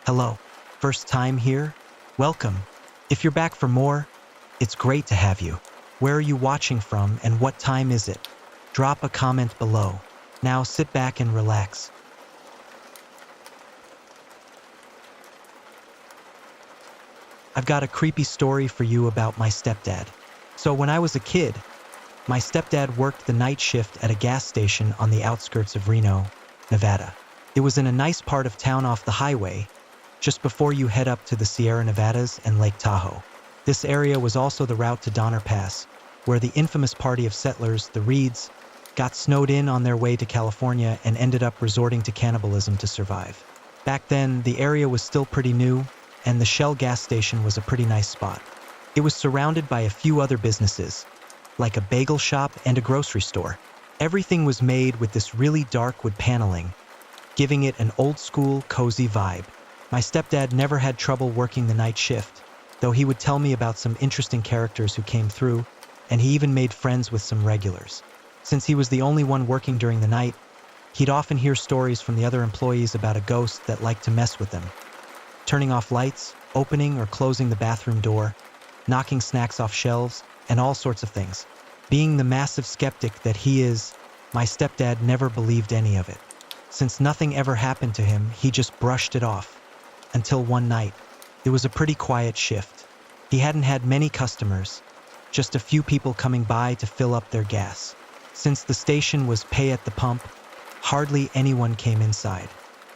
Hello. First time here? Welcome. If you're back for more, it's great to have you. Where are you watching from and what time is it? Drop a comment below. Now sit back and relax. I've got a creepy story for you about my stepdad. So when I was a kid, my stepdad worked the night shift at a gas station on the outskirts of Reno, Nevada. It was in a nice part of town off the highway, just before you head up to the Sierra Nevadas and Lake Tahoe. This area was also the route to Donner Pass, where the infamous party of settlers, the Reeds, got snowed in on their way to California and ended up resorting to cannibalism to survive. Back then, the area was still pretty new, and the Shell gas station was a pretty nice spot. It was surrounded by a few other businesses, like a bagel shop and a grocery store. Everything was made with this really dark wood paneling, giving it an old-school, cozy vibe. My stepdad never had trouble working the night shift, though he would tell me about some interesting characters who came through, and he even made friends with some regulars. Since he was the only one working during the night, he'd often hear stories from the other employees about a ghost that liked to mess with them, turning off lights, opening or closing the bathroom door, knocking snacks off shelves, and all sorts of things. Being the massive skeptic that he is, my stepdad never believed any of it. Since nothing ever happened to him, he just brushed it off. Until one night. It was a pretty quiet shift. He hadn't had many customers, just a few people coming by to fill up their gas. Since the station was pay at the pump, hardly anyone came inside.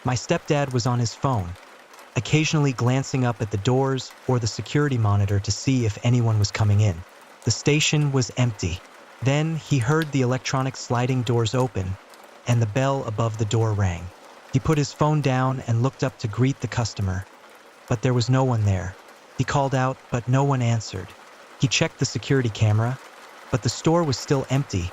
My stepdad was on his phone, occasionally glancing up at the doors or the security monitor to see if anyone was coming in. The station was empty. Then he heard the electronic sliding doors open, and the bell above the door rang. He put his phone down and looked up to greet the customer, but there was no one there. He called out, but no one answered. He checked the security camera, but the store was still empty,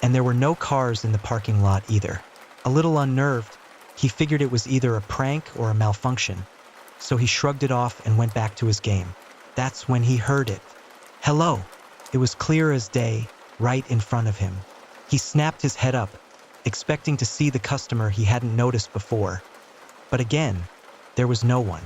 and there were no cars in the parking lot either. A little unnerved, he figured it was either a prank or a malfunction, so he shrugged it off and went back to his game. That's when he heard it. Hello. It was clear as day, right in front of him. He snapped his head up, expecting to see the customer he hadn't noticed before. But again, there was no one.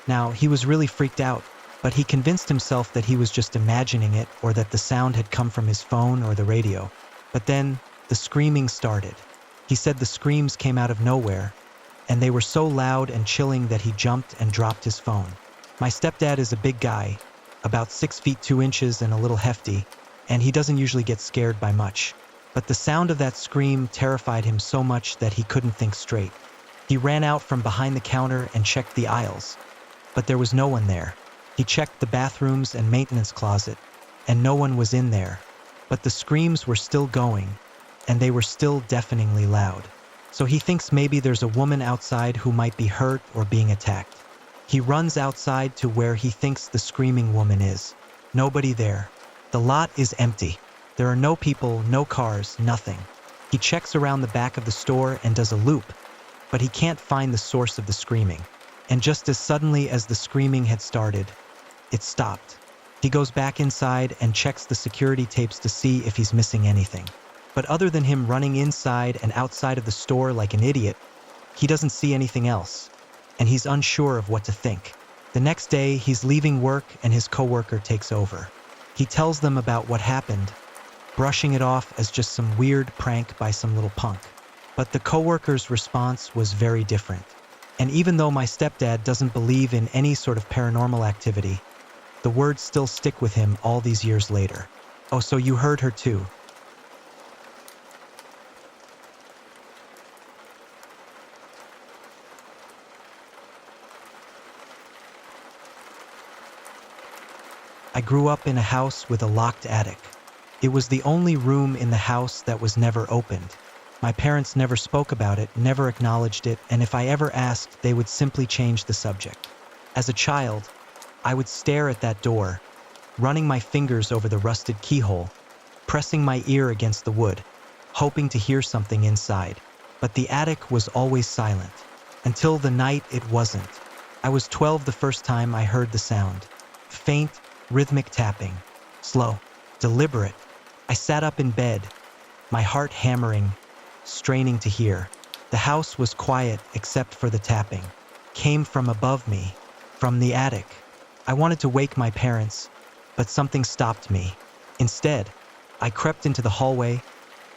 Now, he was really freaked out, but he convinced himself that he was just imagining it or that the sound had come from his phone or the radio. But then, the screaming started. He said the screams came out of nowhere, and they were so loud and chilling that he jumped and dropped his phone. My stepdad is a big guy, about 6 feet 2 inches and a little hefty, and he doesn't usually get scared by much. But the sound of that scream terrified him so much that he couldn't think straight. He ran out from behind the counter and checked the aisles, but there was no one there. He checked the bathrooms and maintenance closet, and no one was in there. But the screams were still going, and they were still deafeningly loud. So he thinks maybe there's a woman outside who might be hurt or being attacked. He runs outside to where he thinks the screaming woman is. Nobody there. The lot is empty. There are no people, no cars, nothing. He checks around the back of the store and does a loop, but he can't find the source of the screaming. And just as suddenly as the screaming had started, it stopped. He goes back inside and checks the security tapes to see if he's missing anything. But other than him running inside and outside of the store like an idiot, he doesn't see anything else, and he's unsure of what to think. The next day, he's leaving work and his coworker takes over. He tells them about what happened, brushing it off as just some weird prank by some little punk. But the coworker's response was very different. And even though my stepdad doesn't believe in any sort of paranormal activity, the words still stick with him all these years later. Oh, so you heard her too? I grew up in a house with a locked attic. It was the only room in the house that was never opened. My parents never spoke about it, never acknowledged it, and if I ever asked, they would simply change the subject. As a child, I would stare at that door, running my fingers over the rusted keyhole, pressing my ear against the wood, hoping to hear something inside. But the attic was always silent. Until the night it wasn't. I was 12 the first time I heard the sound. Faint, rhythmic tapping. Slow, deliberate. I sat up in bed, my heart hammering, straining to hear. The house was quiet except for the tapping. came from above me, from the attic. I wanted to wake my parents, but something stopped me. Instead, I crept into the hallway,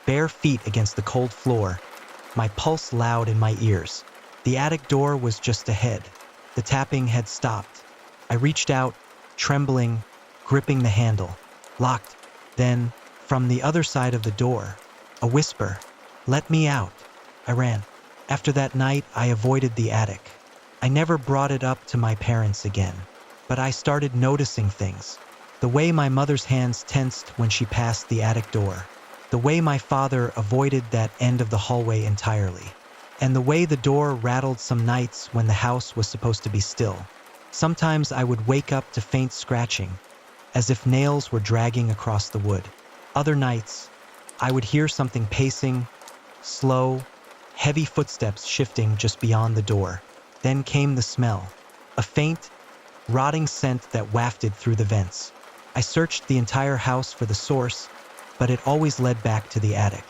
bare feet against the cold floor, my pulse loud in my ears. The attic door was just ahead. The tapping had stopped. I reached out, trembling, gripping the handle. Locked. Then, from the other side of the door, a whisper, "Let me out." I ran. After that night, I avoided the attic. I never brought it up to my parents again. But I started noticing things. The way my mother's hands tensed when she passed the attic door. The way my father avoided that end of the hallway entirely. And the way the door rattled some nights when the house was supposed to be still. Sometimes I would wake up to faint scratching, as if nails were dragging across the wood. Other nights, I would hear something pacing, slow, heavy footsteps shifting just beyond the door. Then came the smell, a faint, rotting scent that wafted through the vents. I searched the entire house for the source, but it always led back to the attic.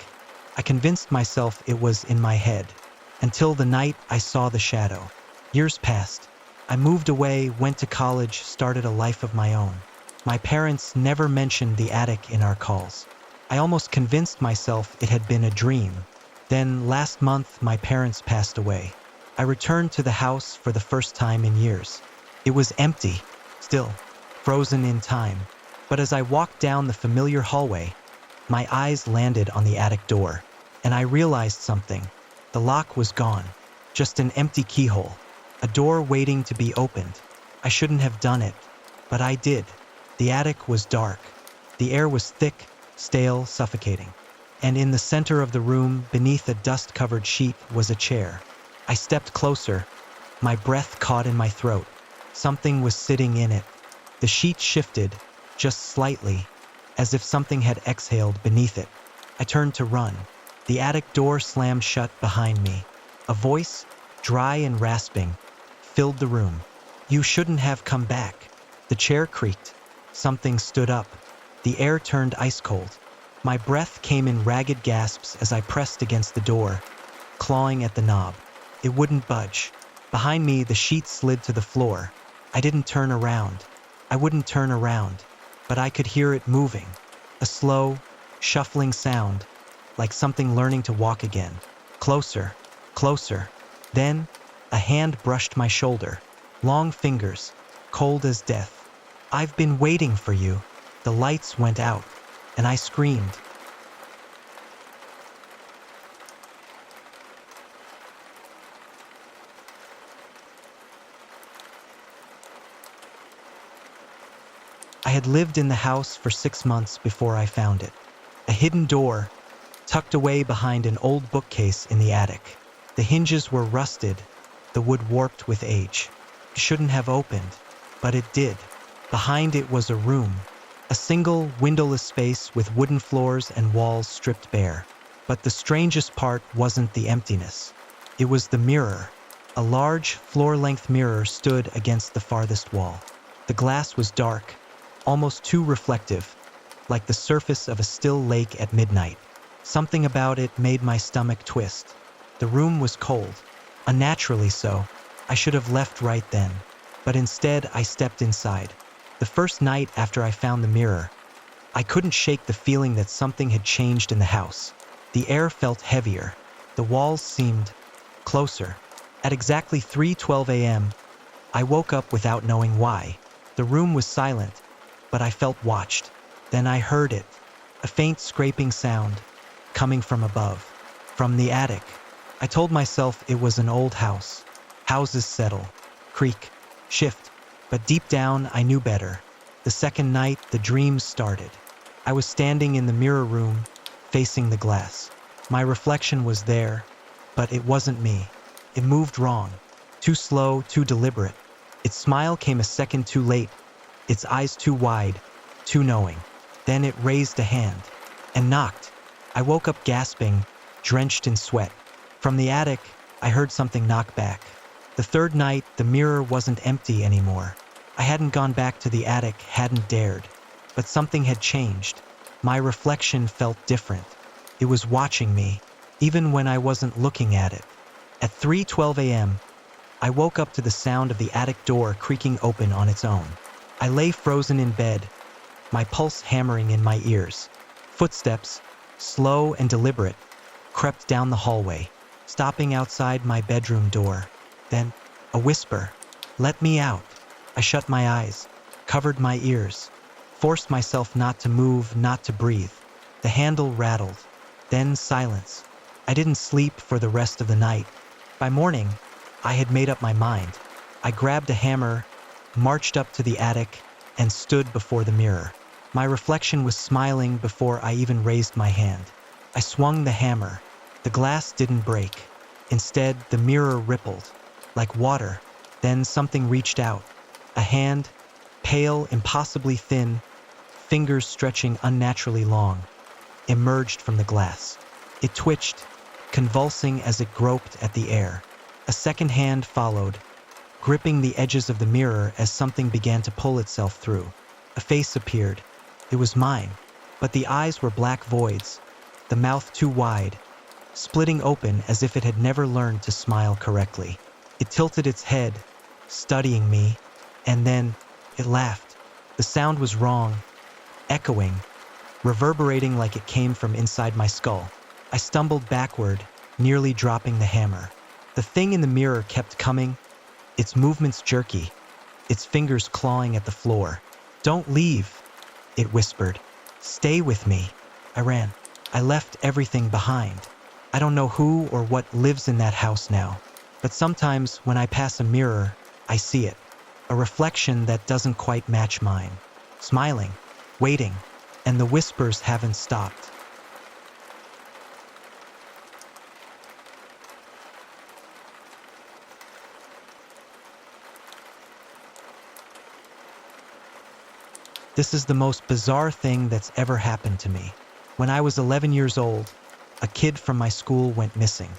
I convinced myself it was in my head, until the night I saw the shadow. Years passed. I moved away, went to college, started a life of my own. My parents never mentioned the attic in our calls. I almost convinced myself it had been a dream. Then, last month, my parents passed away. I returned to the house for the first time in years. It was empty, still, frozen in time. But as I walked down the familiar hallway, my eyes landed on the attic door, and I realized something. The lock was gone, just an empty keyhole, a door waiting to be opened. I shouldn't have done it, but I did. The attic was dark. The air was thick, stale, suffocating. And in the center of the room, beneath a dust-covered sheet, was a chair. I stepped closer, my breath caught in my throat. Something was sitting in it. The sheet shifted, just slightly, as if something had exhaled beneath it. I turned to run. The attic door slammed shut behind me. A voice, dry and rasping, filled the room. "You shouldn't have come back." The chair creaked. Something stood up. The air turned ice cold. My breath came in ragged gasps as I pressed against the door, clawing at the knob. It wouldn't budge. Behind me, the sheet slid to the floor. I didn't turn around. I wouldn't turn around, but I could hear it moving. A slow, shuffling sound, like something learning to walk again. Closer, closer. Then, a hand brushed my shoulder. Long fingers, cold as death. "I've been waiting for you." The lights went out, and I screamed. I had lived in the house for 6 months before I found it. A hidden door, tucked away behind an old bookcase in the attic. The hinges were rusted, the wood warped with age. It shouldn't have opened, but it did. Behind it was a room, a single, windowless space with wooden floors and walls stripped bare. But the strangest part wasn't the emptiness. It was the mirror. A large, floor-length mirror stood against the farthest wall. The glass was dark, almost too reflective, like the surface of a still lake at midnight. Something about it made my stomach twist. The room was cold, unnaturally so. I should have left right then, but instead I stepped inside. The first night after I found the mirror, I couldn't shake the feeling that something had changed in the house. The air felt heavier. The walls seemed closer. At exactly 3:12 a.m., I woke up without knowing why. The room was silent, but I felt watched. Then I heard it, a faint scraping sound, coming from above, from the attic. I told myself it was an old house. Houses settle, creak, shift, but deep down I knew better. The second night, the dreams started. I was standing in the mirror room, facing the glass. My reflection was there, but it wasn't me. It moved wrong, too slow, too deliberate. Its smile came a second too late, its eyes too wide, too knowing. Then it raised a hand and knocked. I woke up gasping, drenched in sweat. From the attic, I heard something knock back. The third night, the mirror wasn't empty anymore. I hadn't gone back to the attic, hadn't dared. But something had changed. My reflection felt different. It was watching me, even when I wasn't looking at it. At 3:12 a.m., I woke up to the sound of the attic door creaking open on its own. I lay frozen in bed, my pulse hammering in my ears. Footsteps, slow and deliberate, crept down the hallway, stopping outside my bedroom door. Then, a whisper, "Let me out." I shut my eyes, covered my ears, forced myself not to move, not to breathe. The handle rattled, then silence. I didn't sleep for the rest of the night. By morning, I had made up my mind. I grabbed a hammer, marched up to the attic, and stood before the mirror. My reflection was smiling before I even raised my hand. I swung the hammer. The glass didn't break. Instead, the mirror rippled, like water. Then something reached out. A hand, pale, impossibly thin, fingers stretching unnaturally long, emerged from the glass. It twitched, convulsing as it groped at the air. A second hand followed, gripping the edges of the mirror as something began to pull itself through. A face appeared. It was mine, but the eyes were black voids, the mouth too wide, splitting open as if it had never learned to smile correctly. It tilted its head, studying me, and then it laughed. The sound was wrong, echoing, reverberating like it came from inside my skull. I stumbled backward, nearly dropping the hammer. The thing in the mirror kept coming, its movements jerky, its fingers clawing at the floor. "Don't leave," it whispered. "Stay with me." I ran. I left everything behind. I don't know who or what lives in that house now, but sometimes when I pass a mirror, I see it. A reflection that doesn't quite match mine. Smiling, waiting, and the whispers haven't stopped. This is the most bizarre thing that's ever happened to me. When I was 11 years old, a kid from my school went missing.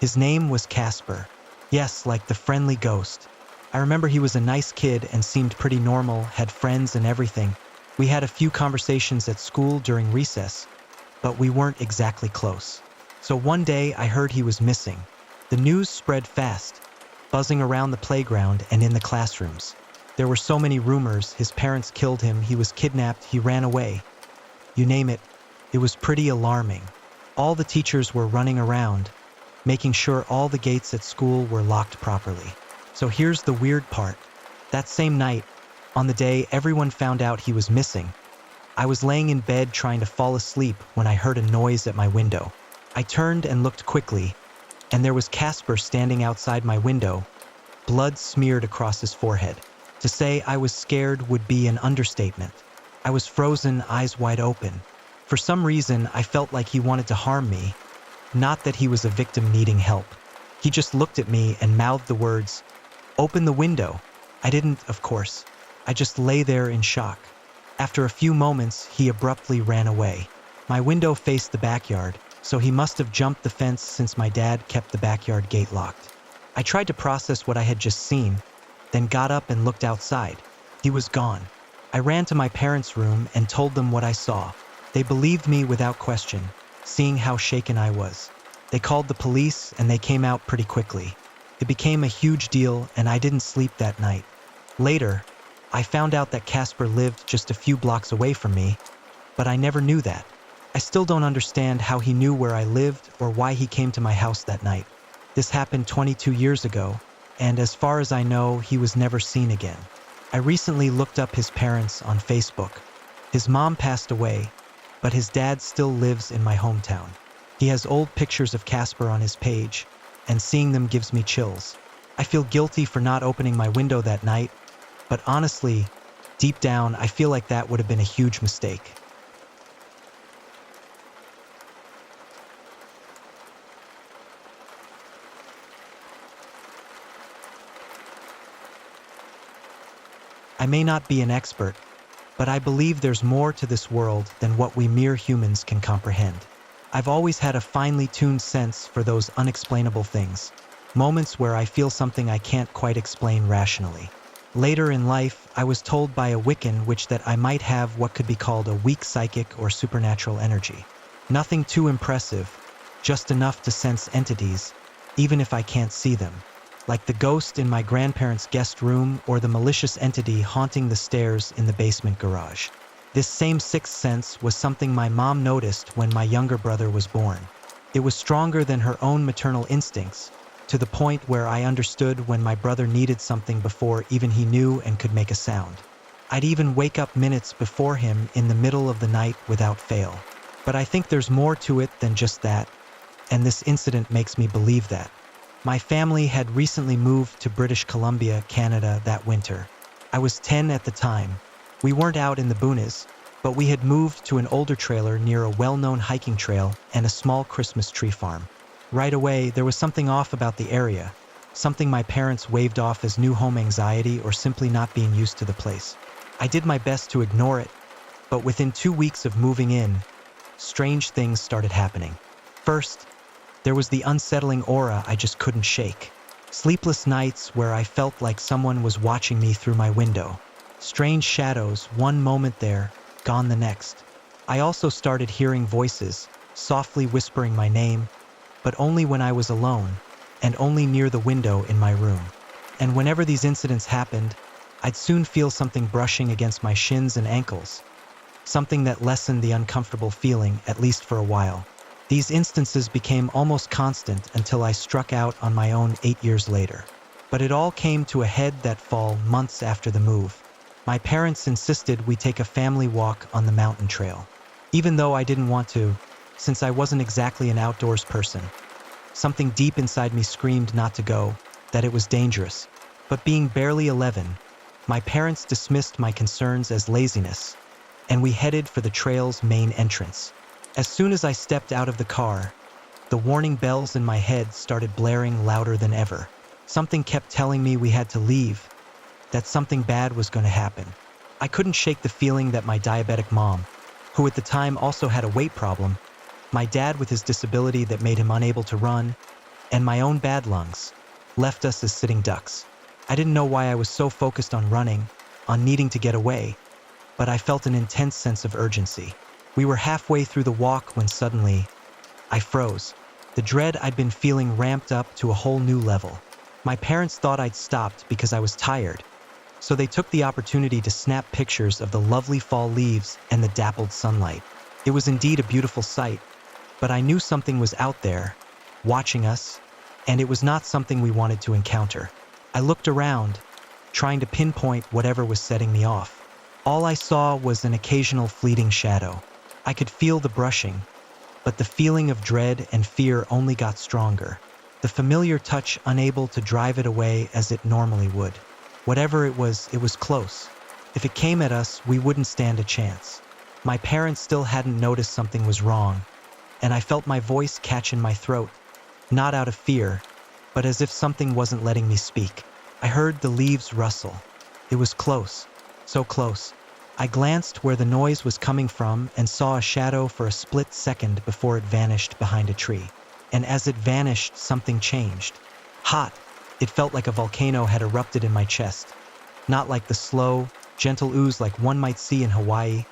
His name was Casper. Yes, like the friendly ghost. I remember he was a nice kid and seemed pretty normal, had friends and everything. We had a few conversations at school during recess, but we weren't exactly close. So one day I heard he was missing. The news spread fast, buzzing around the playground and in the classrooms. There were so many rumors. His parents killed him, he was kidnapped, he ran away. You name it, it was pretty alarming. All the teachers were running around, making sure all the gates at school were locked properly. So here's the weird part. That same night, on the day everyone found out he was missing, I was laying in bed trying to fall asleep when I heard a noise at my window. I turned and looked quickly, and there was Casper standing outside my window, blood smeared across his forehead. To say I was scared would be an understatement. I was frozen, eyes wide open. For some reason, I felt like he wanted to harm me, not that he was a victim needing help. He just looked at me and mouthed the words, "Open the window." I didn't, of course. I just lay there in shock. After a few moments, he abruptly ran away. My window faced the backyard, so he must have jumped the fence since my dad kept the backyard gate locked. I tried to process what I had just seen, then got up and looked outside. He was gone. I ran to my parents' room and told them what I saw. They believed me without question, seeing how shaken I was. They called the police and they came out pretty quickly. It became a huge deal and I didn't sleep that night. Later, I found out that Casper lived just a few blocks away from me, but I never knew that. I still don't understand how he knew where I lived or why he came to my house that night. This happened 22 years ago, and as far as I know, he was never seen again. I recently looked up his parents on Facebook. His mom passed away, but his dad still lives in my hometown. He has old pictures of Casper on his page, and seeing them gives me chills. I feel guilty for not opening my window that night, but honestly, deep down, I feel like that would have been a huge mistake. I may not be an expert, but I believe there's more to this world than what we mere humans can comprehend. I've always had a finely tuned sense for those unexplainable things, moments where I feel something I can't quite explain rationally. Later in life, I was told by a Wiccan witch that I might have what could be called a weak psychic or supernatural energy. Nothing too impressive, just enough to sense entities, even if I can't see them. like the ghost in my grandparents' guest room or the malicious entity haunting the stairs in the basement garage. This same sixth sense was something my mom noticed when my younger brother was born. It was stronger than her own maternal instincts, to the point where I understood when my brother needed something before even he knew and could make a sound. I'd even wake up minutes before him in the middle of the night without fail. But I think there's more to it than just that, and this incident makes me believe that. My family had recently moved to British Columbia, Canada that winter. I was 10 at the time. We weren't out in the boonies, but we had moved to an older trailer near a well-known hiking trail and a small Christmas tree farm. Right away, there was something off about the area, something my parents waved off as new home anxiety or simply not being used to the place. I did my best to ignore it, but within 2 weeks of moving in, strange things started happening. First, there was the unsettling aura I just couldn't shake. Sleepless nights where I felt like someone was watching me through my window. Strange shadows, one moment there, gone the next. I also started hearing voices, softly whispering my name, but only when I was alone, and only near the window in my room. And whenever these incidents happened, I'd soon feel something brushing against my shins and ankles, something that lessened the uncomfortable feeling, at least for a while. These instances became almost constant until I struck out on my own 8 years later. But it all came to a head that fall months after the move. My parents insisted we take a family walk on the mountain trail. Even though I didn't want to, since I wasn't exactly an outdoors person. Something deep inside me screamed not to go, that it was dangerous. But being barely 11, my parents dismissed my concerns as laziness, and we headed for the trail's main entrance. As soon as I stepped out of the car, the warning bells in my head started blaring louder than ever. Something kept telling me we had to leave, that something bad was going to happen. I couldn't shake the feeling that my diabetic mom, who at the time also had a weight problem, my dad with his disability that made him unable to run, and my own bad lungs, left us as sitting ducks. I didn't know why I was so focused on running, on needing to get away, but I felt an intense sense of urgency. We were halfway through the walk when suddenly, I froze. The dread I'd been feeling ramped up to a whole new level. My parents thought I'd stopped because I was tired, so they took the opportunity to snap pictures of the lovely fall leaves and the dappled sunlight. It was indeed a beautiful sight, but I knew something was out there, watching us, and it was not something we wanted to encounter. I looked around, trying to pinpoint whatever was setting me off. All I saw was an occasional fleeting shadow. I could feel the brushing, but the feeling of dread and fear only got stronger. The familiar touch unable to drive it away as it normally would. Whatever it was close. If it came at us, we wouldn't stand a chance. My parents still hadn't noticed something was wrong, and I felt my voice catch in my throat, not out of fear, but as if something wasn't letting me speak. I heard the leaves rustle. It was close, so close. I glanced where the noise was coming from and saw a shadow for a split second before it vanished behind a tree. And as it vanished, something changed. Hot. It felt like a volcano had erupted in my chest. Not like the slow, gentle ooze like one might see in Hawaii,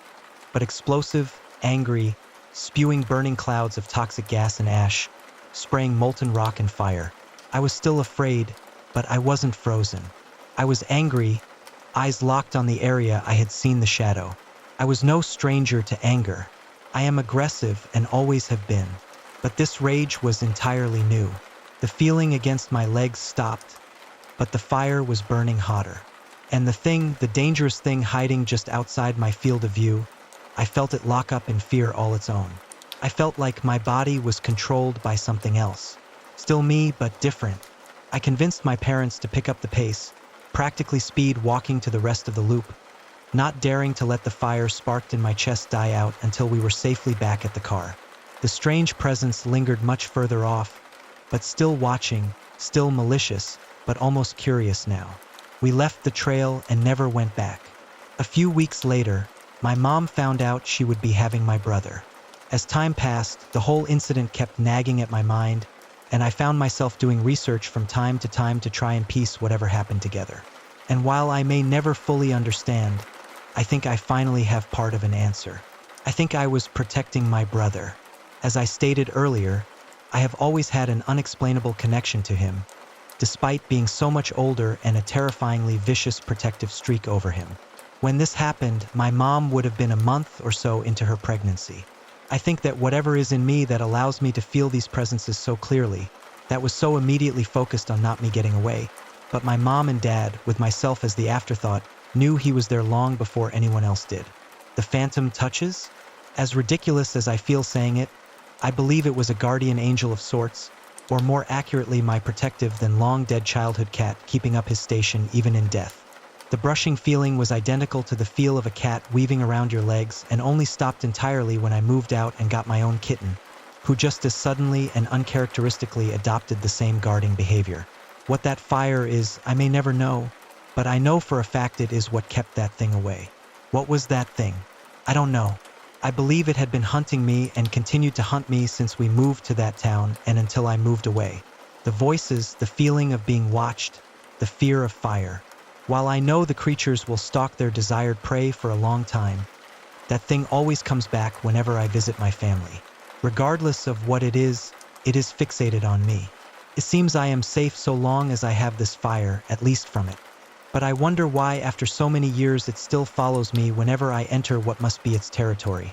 but explosive, angry, spewing burning clouds of toxic gas and ash, spraying molten rock and fire. I was still afraid, but I wasn't frozen. I was angry, eyes locked on the area I had seen the shadow. I was no stranger to anger. I am aggressive and always have been. But this rage was entirely new. The feeling against my legs stopped, but the fire was burning hotter. And the dangerous thing hiding just outside my field of view, I felt it lock up in fear all its own. I felt like my body was controlled by something else. Still me, but different. I convinced my parents to pick up the pace, practically speed walking to the rest of the loop, not daring to let the fire sparked in my chest die out until we were safely back at the car. The strange presence lingered much further off, but still watching, still malicious, but almost curious now. We left the trail and never went back. A few weeks later, my mom found out she would be having my brother. As time passed, the whole incident kept nagging at my mind, and I found myself doing research from time to time to try and piece whatever happened together. And while I may never fully understand, I think I finally have part of an answer. I think I was protecting my brother. As I stated earlier, I have always had an unexplainable connection to him, despite being so much older and a terrifyingly vicious protective streak over him. When this happened, my mom would have been a month or so into her pregnancy. I think that whatever is in me that allows me to feel these presences so clearly, that was so immediately focused on not me getting away, but my mom and dad, with myself as the afterthought, knew he was there long before anyone else did. The phantom touches? As ridiculous as I feel saying it, I believe it was a guardian angel of sorts, or more accurately my protective than long-dead childhood cat keeping up his station even in death. The brushing feeling was identical to the feel of a cat weaving around your legs and only stopped entirely when I moved out and got my own kitten, who just as suddenly and uncharacteristically adopted the same guarding behavior. What that fire is, I may never know, but I know for a fact it is what kept that thing away. What was that thing? I don't know. I believe it had been hunting me and continued to hunt me since we moved to that town and until I moved away. The voices, the feeling of being watched, the fear of fire. While I know the creatures will stalk their desired prey for a long time, that thing always comes back whenever I visit my family. Regardless of what it is fixated on me. It seems I am safe so long as I have this fire, at least from it. But I wonder why after so many years it still follows me whenever I enter what must be its territory.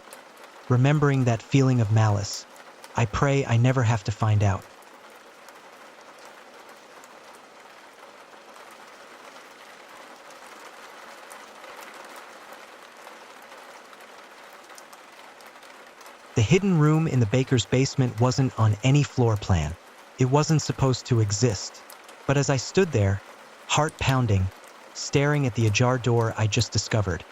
Remembering that feeling of malice, I pray I never have to find out. The hidden room in the baker's basement wasn't on any floor plan. It wasn't supposed to exist. But as I stood there, heart pounding, staring at the ajar door I just discovered,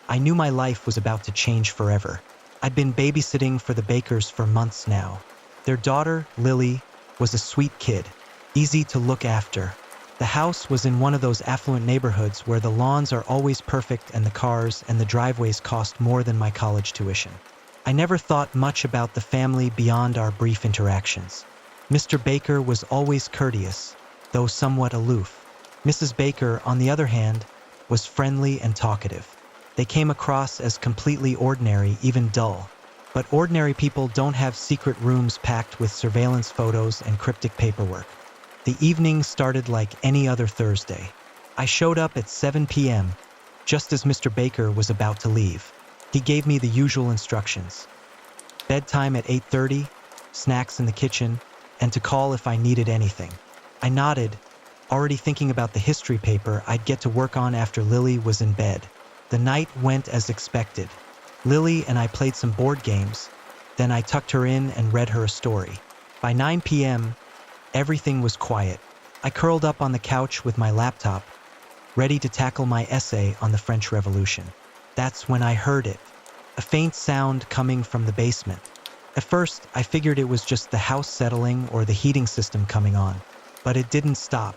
I knew my life was about to change forever. I'd been babysitting for the Bakers for months now. Their daughter, Lily, was a sweet kid, easy to look after. The house was in one of those affluent neighborhoods where the lawns are always perfect and the cars and the driveways cost more than my college tuition. I never thought much about the family beyond our brief interactions. Mr. Baker was always courteous, though somewhat aloof. Mrs. Baker, on the other hand, was friendly and talkative. They came across as completely ordinary, even dull. But ordinary people don't have secret rooms packed with surveillance photos and cryptic paperwork. The evening started like any other Thursday. I showed up at 7 p.m., just as Mr. Baker was about to leave. He gave me the usual instructions. Bedtime at 8:30, snacks in the kitchen, and to call if I needed anything. I nodded, already thinking about the history paper I'd get to work on after Lily was in bed. The night went as expected. Lily and I played some board games, then I tucked her in and read her a story. By 9 p.m., everything was quiet. I curled up on the couch with my laptop, ready to tackle my essay on the French Revolution. That's when I heard it, a faint sound coming from the basement. At first, I figured it was just the house settling or the heating system coming on, but it didn't stop.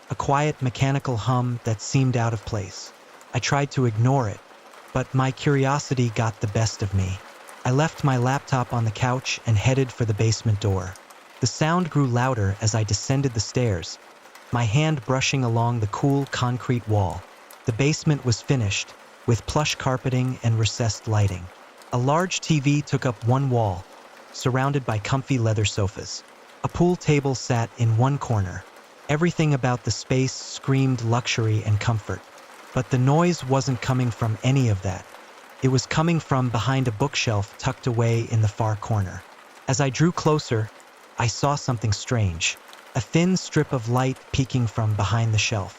A quiet mechanical hum that seemed out of place. I tried to ignore it, but my curiosity got the best of me. I left my laptop on the couch and headed for the basement door. The sound grew louder as I descended the stairs, my hand brushing along the cool concrete wall. The basement was finished, with plush carpeting and recessed lighting. A large TV took up one wall, surrounded by comfy leather sofas. A pool table sat in one corner. Everything about the space screamed luxury and comfort. But the noise wasn't coming from any of that. It was coming from behind a bookshelf tucked away in the far corner. As I drew closer, I saw something strange. A thin strip of light peeking from behind the shelf.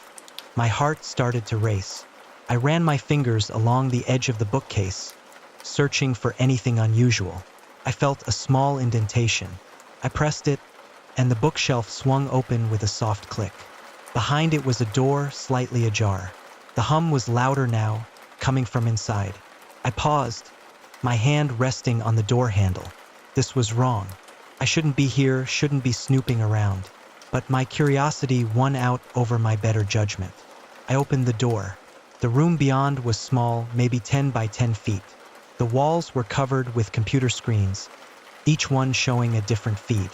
My heart started to race. I ran my fingers along the edge of the bookcase, searching for anything unusual. I felt a small indentation. I pressed it, and the bookshelf swung open with a soft click. Behind it was a door slightly ajar. The hum was louder now, coming from inside. I paused, my hand resting on the door handle. This was wrong. I shouldn't be here, shouldn't be snooping around. But my curiosity won out over my better judgment. I opened the door. The room beyond was small, maybe 10 by 10 feet. The walls were covered with computer screens, each one showing a different feed.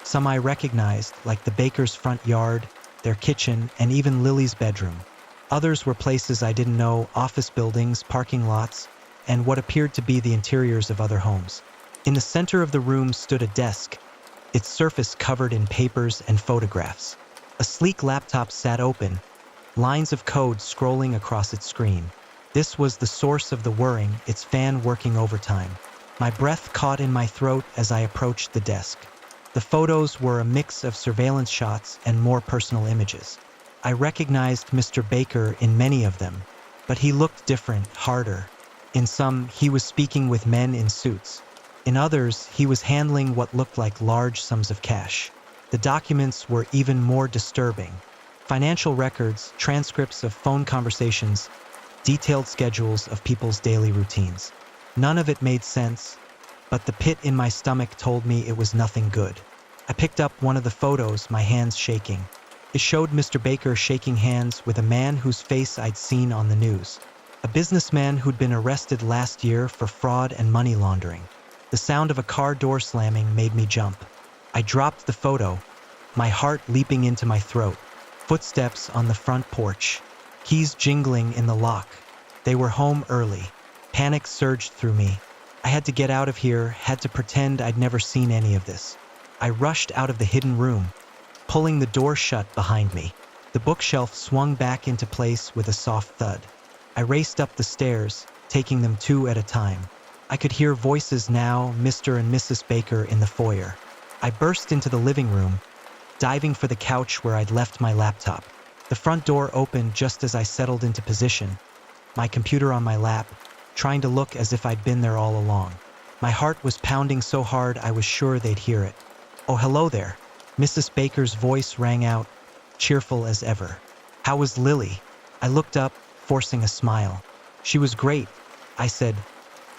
Some I recognized, like the baker's front yard, their kitchen, and even Lily's bedroom. Others were places I didn't know, office buildings, parking lots, and what appeared to be the interiors of other homes. In the center of the room stood a desk, its surface covered in papers and photographs. A sleek laptop sat open, lines of code scrolling across its screen. This was the source of the whirring, its fan working overtime. My breath caught in my throat as I approached the desk. The photos were a mix of surveillance shots and more personal images. I recognized Mr. Baker in many of them, but he looked different, harder. In some, he was speaking with men in suits. In others, he was handling what looked like large sums of cash. The documents were even more disturbing. Financial records, transcripts of phone conversations, detailed schedules of people's daily routines. None of it made sense, but the pit in my stomach told me it was nothing good. I picked up one of the photos, my hands shaking. It showed Mr. Baker shaking hands with a man whose face I'd seen on the news. A businessman who'd been arrested last year for fraud and money laundering. The sound of a car door slamming made me jump. I dropped the photo, my heart leaping into my throat. Footsteps on the front porch. Keys jingling in the lock. They were home early. Panic surged through me. I had to get out of here, had to pretend I'd never seen any of this. I rushed out of the hidden room, pulling the door shut behind me. The bookshelf swung back into place with a soft thud. I raced up the stairs, taking them two at a time. I could hear voices now, Mr. and Mrs. Baker in the foyer. I burst into the living room, diving for the couch where I'd left my laptop. The front door opened just as I settled into position, my computer on my lap, trying to look as if I'd been there all along. My heart was pounding so hard I was sure they'd hear it. "Oh, hello there." Mrs. Baker's voice rang out, cheerful as ever. "How was Lily?" I looked up, forcing a smile. "She was great," I said,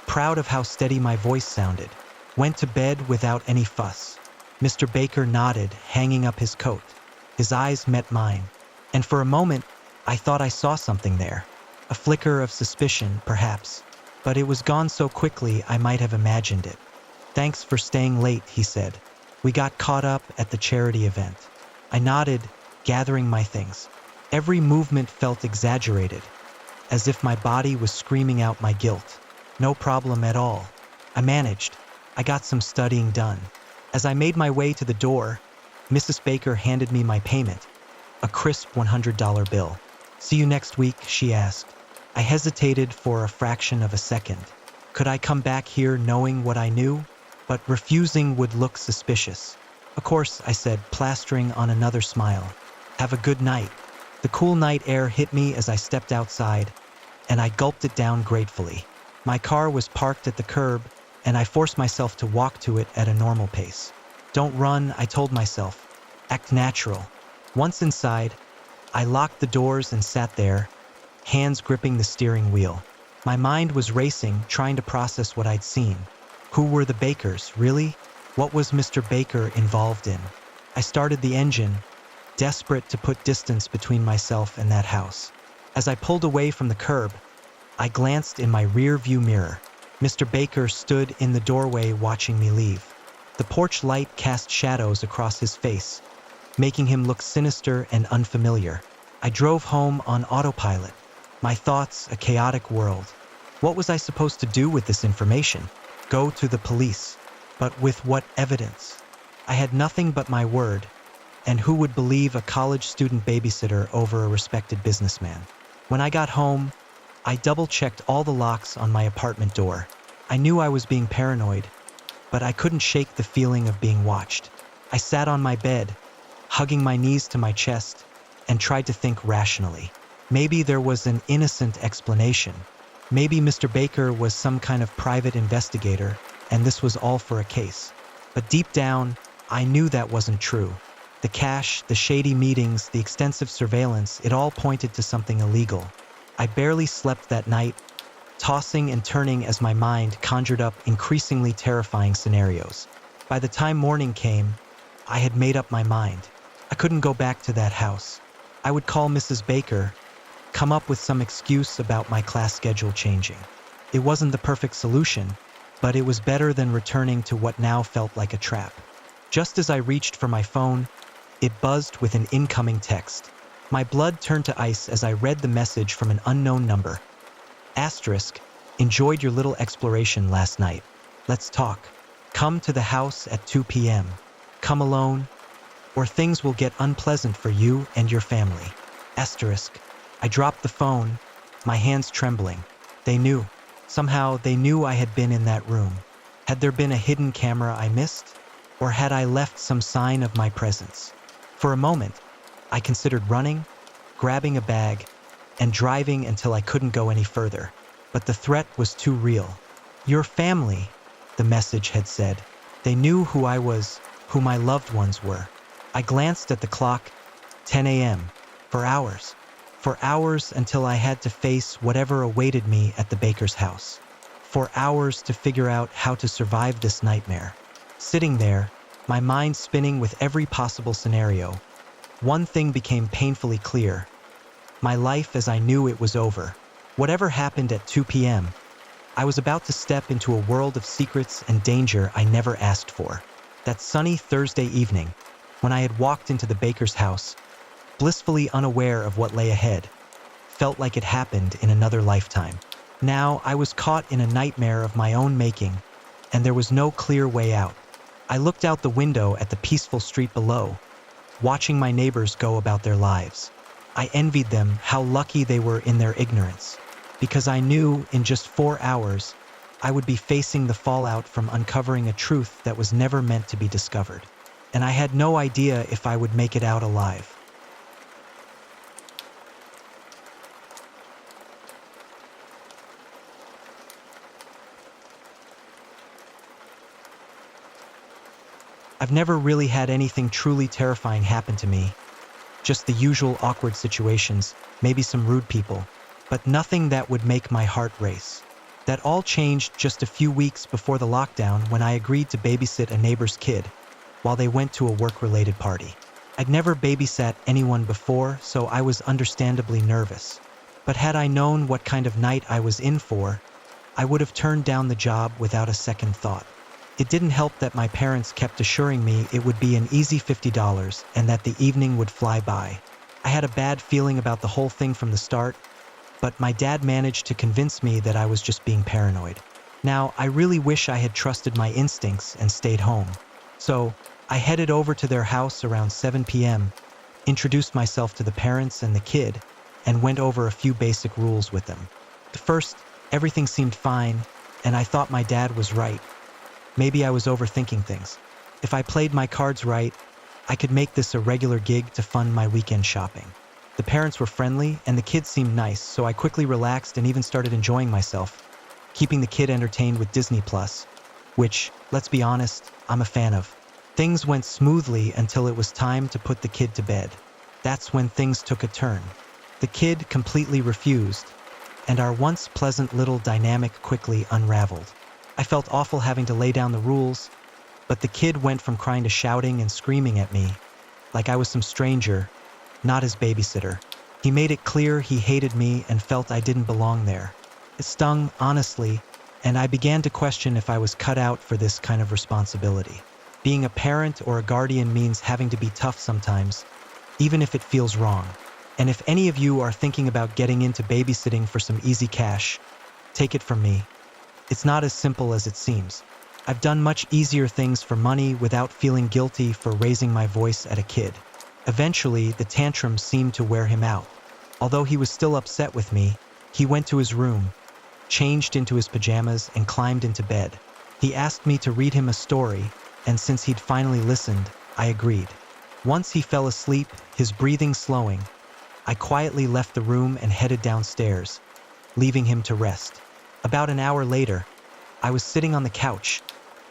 proud of how steady my voice sounded. "Went to bed without any fuss." Mr. Baker nodded, hanging up his coat. His eyes met mine, and for a moment, I thought I saw something there. A flicker of suspicion, perhaps, but it was gone so quickly I might have imagined it. "Thanks for staying late," he said. "We got caught up at the charity event." I nodded, gathering my things. Every movement felt exaggerated, as if my body was screaming out my guilt. "No problem at all. I managed. I got some studying done." As I made my way to the door, Mrs. Baker handed me my payment, a crisp $100 bill. "See you next week," she asked. I hesitated for a fraction of a second. Could I come back here knowing what I knew? But refusing would look suspicious. "Of course," I said, plastering on another smile. "Have a good night." The cool night air hit me as I stepped outside, and I gulped it down gratefully. My car was parked at the curb, and I forced myself to walk to it at a normal pace. "Don't run," I told myself. "Act natural." Once inside, I locked the doors and sat there, hands gripping the steering wheel. My mind was racing, trying to process what I'd seen. Who were the Bakers, really? What was Mr. Baker involved in? I started the engine, desperate to put distance between myself and that house. As I pulled away from the curb, I glanced in my rear-view mirror. Mr. Baker stood in the doorway watching me leave. The porch light cast shadows across his face, making him look sinister and unfamiliar. I drove home on autopilot, my thoughts a chaotic world. What was I supposed to do with this information? Go to the police. But with what evidence? I had nothing but my word, and who would believe a college student babysitter over a respected businessman? When I got home, I double-checked all the locks on my apartment door. I knew I was being paranoid, but I couldn't shake the feeling of being watched. I sat on my bed, hugging my knees to my chest, and tried to think rationally. Maybe there was an innocent explanation. Maybe Mr. Baker was some kind of private investigator, and this was all for a case. But deep down, I knew that wasn't true. The cash, the shady meetings, the extensive surveillance, it all pointed to something illegal. I barely slept that night, tossing and turning as my mind conjured up increasingly terrifying scenarios. By the time morning came, I had made up my mind. I couldn't go back to that house. I would call Mrs. Baker, come up with some excuse about my class schedule changing. It wasn't the perfect solution, but it was better than returning to what now felt like a trap. Just as I reached for my phone, it buzzed with an incoming text. My blood turned to ice as I read the message from an unknown number. Asterisk, enjoyed your little exploration last night. Let's talk. Come to the house at 2 p.m. Come alone. or things will get unpleasant for you and your family. Asterisk. I dropped the phone, my hands trembling. They knew. Somehow they knew I had been in that room. Had there been a hidden camera I missed? Or had I left some sign of my presence? For a moment, I considered running, grabbing a bag, and driving until I couldn't go any further. But the threat was too real. Your family, the message had said. They knew who I was, who my loved ones were. I glanced at the clock, 10 a.m. For hours. For hours until I had to face whatever awaited me at the baker's house. For hours to figure out how to survive this nightmare. Sitting there, my mind spinning with every possible scenario, one thing became painfully clear. My life as I knew it was over. Whatever happened at 2 p.m., I was about to step into a world of secrets and danger I never asked for. That sunny Thursday evening, when I had walked into the baker's house, blissfully unaware of what lay ahead, felt like it happened in another lifetime. Now I was caught in a nightmare of my own making, and there was no clear way out. I looked out the window at the peaceful street below, watching my neighbors go about their lives. I envied them how lucky they were in their ignorance, because I knew in just 4 hours I would be facing the fallout from uncovering a truth that was never meant to be discovered. And I had no idea if I would make it out alive. I've never really had anything truly terrifying happen to me. Just the usual awkward situations, maybe some rude people, but nothing that would make my heart race. That all changed just a few weeks before the lockdown when I agreed to babysit a neighbor's kid while they went to a work-related party. I'd never babysat anyone before, so I was understandably nervous. But had I known what kind of night I was in for, I would have turned down the job without a second thought. It didn't help that my parents kept assuring me it would be an easy $50 and that the evening would fly by. I had a bad feeling about the whole thing from the start, but my dad managed to convince me that I was just being paranoid. Now, I really wish I had trusted my instincts and stayed home. So, I headed over to their house around 7 p.m., introduced myself to the parents and the kid, and went over a few basic rules with them. At first, everything seemed fine, and I thought my dad was right. Maybe I was overthinking things. If I played my cards right, I could make this a regular gig to fund my weekend shopping. The parents were friendly, and the kids seemed nice, so I quickly relaxed and even started enjoying myself, keeping the kid entertained with Disney+, which, let's be honest, I'm a fan of. Things went smoothly until it was time to put the kid to bed. That's when things took a turn. The kid completely refused, and our once pleasant little dynamic quickly unraveled. I felt awful having to lay down the rules, but the kid went from crying to shouting and screaming at me, like I was some stranger, not his babysitter. He made it clear he hated me and felt I didn't belong there. It stung, honestly, and I began to question if I was cut out for this kind of responsibility. Being a parent or a guardian means having to be tough sometimes, even if it feels wrong. And if any of you are thinking about getting into babysitting for some easy cash, take it from me. It's not as simple as it seems. I've done much easier things for money without feeling guilty for raising my voice at a kid. Eventually, the tantrums seemed to wear him out. Although he was still upset with me, he went to his room, changed into his pajamas, and climbed into bed. He asked me to read him a story, and since he'd finally listened, I agreed. Once he fell asleep, his breathing slowing, I quietly left the room and headed downstairs, leaving him to rest. About an hour later, I was sitting on the couch,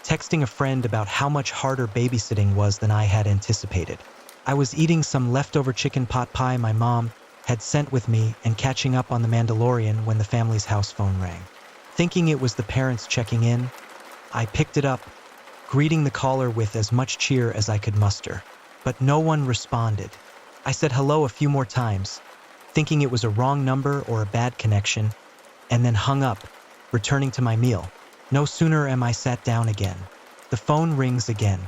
texting a friend about how much harder babysitting was than I had anticipated. I was eating some leftover chicken pot pie my mom had sent with me and catching up on The Mandalorian when the family's house phone rang. Thinking it was the parents checking in, I picked it up, greeting the caller with as much cheer as I could muster. But no one responded. I said hello a few more times, thinking it was a wrong number or a bad connection, and then hung up, returning to my meal. No sooner am I sat down again. The phone rings again.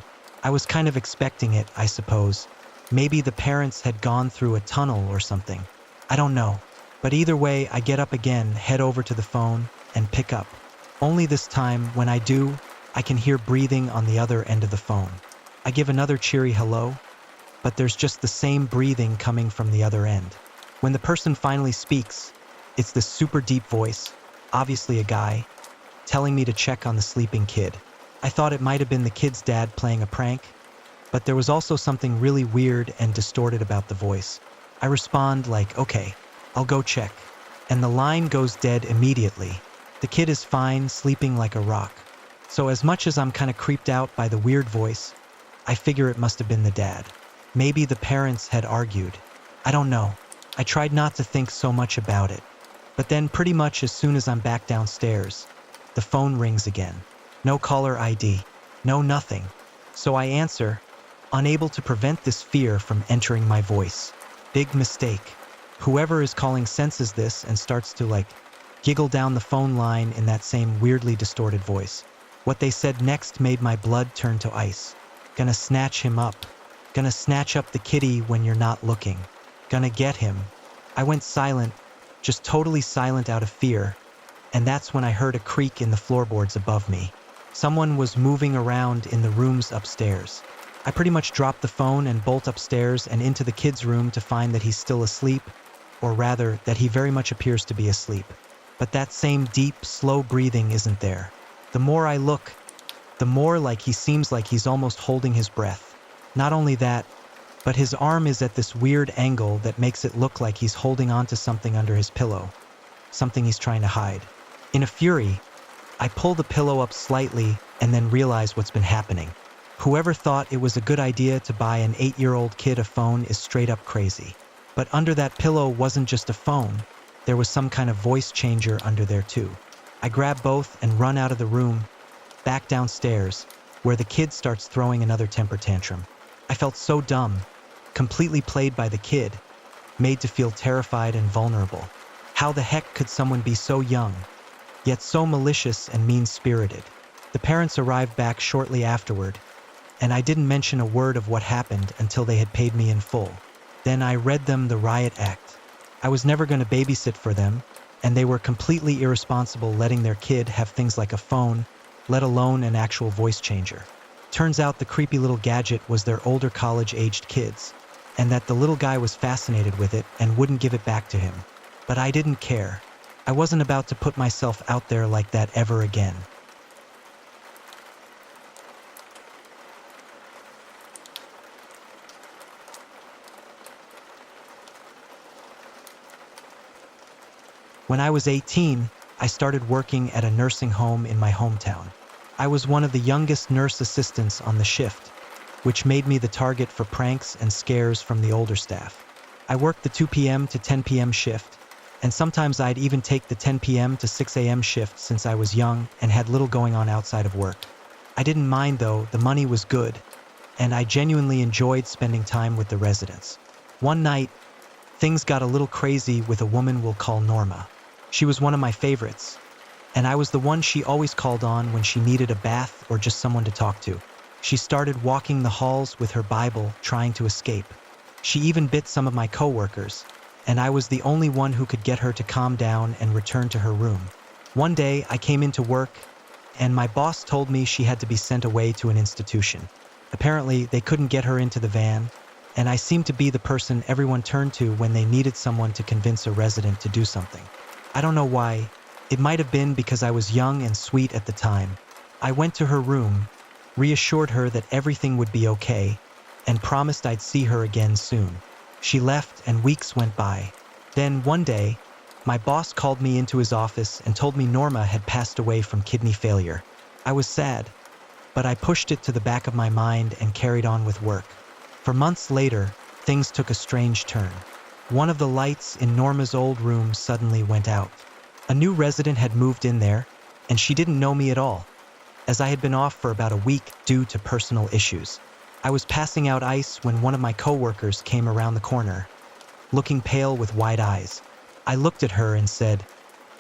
I was kind of expecting it, I suppose. Maybe the parents had gone through a tunnel or something. I don't know. But either way, I get up again, head over to the phone, and pick up. Only this time, when I do, I can hear breathing on the other end of the phone. I give another cheery hello, but there's just the same breathing coming from the other end. When the person finally speaks, it's this super deep voice, obviously a guy, telling me to check on the sleeping kid. I thought it might have been the kid's dad playing a prank, but there was also something really weird and distorted about the voice. I respond like, okay, I'll go check. And the line goes dead immediately. The kid is fine, sleeping like a rock. So as much as I'm kind of creeped out by the weird voice, I figure it must have been the dad. Maybe the parents had argued. I don't know. I tried not to think so much about it. But then pretty much as soon as I'm back downstairs, the phone rings again. No caller ID. No nothing. So I answer, unable to prevent this fear from entering my voice. Big mistake. Whoever is calling senses this and starts to giggle down the phone line in that same weirdly distorted voice. What they said next made my blood turn to ice. Gonna snatch him up. Gonna snatch up the kitty when you're not looking. Gonna get him. I went silent, just totally silent out of fear, and that's when I heard a creak in the floorboards above me. Someone was moving around in the rooms upstairs. I pretty much dropped the phone and bolt upstairs and into the kid's room to find that he's still asleep, or rather, that he very much appears to be asleep. But that same deep, slow breathing isn't there. The more I look, the more he seems like he's almost holding his breath. Not only that, but his arm is at this weird angle that makes it look like he's holding onto something under his pillow, something he's trying to hide. In a fury, I pull the pillow up slightly and then realize what's been happening. Whoever thought it was a good idea to buy an 8-year-old kid a phone is straight up crazy. But under that pillow wasn't just a phone, there was some kind of voice changer under there too. I grab both and run out of the room, back downstairs, where the kid starts throwing another temper tantrum. I felt so dumb, completely played by the kid, made to feel terrified and vulnerable. How the heck could someone be so young, yet so malicious and mean-spirited? The parents arrived back shortly afterward, and I didn't mention a word of what happened until they had paid me in full. Then I read them the riot act. I was never going to babysit for them, and they were completely irresponsible letting their kid have things like a phone, let alone an actual voice changer. Turns out the creepy little gadget was their older college-aged kids, and that the little guy was fascinated with it and wouldn't give it back to him. But I didn't care. I wasn't about to put myself out there like that ever again. When I was 18, I started working at a nursing home in my hometown. I was one of the youngest nurse assistants on the shift, which made me the target for pranks and scares from the older staff. I worked the 2 p.m. to 10 p.m. shift, and sometimes I'd even take the 10 p.m. to 6 a.m. shift since I was young and had little going on outside of work. I didn't mind though, the money was good, and I genuinely enjoyed spending time with the residents. One night, things got a little crazy with a woman we'll call Norma. She was one of my favorites, and I was the one she always called on when she needed a bath or just someone to talk to. She started walking the halls with her Bible, trying to escape. She even bit some of my coworkers, and I was the only one who could get her to calm down and return to her room. One day, I came into work, and my boss told me she had to be sent away to an institution. Apparently, they couldn't get her into the van, and I seemed to be the person everyone turned to when they needed someone to convince a resident to do something. I don't know why. It might have been because I was young and sweet at the time. I went to her room, reassured her that everything would be okay, and promised I'd see her again soon. She left and weeks went by. Then one day, my boss called me into his office and told me Norma had passed away from kidney failure. I was sad, but I pushed it to the back of my mind and carried on with work. For months later, things took a strange turn. One of the lights in Norma's old room suddenly went out. A new resident had moved in there, and she didn't know me at all, as I had been off for about a week due to personal issues. I was passing out ice when one of my coworkers came around the corner, looking pale with wide eyes. I looked at her and said,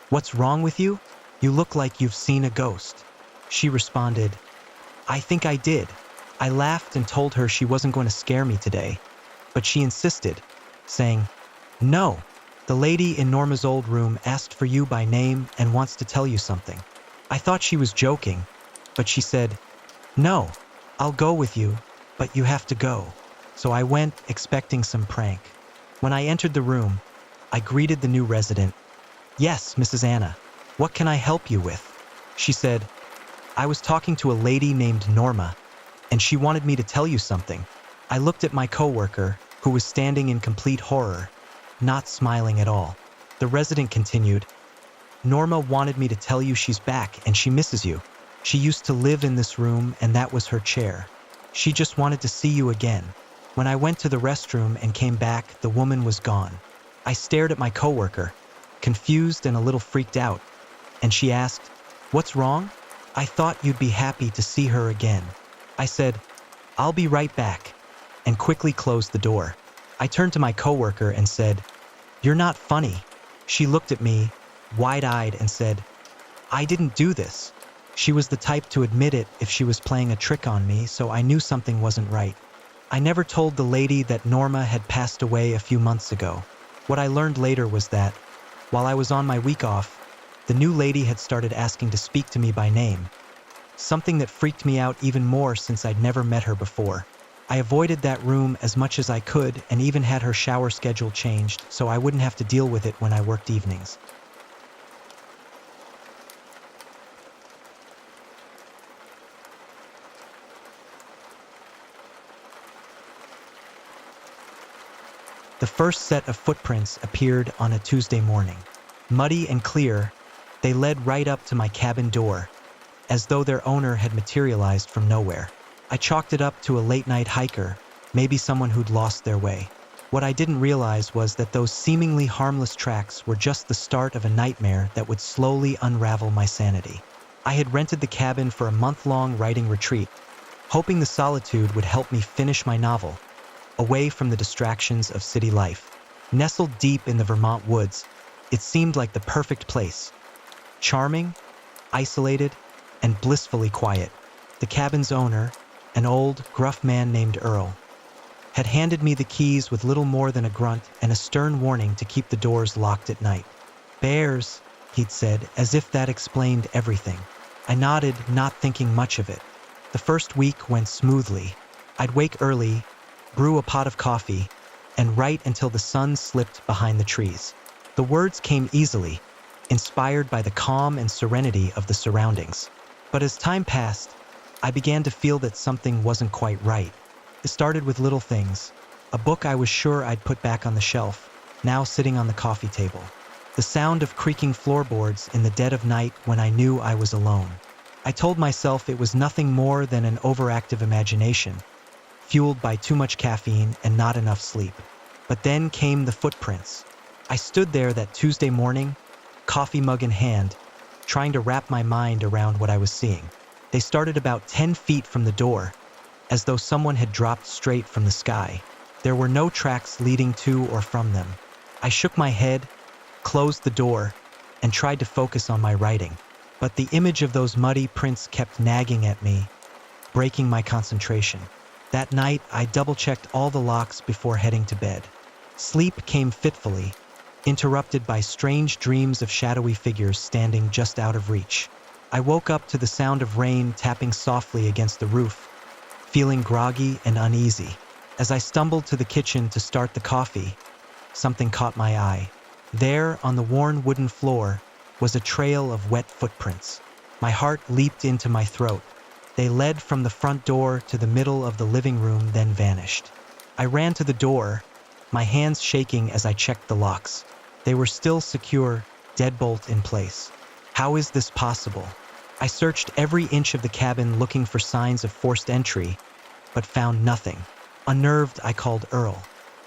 "What's wrong with you? You look like you've seen a ghost." She responded, "I think I did." I laughed and told her she wasn't going to scare me today, but she insisted, saying, "No, the lady in Norma's old room asked for you by name and wants to tell you something." I thought she was joking, but she said, "No, I'll go with you, but you have to go." so I went expecting some prank. When I entered the room, I greeted the new resident. "Yes, Mrs. Anna. What can I help you with?" She said. "I was talking to a lady named Norma, and she wanted me to tell you something." I looked at my coworker, who was standing in complete horror, not smiling at all. The resident continued, "Norma wanted me to tell you she's back and she misses you. She used to live in this room and that was her chair. She just wanted to see you again." When I went to the restroom and came back, the woman was gone. I stared at my coworker, confused and a little freaked out, and she asked, "What's wrong?" "I thought you'd be happy to see her again." I said, "I'll be right back," and quickly closed the door. I turned to my coworker and said, "You're not funny." She looked at me, wide-eyed, and said, "I didn't do this." She was the type to admit it if she was playing a trick on me, so I knew something wasn't right. I never told the lady that Norma had passed away a few months ago. What I learned later was that, while I was on my week off, the new lady had started asking to speak to me by name, something that freaked me out even more since I'd never met her before. I avoided that room as much as I could and even had her shower schedule changed so I wouldn't have to deal with it when I worked evenings. The first set of footprints appeared on a Tuesday morning. Muddy and clear, they led right up to my cabin door, as though their owner had materialized from nowhere. I chalked it up to a late-night hiker, maybe someone who'd lost their way. What I didn't realize was that those seemingly harmless tracks were just the start of a nightmare that would slowly unravel my sanity. I had rented the cabin for a month-long writing retreat, hoping the solitude would help me finish my novel, away from the distractions of city life. Nestled deep in the Vermont woods, it seemed like the perfect place. Charming, isolated, and blissfully quiet. The cabin's owner, an old, gruff man named Earl, had handed me the keys with little more than a grunt and a stern warning to keep the doors locked at night. "Bears," he'd said, as if that explained everything. I nodded, not thinking much of it. The first week went smoothly. I'd wake early, brew a pot of coffee, and write until the sun slipped behind the trees. The words came easily, inspired by the calm and serenity of the surroundings. But as time passed, I began to feel that something wasn't quite right. It started with little things. A book I was sure I'd put back on the shelf, now sitting on the coffee table. The sound of creaking floorboards in the dead of night when I knew I was alone. I told myself it was nothing more than an overactive imagination, fueled by too much caffeine and not enough sleep. But then came the footprints. I stood there that Tuesday morning, coffee mug in hand, trying to wrap my mind around what I was seeing. They started about 10 feet from the door, as though someone had dropped straight from the sky. There were no tracks leading to or from them. I shook my head, closed the door, and tried to focus on my writing. But the image of those muddy prints kept nagging at me, breaking my concentration. That night, I double-checked all the locks before heading to bed. Sleep came fitfully, interrupted by strange dreams of shadowy figures standing just out of reach. I woke up to the sound of rain tapping softly against the roof, feeling groggy and uneasy. As I stumbled to the kitchen to start the coffee, something caught my eye. There, on the worn wooden floor, was a trail of wet footprints. My heart leaped into my throat. They led from the front door to the middle of the living room, then vanished. I ran to the door, my hands shaking as I checked the locks. They were still secure, deadbolt in place. How is this possible? I searched every inch of the cabin looking for signs of forced entry, but found nothing. Unnerved, I called Earl.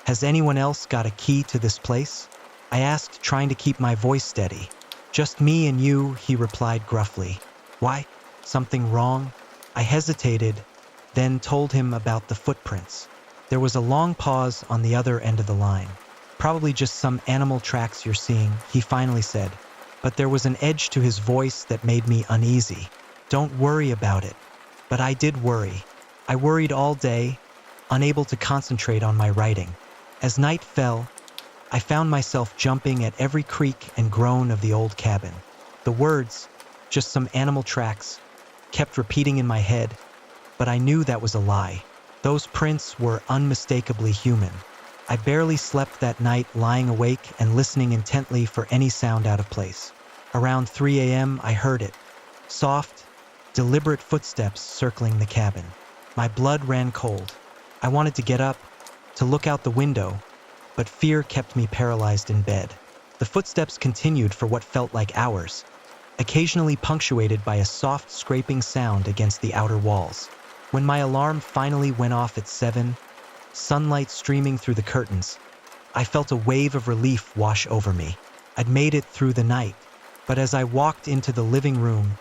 "Has anyone else got a key to this place?" I asked, trying to keep my voice steady. "Just me and you," he replied gruffly. "Why? Something wrong?" I hesitated, then told him about the footprints. There was a long pause on the other end of the line. "Probably just some animal tracks you're seeing," he finally said. But there was an edge to his voice that made me uneasy. "Don't worry about it." But I did worry. I worried all day, unable to concentrate on my writing. As night fell, I found myself jumping at every creak and groan of the old cabin. The words, "just some animal tracks," kept repeating in my head, but I knew that was a lie. Those prints were unmistakably human. I barely slept that night, lying awake and listening intently for any sound out of place. Around 3 a.m., I heard it. Soft, deliberate footsteps circling the cabin. My blood ran cold. I wanted to get up, to look out the window, but fear kept me paralyzed in bed. The footsteps continued for what felt like hours, occasionally punctuated by a soft scraping sound against the outer walls. When my alarm finally went off at 7, sunlight streaming through the curtains, I felt a wave of relief wash over me. I'd made it through the night, but as I walked into the living room,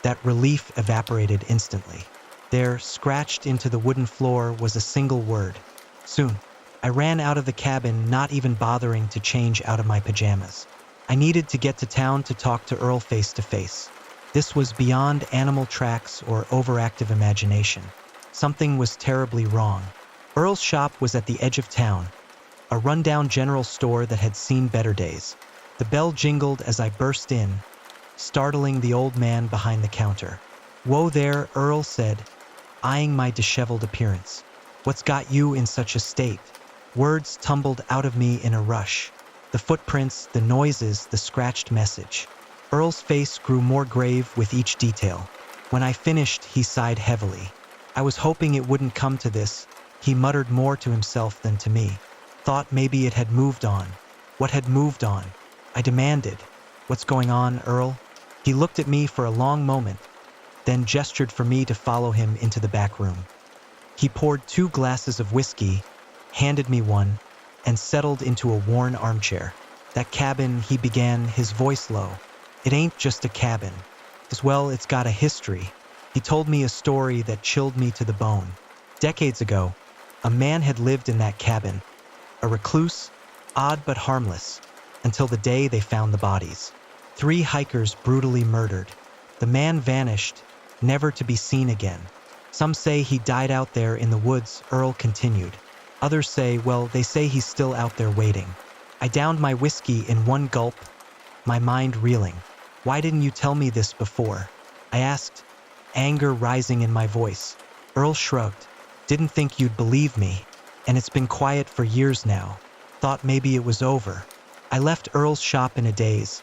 that relief evaporated instantly. There, scratched into the wooden floor, was a single word: soon. I ran out of the cabin, not even bothering to change out of my pajamas. I needed to get to town to talk to Earl face to face. This was beyond animal tracks or overactive imagination. Something was terribly wrong. Earl's shop was at the edge of town, a rundown general store that had seen better days. The bell jingled as I burst in, startling the old man behind the counter. "Whoa there," Earl said, eyeing my disheveled appearance. "What's got you in such a state?" Words tumbled out of me in a rush. The footprints, the noises, the scratched message. Earl's face grew more grave with each detail. When I finished, he sighed heavily. "I was hoping it wouldn't come to this," he muttered, more to himself than to me. "Thought maybe it had moved on." "What had moved on?" I demanded. "What's going on, Earl?" He looked at me for a long moment, then gestured for me to follow him into the back room. He poured 2 glasses of whiskey, handed me one, and settled into a worn armchair. "That cabin," he began, his voice low. "It ain't just a cabin. As well, it's got a history." He told me a story that chilled me to the bone. Decades ago, a man had lived in that cabin, a recluse, odd but harmless, until the day they found the bodies. 3 hikers brutally murdered. The man vanished, never to be seen again. "Some say he died out there in the woods," Earl continued. "Others say, well, they say he's still out there waiting." I downed my whiskey in one gulp, my mind reeling. "Why didn't you tell me this before?" I asked, anger rising in my voice. Earl shrugged. "Didn't think you'd believe me, and it's been quiet for years now. Thought maybe it was over." I left Earl's shop in a daze,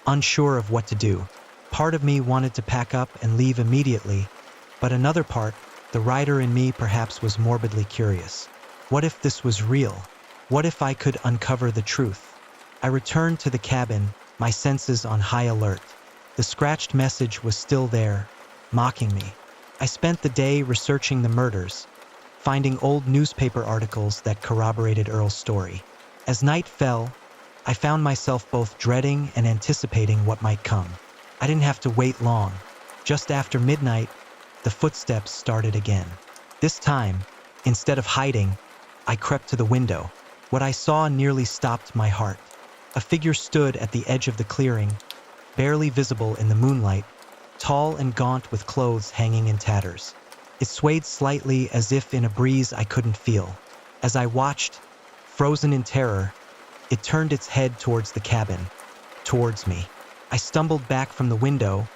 unsure of what to do. Part of me wanted to pack up and leave immediately, but another part, the writer in me perhaps, was morbidly curious. What if this was real? What if I could uncover the truth? I returned to the cabin, my senses on high alert. The scratched message was still there, mocking me. I spent the day researching the murders, finding old newspaper articles that corroborated Earl's story. As night fell, I found myself both dreading and anticipating what might come. I didn't have to wait long. Just after midnight, the footsteps started again. This time, instead of hiding, I crept to the window. What I saw nearly stopped my heart. A figure stood at the edge of the clearing, barely visible in the moonlight, tall and gaunt with clothes hanging in tatters. It swayed slightly as if in a breeze I couldn't feel. As I watched, frozen in terror, it turned its head towards the cabin, towards me. I stumbled back from the window,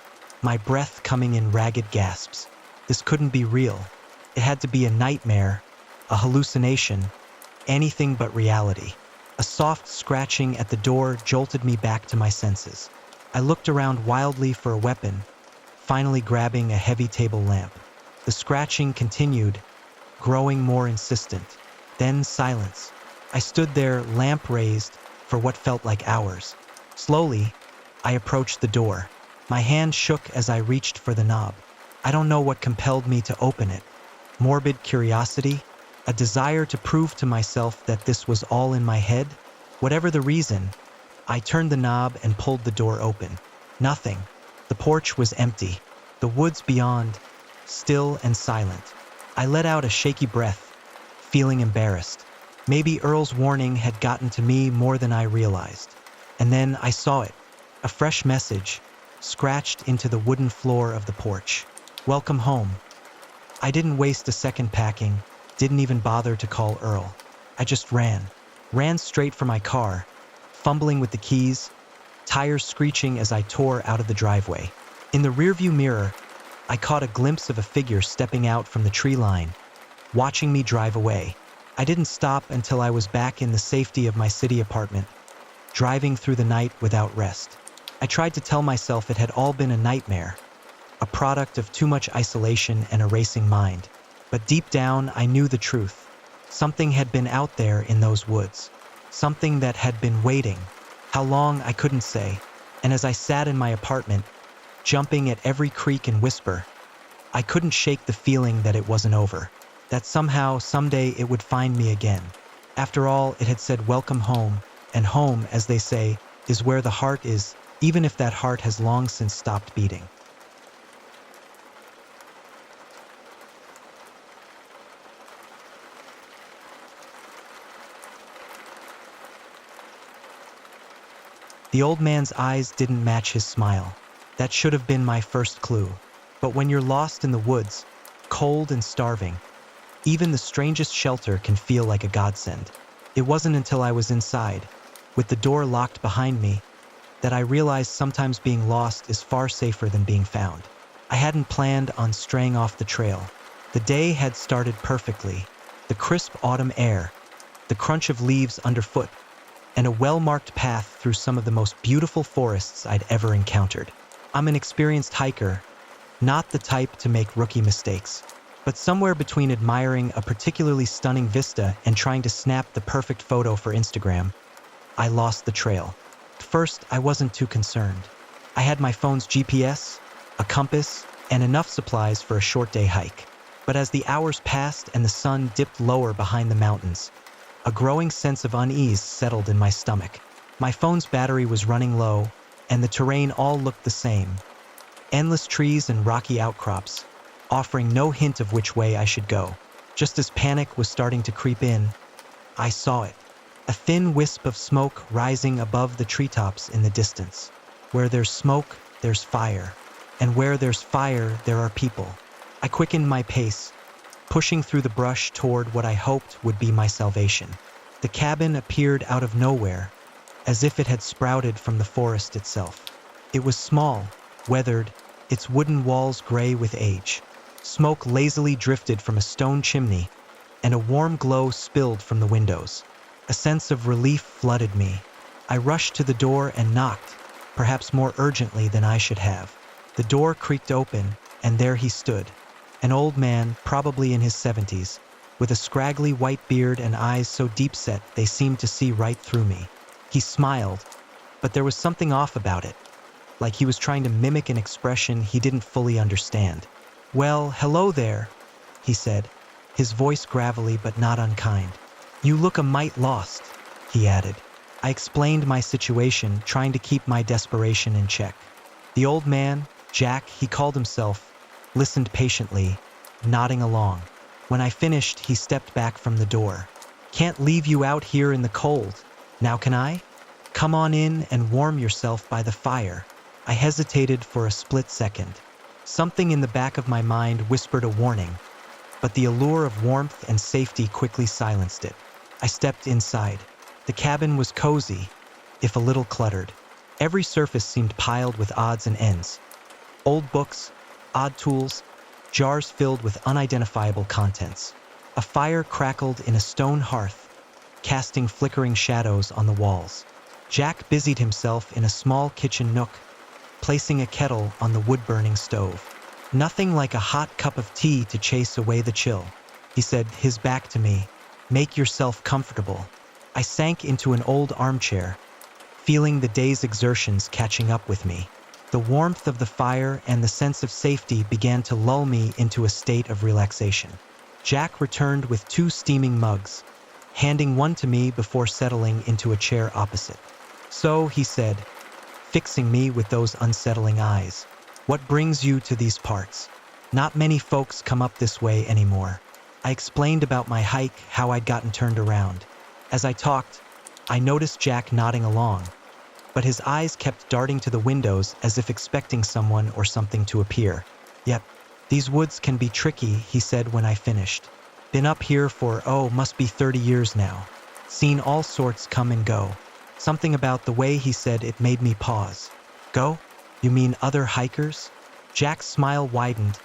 my breath coming in ragged gasps. This couldn't be real. It had to be a nightmare, a hallucination, anything but reality. A soft scratching at the door jolted me back to my senses. I looked around wildly for a weapon, finally grabbing a heavy table lamp. The scratching continued, growing more insistent. Then silence. I stood there, lamp raised, for what felt like hours. Slowly, I approached the door. My hand shook as I reached for the knob. I don't know what compelled me to open it. Morbid curiosity? A desire to prove to myself that this was all in my head? Whatever the reason, I turned the knob and pulled the door open. Nothing. The porch was empty. The woods beyond, still and silent. I let out a shaky breath, feeling embarrassed. Maybe Earl's warning had gotten to me more than I realized. And then I saw it. A fresh message, scratched into the wooden floor of the porch. "Welcome home." I didn't waste a second packing, didn't even bother to call Earl. I just ran straight for my car, fumbling with the keys, tires screeching as I tore out of the driveway. In the rearview mirror, I caught a glimpse of a figure stepping out from the tree line, watching me drive away. I didn't stop until I was back in the safety of my city apartment, driving through the night without rest. I tried to tell myself it had all been a nightmare, a product of too much isolation and a racing mind. But deep down, I knew the truth. Something had been out there in those woods. Something that had been waiting. How long, I couldn't say. And as I sat in my apartment, jumping at every creak and whisper, I couldn't shake the feeling that it wasn't over. That somehow, someday, it would find me again. After all, it had said welcome home, and home, as they say, is where the heart is, even if that heart has long since stopped beating. The old man's eyes didn't match his smile. That should have been my first clue. But when you're lost in the woods, cold and starving, even the strangest shelter can feel like a godsend. It wasn't until I was inside, with the door locked behind me, that I realized sometimes being lost is far safer than being found. I hadn't planned on straying off the trail. The day had started perfectly. The crisp autumn air, the crunch of leaves underfoot, and a well-marked path through some of the most beautiful forests I'd ever encountered. I'm an experienced hiker, not the type to make rookie mistakes, but somewhere between admiring a particularly stunning vista and trying to snap the perfect photo for Instagram, I lost the trail. At first, I wasn't too concerned. I had my phone's GPS, a compass, and enough supplies for a short day hike. But as the hours passed and the sun dipped lower behind the mountains, a growing sense of unease settled in my stomach. My phone's battery was running low, and the terrain all looked the same. Endless trees and rocky outcrops, offering no hint of which way I should go. Just as panic was starting to creep in, I saw it. A thin wisp of smoke rising above the treetops in the distance. Where there's smoke, there's fire. And where there's fire, there are people. I quickened my pace, pushing through the brush toward what I hoped would be my salvation. The cabin appeared out of nowhere, as if it had sprouted from the forest itself. It was small, weathered, its wooden walls gray with age. Smoke lazily drifted from a stone chimney, and a warm glow spilled from the windows. A sense of relief flooded me. I rushed to the door and knocked, perhaps more urgently than I should have. The door creaked open, and there he stood. An old man, probably in his 70s, with a scraggly white beard and eyes so deep-set they seemed to see right through me. He smiled, but there was something off about it, like he was trying to mimic an expression he didn't fully understand. "Well, hello there," he said, his voice gravelly but not unkind. "You look a mite lost," he added. I explained my situation, trying to keep my desperation in check. The old man, Jack, he called himself, listened patiently, nodding along. When I finished, he stepped back from the door. "Can't leave you out here in the cold. Now can I? Come on in and warm yourself by the fire." I hesitated for a split second. Something in the back of my mind whispered a warning, but the allure of warmth and safety quickly silenced it. I stepped inside. The cabin was cozy, if a little cluttered. Every surface seemed piled with odds and ends. Old books, odd tools, jars filled with unidentifiable contents. A fire crackled in a stone hearth, casting flickering shadows on the walls. Jack busied himself in a small kitchen nook, placing a kettle on the wood-burning stove. "Nothing like a hot cup of tea to chase away the chill," he said, his back to me. "Make yourself comfortable." I sank into an old armchair, feeling the day's exertions catching up with me. The warmth of the fire and the sense of safety began to lull me into a state of relaxation. Jack returned with 2 steaming mugs, handing one to me before settling into a chair opposite. "So," he said, fixing me with those unsettling eyes, "what brings you to these parts? Not many folks come up this way anymore." I explained about my hike, how I'd gotten turned around. As I talked, I noticed Jack nodding along, but his eyes kept darting to the windows as if expecting someone or something to appear. "Yep, these woods can be tricky," he said when I finished. "Been up here for, must be 30 years now. Seen all sorts come and go." Something about the way he said it made me pause. "Go? You mean other hikers?" Jack's smile widened,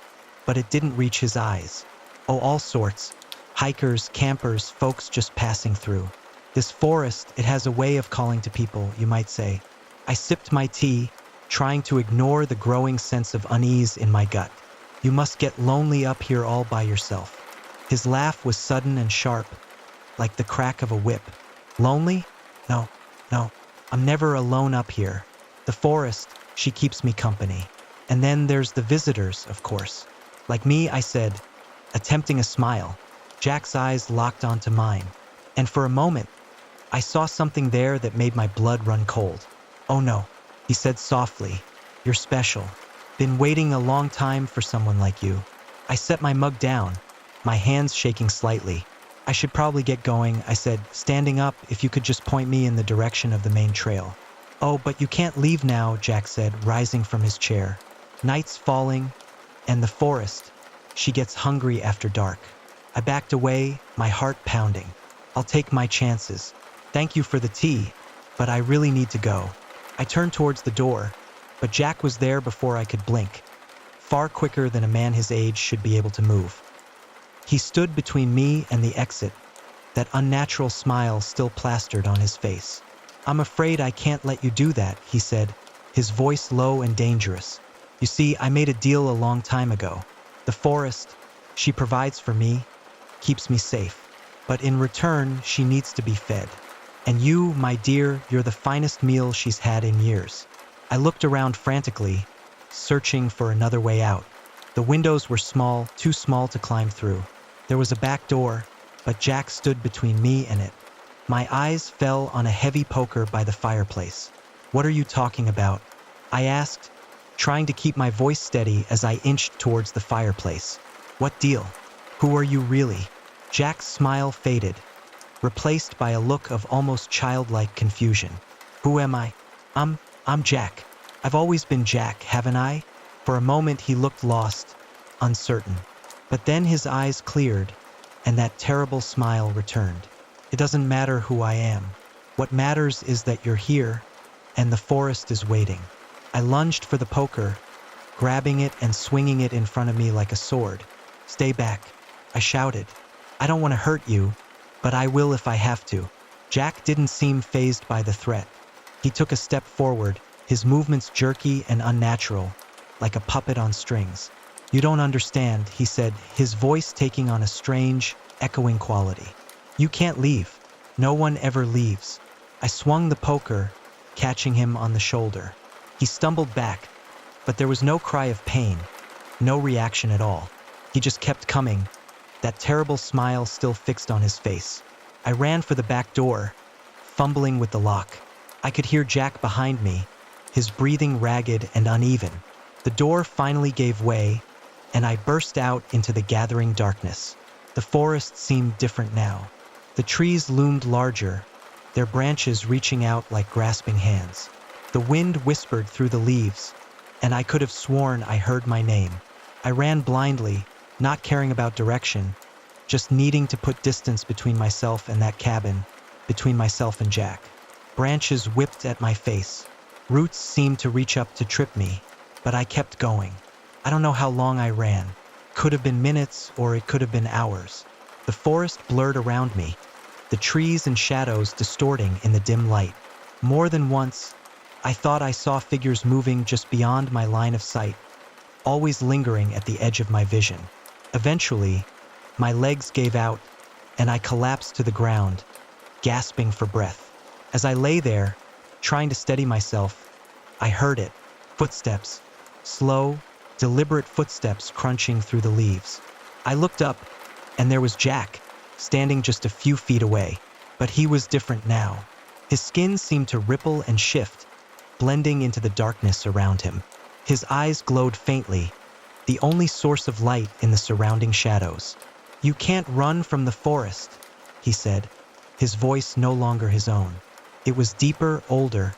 but it didn't reach his eyes. "Oh, all sorts. Hikers, campers, folks just passing through. This forest, it has a way of calling to people, you might say. I sipped my tea, trying to ignore the growing sense of unease in my gut. You must get lonely up here all by yourself. His laugh was sudden and sharp, like the crack of a whip. Lonely? No, no, I'm never alone up here. The forest, she keeps me company. And then there's the visitors, of course. Like me, I said, attempting a smile. Jack's eyes locked onto mine. And for a moment, I saw something there that made my blood run cold. Oh no, he said softly. You're special. Been waiting a long time for someone like you. I set my mug down, my hands shaking slightly. I should probably get going, I said, standing up, if you could just point me in the direction of the main trail. Oh, but you can't leave now, Jack said, rising from his chair. Night's falling, and the forest, she gets hungry after dark. I backed away, my heart pounding. I'll take my chances. Thank you for the tea, but I really need to go. I turned towards the door, but Jack was there before I could blink, far quicker than a man his age should be able to move. He stood between me and the exit, that unnatural smile still plastered on his face. I'm afraid I can't let you do that, he said, his voice low and dangerous. You see, I made a deal a long time ago. The forest, she provides for me, keeps me safe. But in return, she needs to be fed. And you, my dear, you're the finest meal she's had in years. I looked around frantically, searching for another way out. The windows were small, too small to climb through. There was a back door, but Jack stood between me and it. My eyes fell on a heavy poker by the fireplace. What are you talking about? I asked, trying to keep my voice steady as I inched towards the fireplace. What deal? Who are you really? Jack's smile faded, replaced by a look of almost childlike confusion. Who am I? I'm Jack. I've always been Jack, haven't I? For a moment he looked lost, uncertain. But then his eyes cleared, and that terrible smile returned. It doesn't matter who I am. What matters is that you're here, and the forest is waiting. I lunged for the poker, grabbing it and swinging it in front of me like a sword. Stay back, I shouted. I don't want to hurt you, but I will if I have to. Jack didn't seem fazed by the threat. He took a step forward, his movements jerky and unnatural, like a puppet on strings. You don't understand, he said, his voice taking on a strange, echoing quality. You can't leave. No one ever leaves. I swung the poker, catching him on the shoulder. He stumbled back, but there was no cry of pain, no reaction at all. He just kept coming, that terrible smile still fixed on his face. I ran for the back door, fumbling with the lock. I could hear Jack behind me, his breathing ragged and uneven. The door finally gave way, and I burst out into the gathering darkness. The forest seemed different now. The trees loomed larger, their branches reaching out like grasping hands. The wind whispered through the leaves, and I could have sworn I heard my name. I ran blindly, not caring about direction, just needing to put distance between myself and that cabin, between myself and Jack. Branches whipped at my face. Roots seemed to reach up to trip me, but I kept going. I don't know how long I ran. Could have been minutes or it could have been hours. The forest blurred around me, the trees and shadows distorting in the dim light. More than once, I thought I saw figures moving just beyond my line of sight, always lingering at the edge of my vision. Eventually, my legs gave out, and I collapsed to the ground, gasping for breath. As I lay there, trying to steady myself, I heard it. Footsteps. Slow, deliberate footsteps crunching through the leaves. I looked up, and there was Jack, standing just a few feet away. But he was different now. His skin seemed to ripple and shift, blending into the darkness around him. His eyes glowed faintly, the only source of light in the surrounding shadows. You can't run from the forest, he said, his voice no longer his own. It was deeper, older,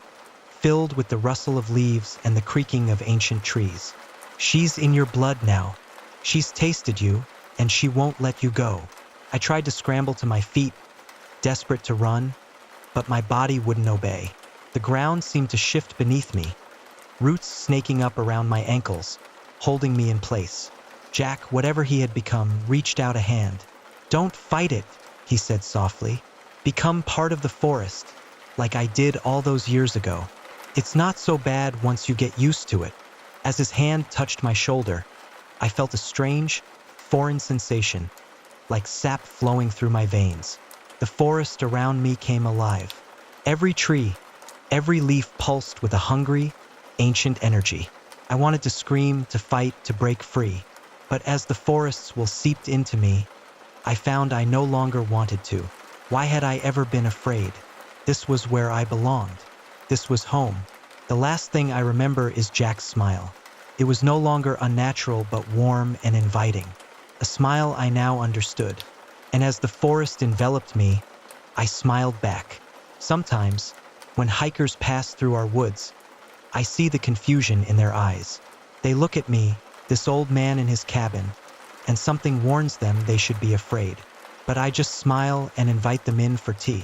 filled with the rustle of leaves and the creaking of ancient trees. She's in your blood now. She's tasted you, and she won't let you go. I tried to scramble to my feet, desperate to run, but my body wouldn't obey. The ground seemed to shift beneath me, roots snaking up around my ankles, holding me in place. Jack, whatever he had become, reached out a hand, "Don't fight it," he said softly. "Become part of the forest, like I did all those years ago. It's not so bad once you get used to it." As his hand touched my shoulder, I felt a strange, foreign sensation, like sap flowing through my veins. The forest around me came alive. Every tree, every leaf pulsed with a hungry, ancient energy. I wanted to scream, to fight, to break free. But as the forests seeped into me, I found I no longer wanted to. Why had I ever been afraid? This was where I belonged. This was home. The last thing I remember is Jack's smile. It was no longer unnatural but warm and inviting. A smile I now understood. And as the forest enveloped me, I smiled back. Sometimes, when hikers pass through our woods, I see the confusion in their eyes. They look at me, this old man in his cabin, and something warns them they should be afraid. But I just smile and invite them in for tea.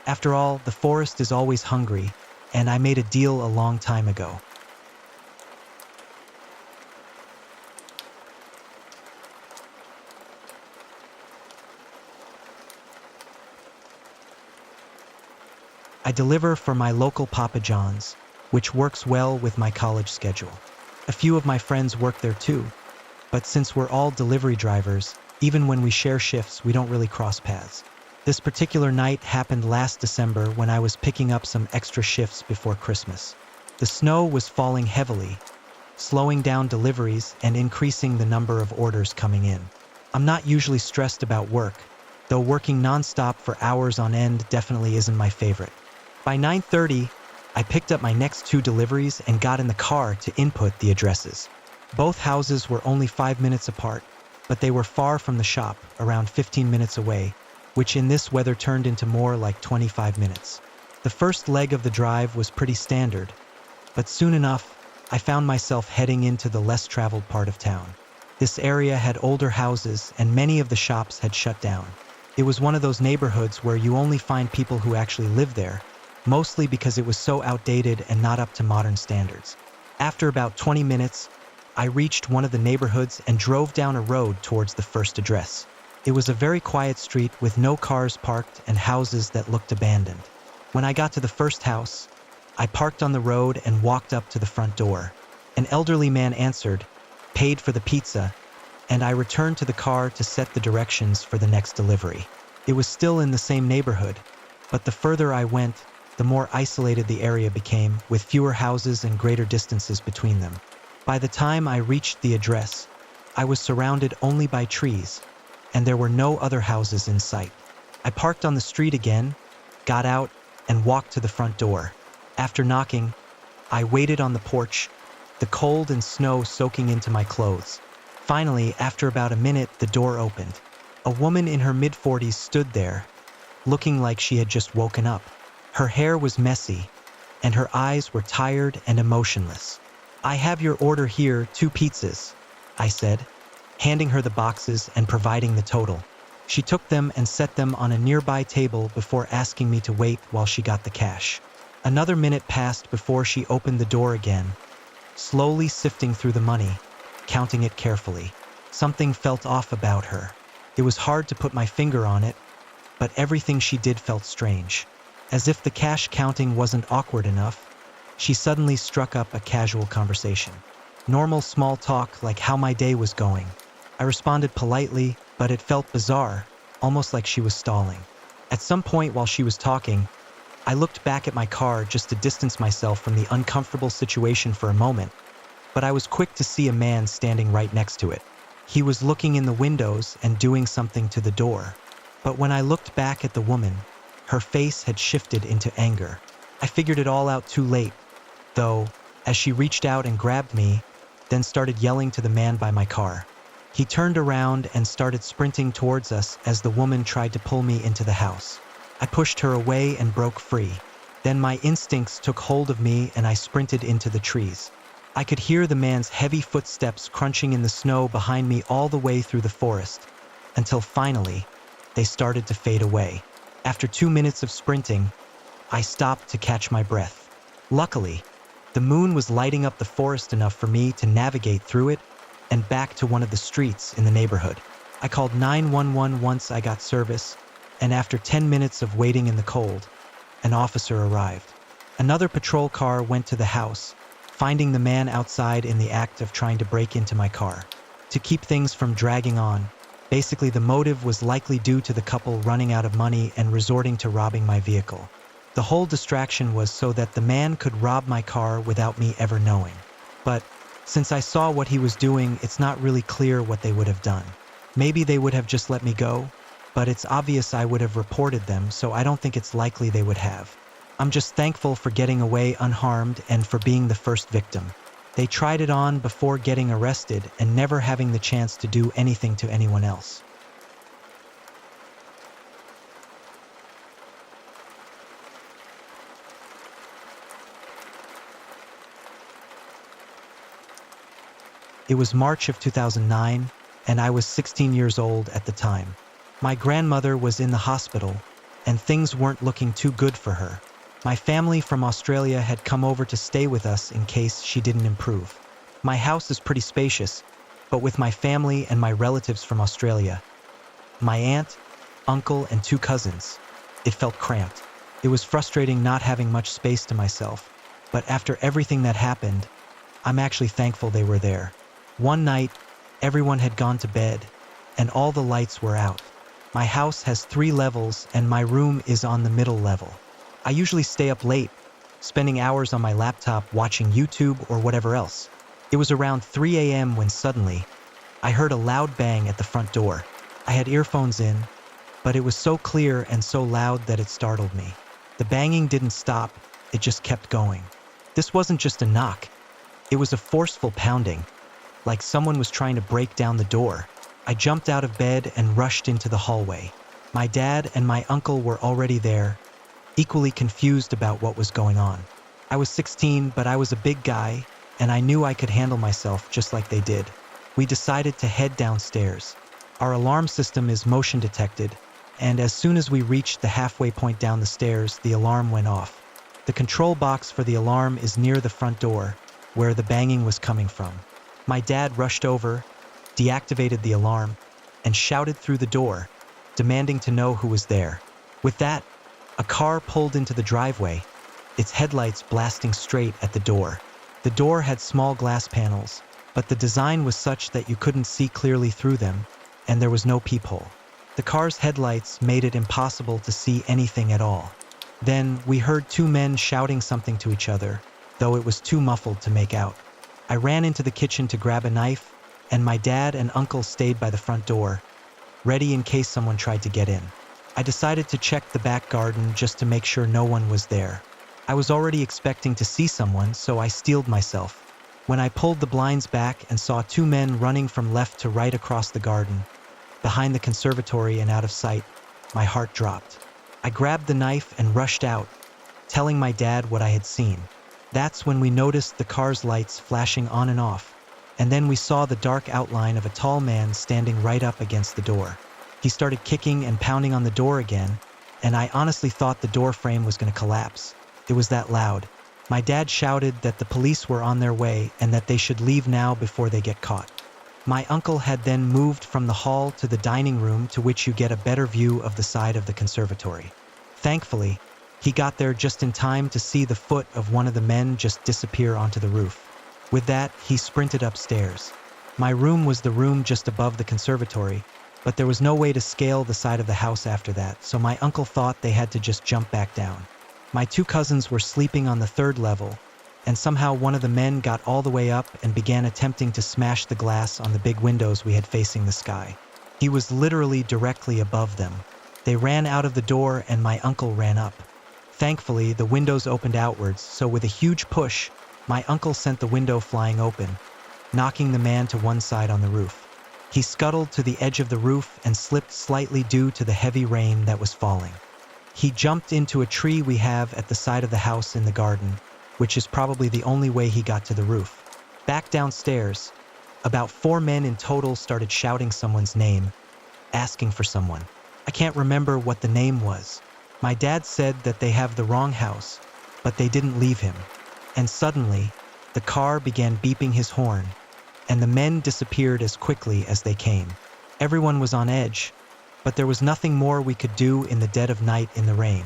After all, the forest is always hungry, and I made a deal a long time ago. I deliver for my local Papa John's, which works well with my college schedule. A few of my friends work there too, but since we're all delivery drivers, even when we share shifts, we don't really cross paths. This particular night happened last December when I was picking up some extra shifts before Christmas. The snow was falling heavily, slowing down deliveries and increasing the number of orders coming in. I'm not usually stressed about work, though working nonstop for hours on end definitely isn't my favorite. By 9:30, I picked up my next 2 deliveries and got in the car to input the addresses. Both houses were only 5 minutes apart, but they were far from the shop, around 15 minutes away, which in this weather turned into more like 25 minutes. The first leg of the drive was pretty standard, but soon enough, I found myself heading into the less traveled part of town. This area had older houses and many of the shops had shut down. It was one of those neighborhoods where you only find people who actually live there, mostly because it was so outdated and not up to modern standards. After about 20 minutes, I reached one of the neighborhoods and drove down a road towards the first address. It was a very quiet street with no cars parked and houses that looked abandoned. When I got to the first house, I parked on the road and walked up to the front door. An elderly man answered, paid for the pizza, and I returned to the car to set the directions for the next delivery. It was still in the same neighborhood, but the further I went, the more isolated the area became, with fewer houses and greater distances between them. By the time I reached the address, I was surrounded only by trees, and there were no other houses in sight. I parked on the street again, got out, and walked to the front door. After knocking, I waited on the porch, the cold and snow soaking into my clothes. Finally, after about a minute, the door opened. A woman in her mid-40s stood there, looking like she had just woken up. Her hair was messy, and her eyes were tired and emotionless. "I have your order here, 2 pizzas," I said, handing her the boxes and providing the total. She took them and set them on a nearby table before asking me to wait while she got the cash. Another minute passed before she opened the door again, slowly sifting through the money, counting it carefully. Something felt off about her. It was hard to put my finger on it, but everything she did felt strange. As if the cash counting wasn't awkward enough, she suddenly struck up a casual conversation. Normal small talk like how my day was going. I responded politely, but it felt bizarre, almost like she was stalling. At some point while she was talking, I looked back at my car just to distance myself from the uncomfortable situation for a moment, but I was quick to see a man standing right next to it. He was looking in the windows and doing something to the door. But when I looked back at the woman, her face had shifted into anger. I figured it all out too late, though, as she reached out and grabbed me, then started yelling to the man by my car. He turned around and started sprinting towards us as the woman tried to pull me into the house. I pushed her away and broke free. Then my instincts took hold of me and I sprinted into the trees. I could hear the man's heavy footsteps crunching in the snow behind me all the way through the forest, until finally, they started to fade away. After 2 minutes of sprinting, I stopped to catch my breath. Luckily, the moon was lighting up the forest enough for me to navigate through it and back to one of the streets in the neighborhood. I called 911 once I got service, and after 10 minutes of waiting in the cold, an officer arrived. Another patrol car went to the house, finding the man outside in the act of trying to break into my car. To keep things from dragging on, basically the motive was likely due to the couple running out of money and resorting to robbing my vehicle. The whole distraction was so that the man could rob my car without me ever knowing. But since I saw what he was doing, it's not really clear what they would have done. Maybe they would have just let me go, but it's obvious I would have reported them, so I don't think it's likely they would have. I'm just thankful for getting away unharmed and for being the first victim. They tried it on before getting arrested and never having the chance to do anything to anyone else. It was March of 2009, and I was 16 years old at the time. My grandmother was in the hospital, and things weren't looking too good for her. My family from Australia had come over to stay with us in case she didn't improve. My house is pretty spacious, but with my family and my relatives from Australia, my aunt, uncle, and 2 cousins, it felt cramped. It was frustrating not having much space to myself, but after everything that happened, I'm actually thankful they were there. One night, everyone had gone to bed, and all the lights were out. My house has 3 levels, and my room is on the middle level. I usually stay up late, spending hours on my laptop watching YouTube or whatever else. It was around 3 a.m. when suddenly, I heard a loud bang at the front door. I had earphones in, but it was so clear and so loud that it startled me. The banging didn't stop, it just kept going. This wasn't just a knock. It was a forceful pounding, like someone was trying to break down the door. I jumped out of bed and rushed into the hallway. My dad and my uncle were already there, equally confused about what was going on. I was 16, but I was a big guy, and I knew I could handle myself just like they did. We decided to head downstairs. Our alarm system is motion detected, and as soon as we reached the halfway point down the stairs, the alarm went off. The control box for the alarm is near the front door, where the banging was coming from. My dad rushed over, deactivated the alarm, and shouted through the door, demanding to know who was there. With that, a car pulled into the driveway, its headlights blasting straight at the door. The door had small glass panels, but the design was such that you couldn't see clearly through them, and there was no peephole. The car's headlights made it impossible to see anything at all. Then we heard 2 men shouting something to each other, though it was too muffled to make out. I ran into the kitchen to grab a knife, and my dad and uncle stayed by the front door, ready in case someone tried to get in. I decided to check the back garden just to make sure no one was there. I was already expecting to see someone, so I steeled myself. When I pulled the blinds back and saw 2 men running from left to right across the garden, behind the conservatory and out of sight, my heart dropped. I grabbed the knife and rushed out, telling my dad what I had seen. That's when we noticed the car's lights flashing on and off, and then we saw the dark outline of a tall man standing right up against the door. He started kicking and pounding on the door again, and I honestly thought the door frame was going to collapse. It was that loud. My dad shouted that the police were on their way and that they should leave now before they get caught. My uncle had then moved from the hall to the dining room, to which you get a better view of the side of the conservatory. Thankfully, he got there just in time to see the foot of one of the men just disappear onto the roof. With that, he sprinted upstairs. My room was the room just above the conservatory, but there was no way to scale the side of the house after that, so my uncle thought they had to just jump back down. My 2 cousins were sleeping on the 3rd level, and somehow one of the men got all the way up and began attempting to smash the glass on the big windows we had facing the sky. He was literally directly above them. They ran out of the door and my uncle ran up. Thankfully, the windows opened outwards, so with a huge push, my uncle sent the window flying open, knocking the man to one side on the roof. He scuttled to the edge of the roof and slipped slightly due to the heavy rain that was falling. He jumped into a tree we have at the side of the house in the garden, which is probably the only way he got to the roof. Back downstairs, about 4 men in total started shouting someone's name, asking for someone. I can't remember what the name was. My dad said that they have the wrong house, but they didn't leave him. And suddenly, the car began beeping his horn, and the men disappeared as quickly as they came. Everyone was on edge, but there was nothing more we could do in the dead of night in the rain,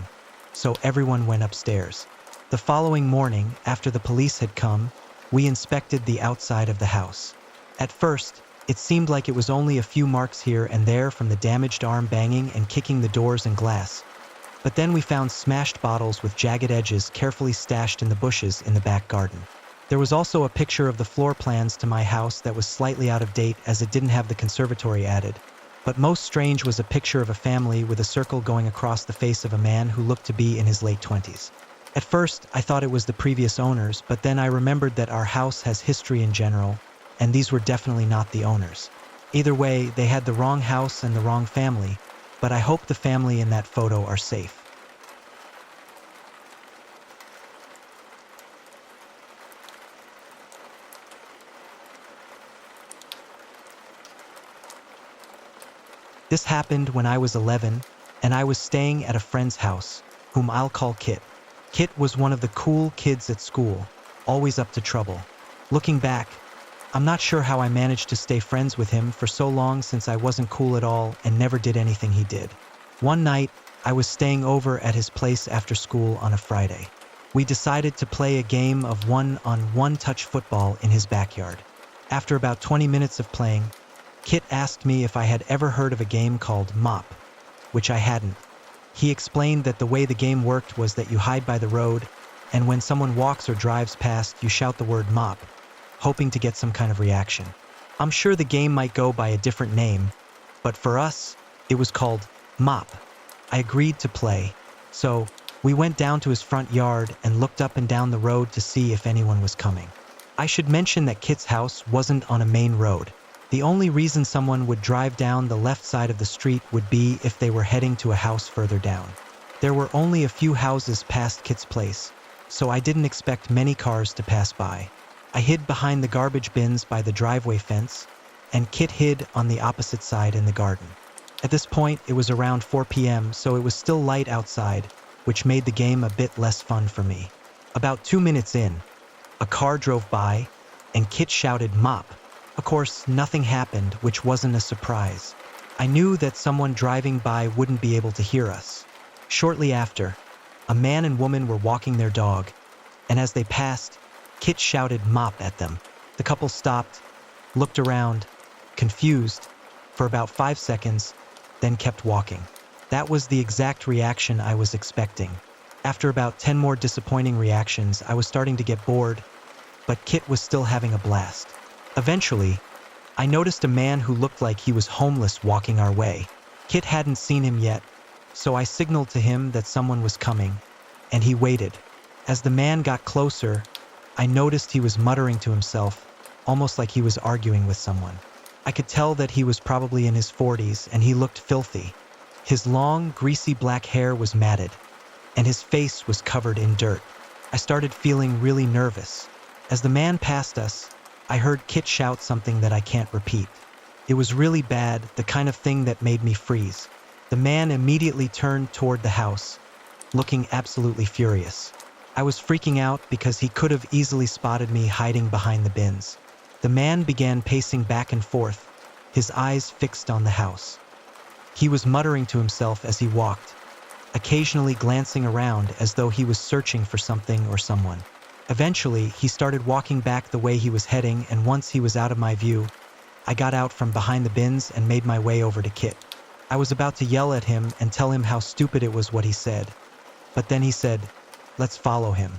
so everyone went upstairs. The following morning, after the police had come, we inspected the outside of the house. At first, it seemed like it was only a few marks here and there from the damaged arm banging and kicking the doors and glass. But then we found smashed bottles with jagged edges carefully stashed in the bushes in the back garden. There was also a picture of the floor plans to my house that was slightly out of date as it didn't have the conservatory added. But most strange was a picture of a family with a circle going across the face of a man who looked to be in his late 20s. At first, I thought it was the previous owners, but then I remembered that our house has history in general, and these were definitely not the owners. Either way, they had the wrong house and the wrong family, but I hope the family in that photo are safe. This happened when I was 11, and I was staying at a friend's house, whom I'll call Kit. Kit was one of the cool kids at school, always up to trouble. Looking back, I'm not sure how I managed to stay friends with him for so long since I wasn't cool at all and never did anything he did. One night, I was staying over at his place after school on a Friday. We decided to play a game of one-on-one touch football in his backyard. After about 20 minutes of playing, Kit asked me if I had ever heard of a game called Mop, which I hadn't. He explained that the way the game worked was that you hide by the road, and when someone walks or drives past, you shout the word Mop, hoping to get some kind of reaction. I'm sure the game might go by a different name, but for us, it was called Mop. I agreed to play, so we went down to his front yard and looked up and down the road to see if anyone was coming. I should mention that Kit's house wasn't on a main road. The only reason someone would drive down the left side of the street would be if they were heading to a house further down. There were only a few houses past Kit's place, so I didn't expect many cars to pass by. I hid behind the garbage bins by the driveway fence, and Kit hid on the opposite side in the garden. At this point, it was around 4 p.m., so it was still light outside, which made the game a bit less fun for me. About 2 minutes in, a car drove by, and Kit shouted Mop. Of course, nothing happened, which wasn't a surprise. I knew that someone driving by wouldn't be able to hear us. Shortly after, a man and woman were walking their dog, and as they passed, Kit shouted Mop at them. The couple stopped, looked around, confused, for about 5 seconds, then kept walking. That was the exact reaction I was expecting. After about 10 more disappointing reactions, I was starting to get bored, but Kit was still having a blast. Eventually, I noticed a man who looked like he was homeless walking our way. Kit hadn't seen him yet, so I signaled to him that someone was coming, and he waited. As the man got closer, I noticed he was muttering to himself, almost like he was arguing with someone. I could tell that he was probably in his 40s, and he looked filthy. His long, greasy black hair was matted, and his face was covered in dirt. I started feeling really nervous. As the man passed us, I heard Kit shout something that I can't repeat. It was really bad, the kind of thing that made me freeze. The man immediately turned toward the house, looking absolutely furious. I was freaking out because he could have easily spotted me hiding behind the bins. The man began pacing back and forth, his eyes fixed on the house. He was muttering to himself as he walked, occasionally glancing around as though he was searching for something or someone. Eventually, he started walking back the way he was heading, and once he was out of my view, I got out from behind the bins and made my way over to Kit. I was about to yell at him and tell him how stupid it was what he said, but then he said, "Let's follow him."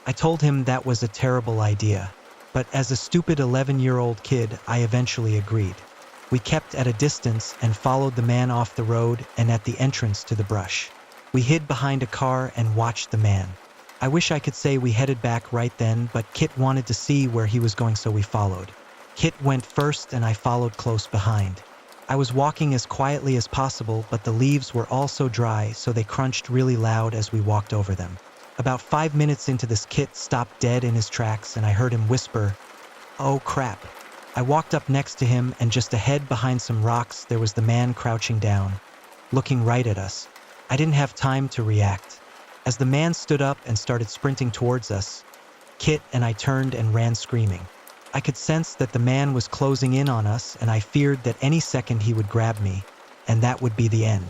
I told him that was a terrible idea, but as a stupid 11-year-old kid, I eventually agreed. We kept at a distance and followed the man off the road and at the entrance to the brush. We hid behind a car and watched the man. I wish I could say we headed back right then, but Kit wanted to see where he was going, so we followed. Kit went first and I followed close behind. I was walking as quietly as possible, but the leaves were also dry, so they crunched really loud as we walked over them. About 5 minutes into this, Kit stopped dead in his tracks and I heard him whisper, "Oh crap." I walked up next to him, and just ahead behind some rocks there was the man crouching down, looking right at us. I didn't have time to react. As the man stood up and started sprinting towards us, Kit and I turned and ran screaming. I could sense that the man was closing in on us, and I feared that any second he would grab me, and that would be the end.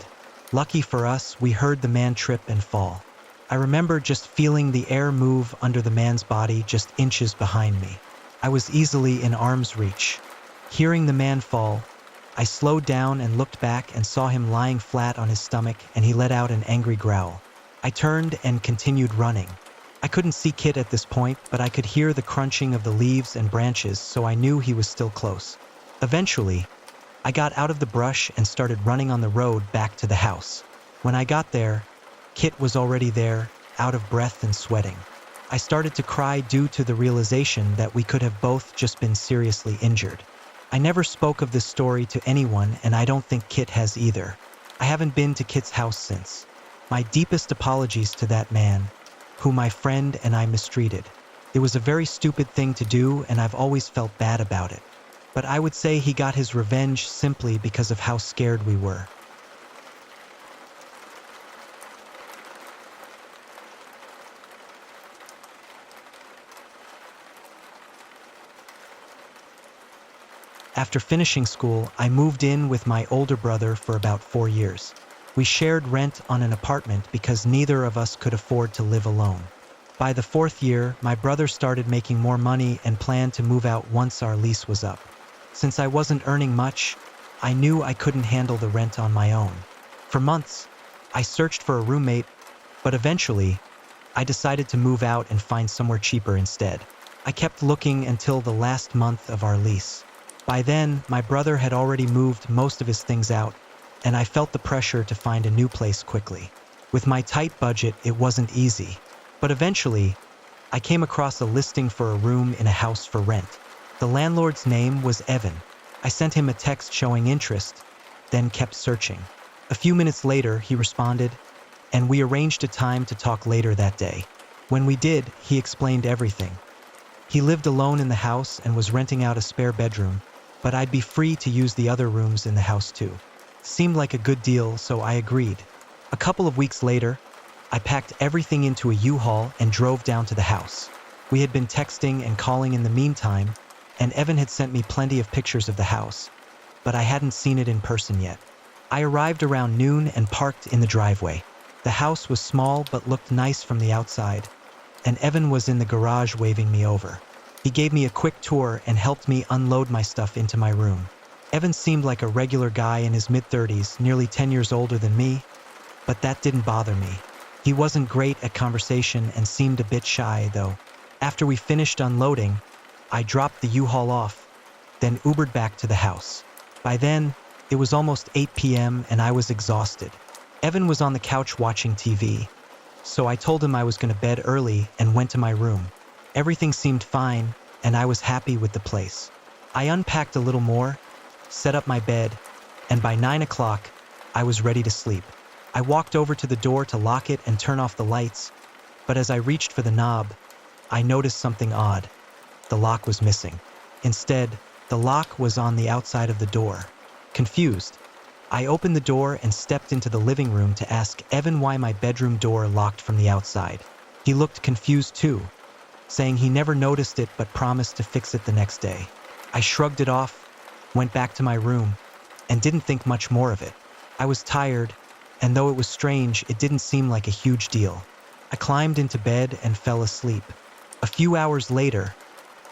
Lucky for us, we heard the man trip and fall. I remember just feeling the air move under the man's body just inches behind me. I was easily in arm's reach. Hearing the man fall, I slowed down and looked back and saw him lying flat on his stomach, and he let out an angry growl. I turned and continued running. I couldn't see Kit at this point, but I could hear the crunching of the leaves and branches, so I knew he was still close. Eventually, I got out of the brush and started running on the road back to the house. When I got there, Kit was already there, out of breath and sweating. I started to cry due to the realization that we could have both just been seriously injured. I never spoke of this story to anyone, and I don't think Kit has either. I haven't been to Kit's house since. My deepest apologies to that man, who my friend and I mistreated. It was a very stupid thing to do, and I've always felt bad about it. But I would say he got his revenge simply because of how scared we were. After finishing school, I moved in with my older brother for about 4 years. We shared rent on an apartment because neither of us could afford to live alone. By the 4th year, my brother started making more money and planned to move out once our lease was up. Since I wasn't earning much, I knew I couldn't handle the rent on my own. For months, I searched for a roommate, but eventually, I decided to move out and find somewhere cheaper instead. I kept looking until the last month of our lease. By then, my brother had already moved most of his things out, and I felt the pressure to find a new place quickly. With my tight budget, it wasn't easy. But eventually, I came across a listing for a room in a house for rent. The landlord's name was Evan. I sent him a text showing interest, then kept searching. A few minutes later, he responded, and we arranged a time to talk later that day. When we did, he explained everything. He lived alone in the house and was renting out a spare bedroom, but I'd be free to use the other rooms in the house too. Seemed like a good deal, so I agreed. A couple of weeks later, I packed everything into a U-Haul and drove down to the house. We had been texting and calling in the meantime, and Evan had sent me plenty of pictures of the house, but I hadn't seen it in person yet. I arrived around noon and parked in the driveway. The house was small but looked nice from the outside, and Evan was in the garage waving me over. He gave me a quick tour and helped me unload my stuff into my room. Evan seemed like a regular guy in his mid-30s, nearly 10 years older than me, but that didn't bother me. He wasn't great at conversation and seemed a bit shy, though. After we finished unloading, I dropped the U-Haul off, then Ubered back to the house. By then, it was almost 8 p.m. and I was exhausted. Evan was on the couch watching TV, so I told him I was going to bed early and went to my room. Everything seemed fine, and I was happy with the place. I unpacked a little more, set up my bed, and by 9 o'clock, I was ready to sleep. I walked over to the door to lock it and turn off the lights, but as I reached for the knob, I noticed something odd. The lock was missing. Instead, the lock was on the outside of the door. Confused, I opened the door and stepped into the living room to ask Evan why my bedroom door locked from the outside. He looked confused too, saying he never noticed it but promised to fix it the next day. I shrugged it off, went back to my room, and didn't think much more of it. I was tired, and though it was strange, it didn't seem like a huge deal. I climbed into bed and fell asleep. A few hours later,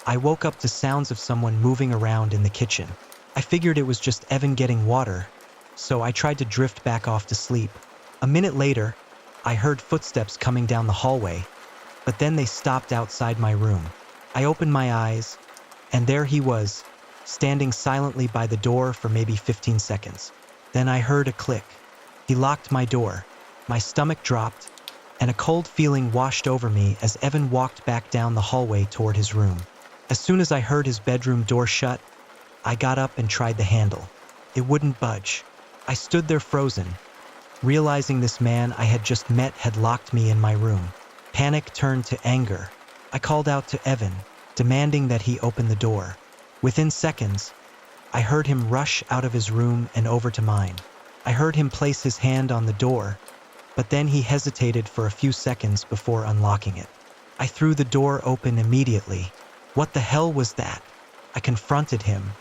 I woke up to sounds of someone moving around in the kitchen. I figured it was just Evan getting water, so I tried to drift back off to sleep. A minute later, I heard footsteps coming down the hallway, but then they stopped outside my room. I opened my eyes, and there he was, standing silently by the door for maybe 15 seconds. Then I heard a click. He locked my door. My stomach dropped, and a cold feeling washed over me as Evan walked back down the hallway toward his room. As soon as I heard his bedroom door shut, I got up and tried the handle. It wouldn't budge. I stood there frozen, realizing this man I had just met had locked me in my room. Panic turned to anger. I called out to Evan, demanding that he open the door. Within seconds, I heard him rush out of his room and over to mine. I heard him place his hand on the door, but then he hesitated for a few seconds before unlocking it. I threw the door open immediately. What the hell was that? I confronted him.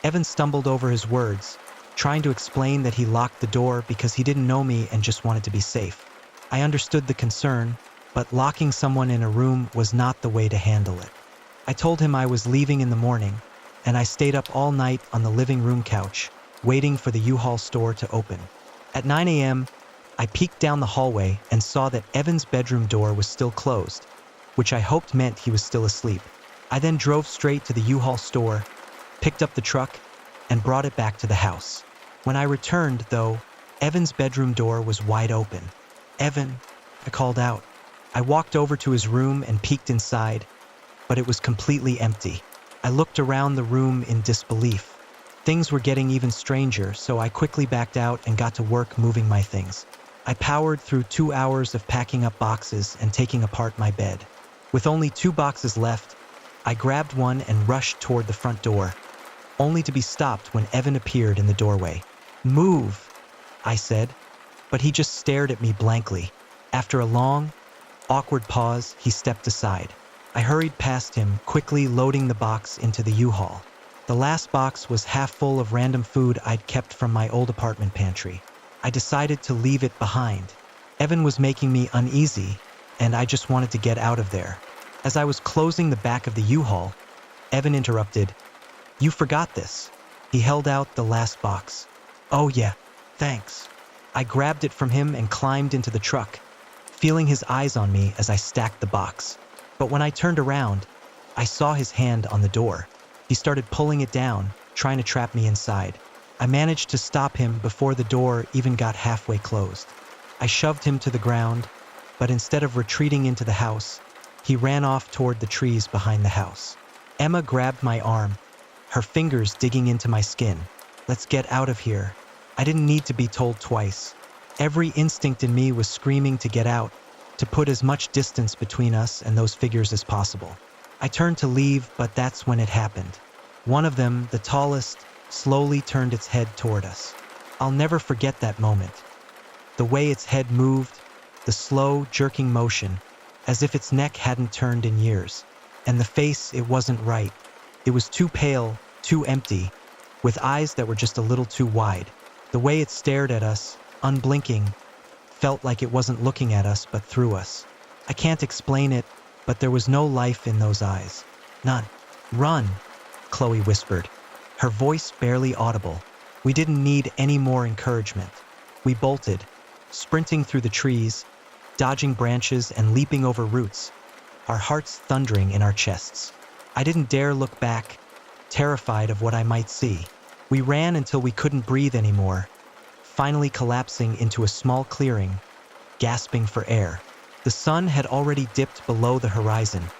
Evan stumbled over his words, trying to explain that he locked the door because he didn't know me and just wanted to be safe. I understood the concern, but locking someone in a room was not the way to handle it. I told him I was leaving in the morning, and I stayed up all night on the living room couch, waiting for the U-Haul store to open. At 9 a.m., I peeked down the hallway and saw that Evan's bedroom door was still closed, which I hoped meant he was still asleep. I then drove straight to the U-Haul store, picked up the truck, and brought it back to the house. When I returned, though, Evan's bedroom door was wide open. "Evan," I called out. I walked over to his room and peeked inside, but it was completely empty. I looked around the room in disbelief. Things were getting even stranger, so I quickly backed out and got to work moving my things. I powered through 2 hours of packing up boxes and taking apart my bed. With only 2 boxes left, I grabbed one and rushed toward the front door, only to be stopped when Evan appeared in the doorway. "Move," I said, but he just stared at me blankly. After a long, awkward pause, he stepped aside. I hurried past him, quickly loading the box into the U-Haul. The last box was half full of random food I'd kept from my old apartment pantry. I decided to leave it behind. Evan was making me uneasy, and I just wanted to get out of there. As I was closing the back of the U-Haul, Evan interrupted. "You forgot this." He held out the last box. "Oh yeah, thanks." I grabbed it from him and climbed into the truck, feeling his eyes on me as I stacked the box. But when I turned around, I saw his hand on the door. He started pulling it down, trying to trap me inside. I managed to stop him before the door even got halfway closed. I shoved him to the ground, but instead of retreating into the house, he ran off toward the trees behind the house. Emma grabbed my arm, her fingers digging into my skin. "Let's get out of here." I didn't need to be told twice. Every instinct in me was screaming to get out, to put as much distance between us and those figures as possible. I turned to leave, but that's when it happened. One of them, the tallest, slowly turned its head toward us. I'll never forget that moment. The way its head moved, the slow, jerking motion, as if its neck hadn't turned in years. And the face, it wasn't right. It was too pale, too empty, with eyes that were just a little too wide. The way it stared at us, unblinking, felt like it wasn't looking at us but through us. I can't explain it, but there was no life in those eyes. None. "Run," Chloe whispered, her voice barely audible. We didn't need any more encouragement. We bolted, sprinting through the trees, dodging branches and leaping over roots, our hearts thundering in our chests. I didn't dare look back, terrified of what I might see. We ran until we couldn't breathe anymore, finally collapsing into a small clearing, gasping for air. The sun had already dipped below the horizon,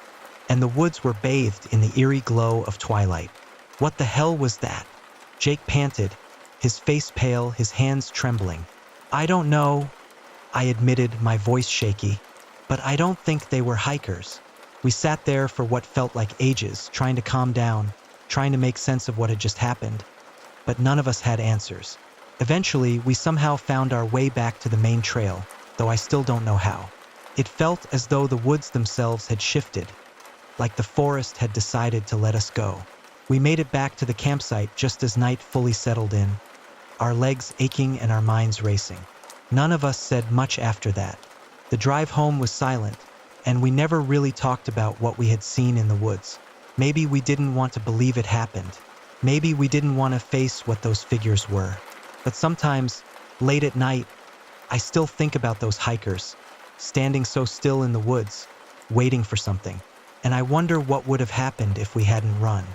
and the woods were bathed in the eerie glow of twilight. "What the hell was that?" Jake panted, his face pale, his hands trembling. "I don't know," I admitted, my voice shaky, "but I don't think they were hikers." We sat there for what felt like ages, trying to calm down, trying to make sense of what had just happened, but none of us had answers. Eventually, we somehow found our way back to the main trail, though I still don't know how. It felt as though the woods themselves had shifted, like the forest had decided to let us go. We made it back to the campsite just as night fully settled in, our legs aching and our minds racing. None of us said much after that. The drive home was silent, and we never really talked about what we had seen in the woods. Maybe we didn't want to believe it happened. Maybe we didn't want to face what those figures were. But sometimes, late at night, I still think about those hikers, standing so still in the woods, waiting for something. And I wonder what would have happened if we hadn't run.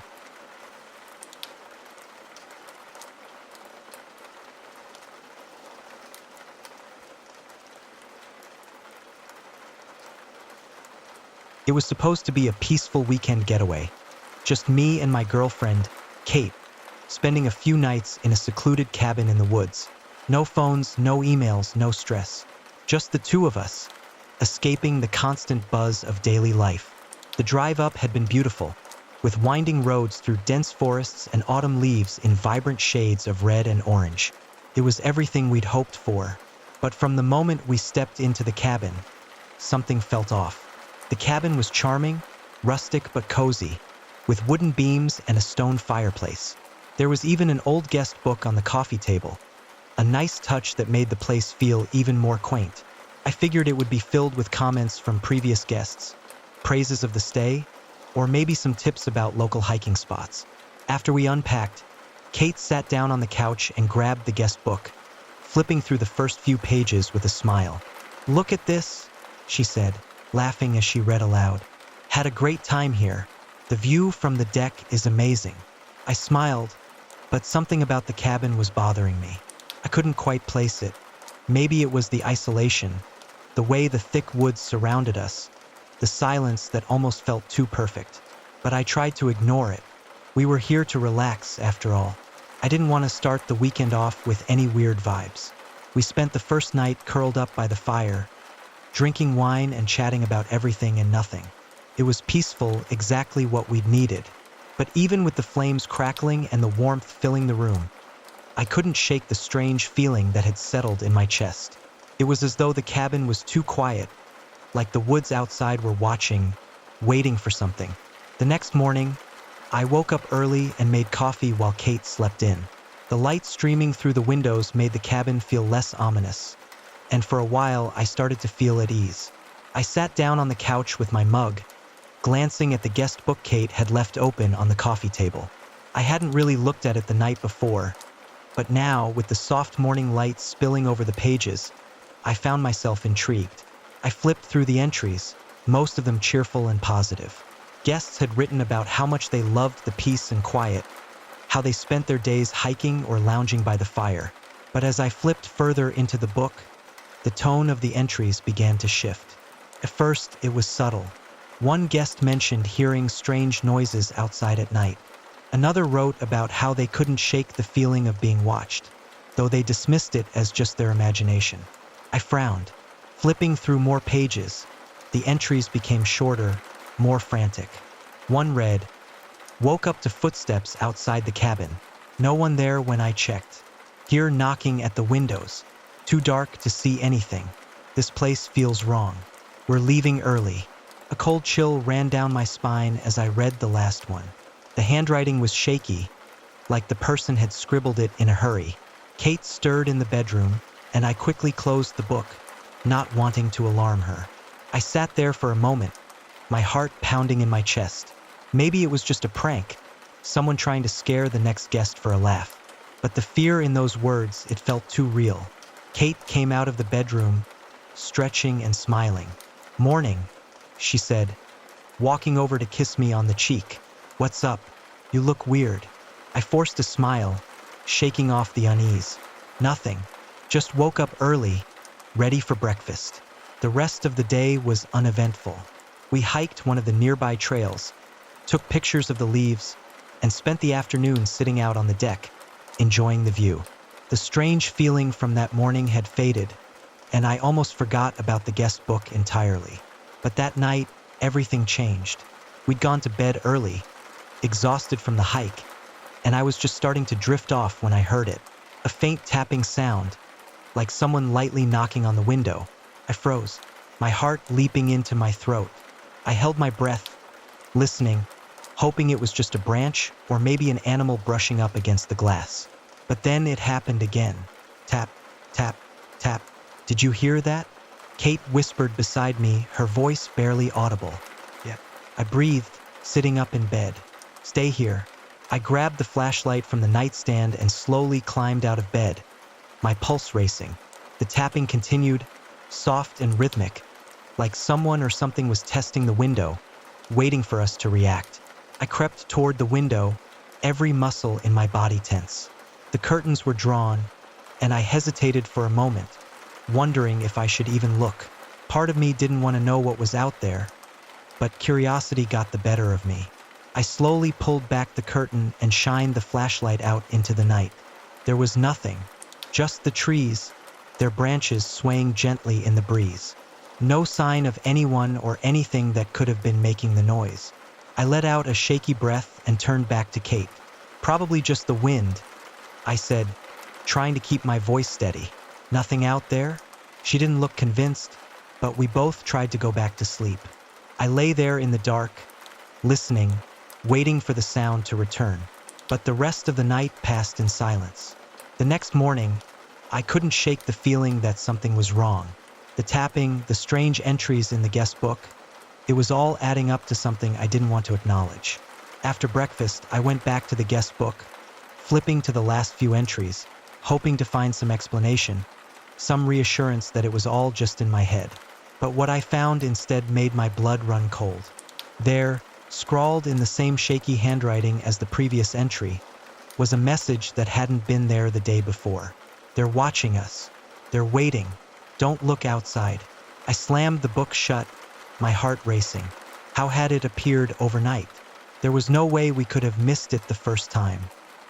It was supposed to be a peaceful weekend getaway. Just me and my girlfriend, Kate, spending a few nights in a secluded cabin in the woods. No phones, no emails, no stress. Just the two of us, escaping the constant buzz of daily life. The drive up had been beautiful, with winding roads through dense forests and autumn leaves in vibrant shades of red and orange. It was everything we'd hoped for, but from the moment we stepped into the cabin, something felt off. The cabin was charming, rustic but cozy, with wooden beams and a stone fireplace. There was even an old guest book on the coffee table, a nice touch that made the place feel even more quaint. I figured it would be filled with comments from previous guests, praises of the stay, or maybe some tips about local hiking spots. After we unpacked, Kate sat down on the couch and grabbed the guest book, flipping through the first few pages with a smile. "Look at this," she said, laughing as she read aloud. "Had a great time here. The view from the deck is amazing." I smiled, but something about the cabin was bothering me. I couldn't quite place it. Maybe it was the isolation, the way the thick woods surrounded us, the silence that almost felt too perfect. But I tried to ignore it. We were here to relax, after all. I didn't want to start the weekend off with any weird vibes. We spent the first night curled up by the fire, drinking wine and chatting about everything and nothing. It was peaceful, exactly what we'd needed. But even with the flames crackling and the warmth filling the room, I couldn't shake the strange feeling that had settled in my chest. It was as though the cabin was too quiet, like the woods outside were watching, waiting for something. The next morning, I woke up early and made coffee while Kate slept in. The light streaming through the windows made the cabin feel less ominous, and for a while I started to feel at ease. I sat down on the couch with my mug, glancing at the guest book Kate had left open on the coffee table. I hadn't really looked at it the night before, but now, with the soft morning light spilling over the pages, I found myself intrigued. I flipped through the entries, most of them cheerful and positive. Guests had written about how much they loved the peace and quiet, how they spent their days hiking or lounging by the fire. But as I flipped further into the book, the tone of the entries began to shift. At first, it was subtle. One guest mentioned hearing strange noises outside at night. Another wrote about how they couldn't shake the feeling of being watched, though they dismissed it as just their imagination. I frowned. Flipping through more pages, the entries became shorter, more frantic. One read, "Woke up to footsteps outside the cabin. No one there when I checked. Hear knocking at the windows. Too dark to see anything. This place feels wrong. We're leaving early." A cold chill ran down my spine as I read the last one. The handwriting was shaky, like the person had scribbled it in a hurry. Kate stirred in the bedroom, and I quickly closed the book, not wanting to alarm her. I sat there for a moment, my heart pounding in my chest. Maybe it was just a prank, someone trying to scare the next guest for a laugh. But the fear in those words, it felt too real. Kate came out of the bedroom, stretching and smiling. "Morning," she said, walking over to kiss me on the cheek. "What's up? You look weird." I forced a smile, shaking off the unease. "Nothing. Just woke up early, ready for breakfast." The rest of the day was uneventful. We hiked one of the nearby trails, took pictures of the leaves, and spent the afternoon sitting out on the deck, enjoying the view. The strange feeling from that morning had faded, and I almost forgot about the guest book entirely. But that night, everything changed. We'd gone to bed early, exhausted from the hike, and I was just starting to drift off when I heard it. A faint tapping sound, like someone lightly knocking on the window. I froze, my heart leaping into my throat. I held my breath, listening, hoping it was just a branch or maybe an animal brushing up against the glass. But then it happened again. Tap, tap, tap. "Did you hear that?" Kate whispered beside me, her voice barely audible. "Yep." I breathed, sitting up in bed. "Stay here." I grabbed the flashlight from the nightstand and slowly climbed out of bed, my pulse racing. The tapping continued, soft and rhythmic, like someone or something was testing the window, waiting for us to react. I crept toward the window, every muscle in my body tense. The curtains were drawn, and I hesitated for a moment, wondering if I should even look. Part of me didn't want to know what was out there, but curiosity got the better of me. I slowly pulled back the curtain and shined the flashlight out into the night. There was nothing, just the trees, their branches swaying gently in the breeze. No sign of anyone or anything that could have been making the noise. I let out a shaky breath and turned back to Kate. "Probably just the wind," I said, trying to keep my voice steady. "Nothing out there?" She didn't look convinced, but we both tried to go back to sleep. I lay there in the dark, listening, waiting for the sound to return. But the rest of the night passed in silence. The next morning, I couldn't shake the feeling that something was wrong. The tapping, the strange entries in the guest book, it was all adding up to something I didn't want to acknowledge. After breakfast, I went back to the guest book, flipping to the last few entries, hoping to find some explanation, some reassurance that it was all just in my head. But what I found instead made my blood run cold. There, scrawled in the same shaky handwriting as the previous entry, was a message that hadn't been there the day before. They're watching us. They're waiting. Don't look outside. I slammed the book shut, my heart racing. How had it appeared overnight? There was no way we could have missed it the first time.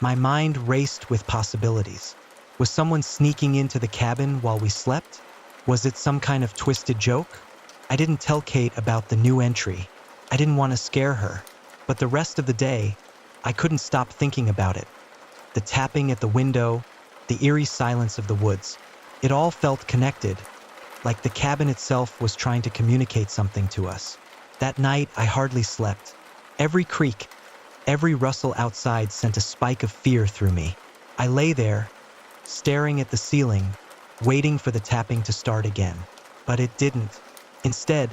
My mind raced with possibilities. Was someone sneaking into the cabin while we slept? Was it some kind of twisted joke? I didn't tell Kate about the new entry. I didn't want to scare her. But the rest of the day, I couldn't stop thinking about it. The tapping at the window, the eerie silence of the woods. It all felt connected, like the cabin itself was trying to communicate something to us. That night, I hardly slept. Every creak, every rustle outside sent a spike of fear through me. I lay there, staring at the ceiling, waiting for the tapping to start again. But it didn't. Instead,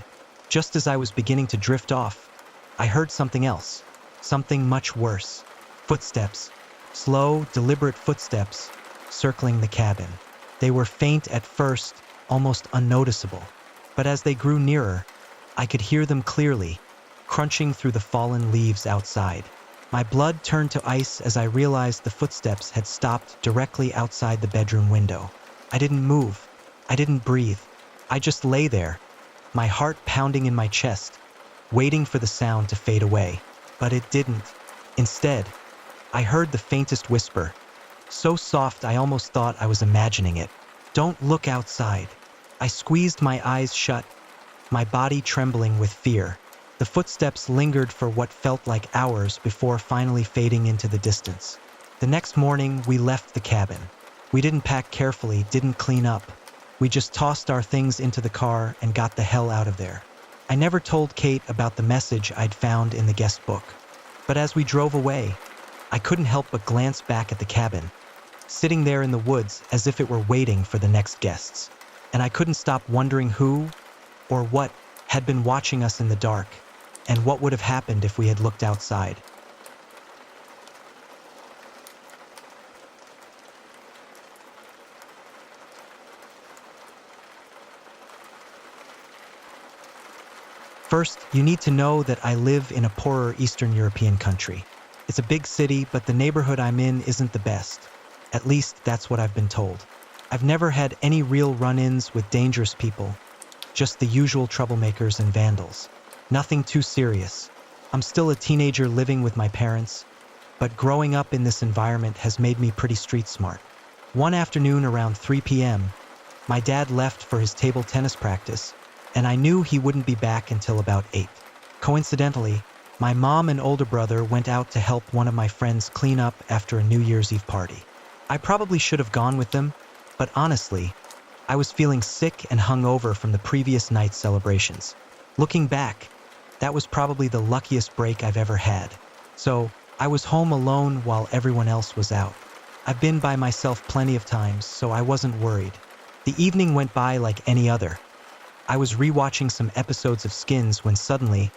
just as I was beginning to drift off, I heard something else, something much worse. Footsteps, slow, deliberate footsteps, circling the cabin. They were faint at first, almost unnoticeable. But as they grew nearer, I could hear them clearly, crunching through the fallen leaves outside. My blood turned to ice as I realized the footsteps had stopped directly outside the bedroom window. I didn't move. I didn't breathe. I just lay there, my heart pounding in my chest, waiting for the sound to fade away. But it didn't. Instead, I heard the faintest whisper, so soft I almost thought I was imagining it. Don't look outside. I squeezed my eyes shut, my body trembling with fear. The footsteps lingered for what felt like hours before finally fading into the distance. The next morning, we left the cabin. We didn't pack carefully, didn't clean up. We just tossed our things into the car and got the hell out of there. I never told Kate about the message I'd found in the guest book. But as we drove away, I couldn't help but glance back at the cabin, sitting there in the woods as if it were waiting for the next guests. And I couldn't stop wondering who or what had been watching us in the dark, and what would have happened if we had looked outside. First, you need to know that I live in a poorer Eastern European country. It's a big city, but the neighborhood I'm in isn't the best. At least, that's what I've been told. I've never had any real run-ins with dangerous people, just the usual troublemakers and vandals. Nothing too serious. I'm still a teenager living with my parents, but growing up in this environment has made me pretty street smart. One afternoon around 3 p.m., my dad left for his table tennis practice, and I knew he wouldn't be back until about 8. Coincidentally, my mom and older brother went out to help one of my friends clean up after a New Year's Eve party. I probably should have gone with them, but honestly, I was feeling sick and hungover from the previous night's celebrations. Looking back, that was probably the luckiest break I've ever had. So, I was home alone while everyone else was out. I've been by myself plenty of times, so I wasn't worried. The evening went by like any other. I was rewatching some episodes of Skins when suddenly,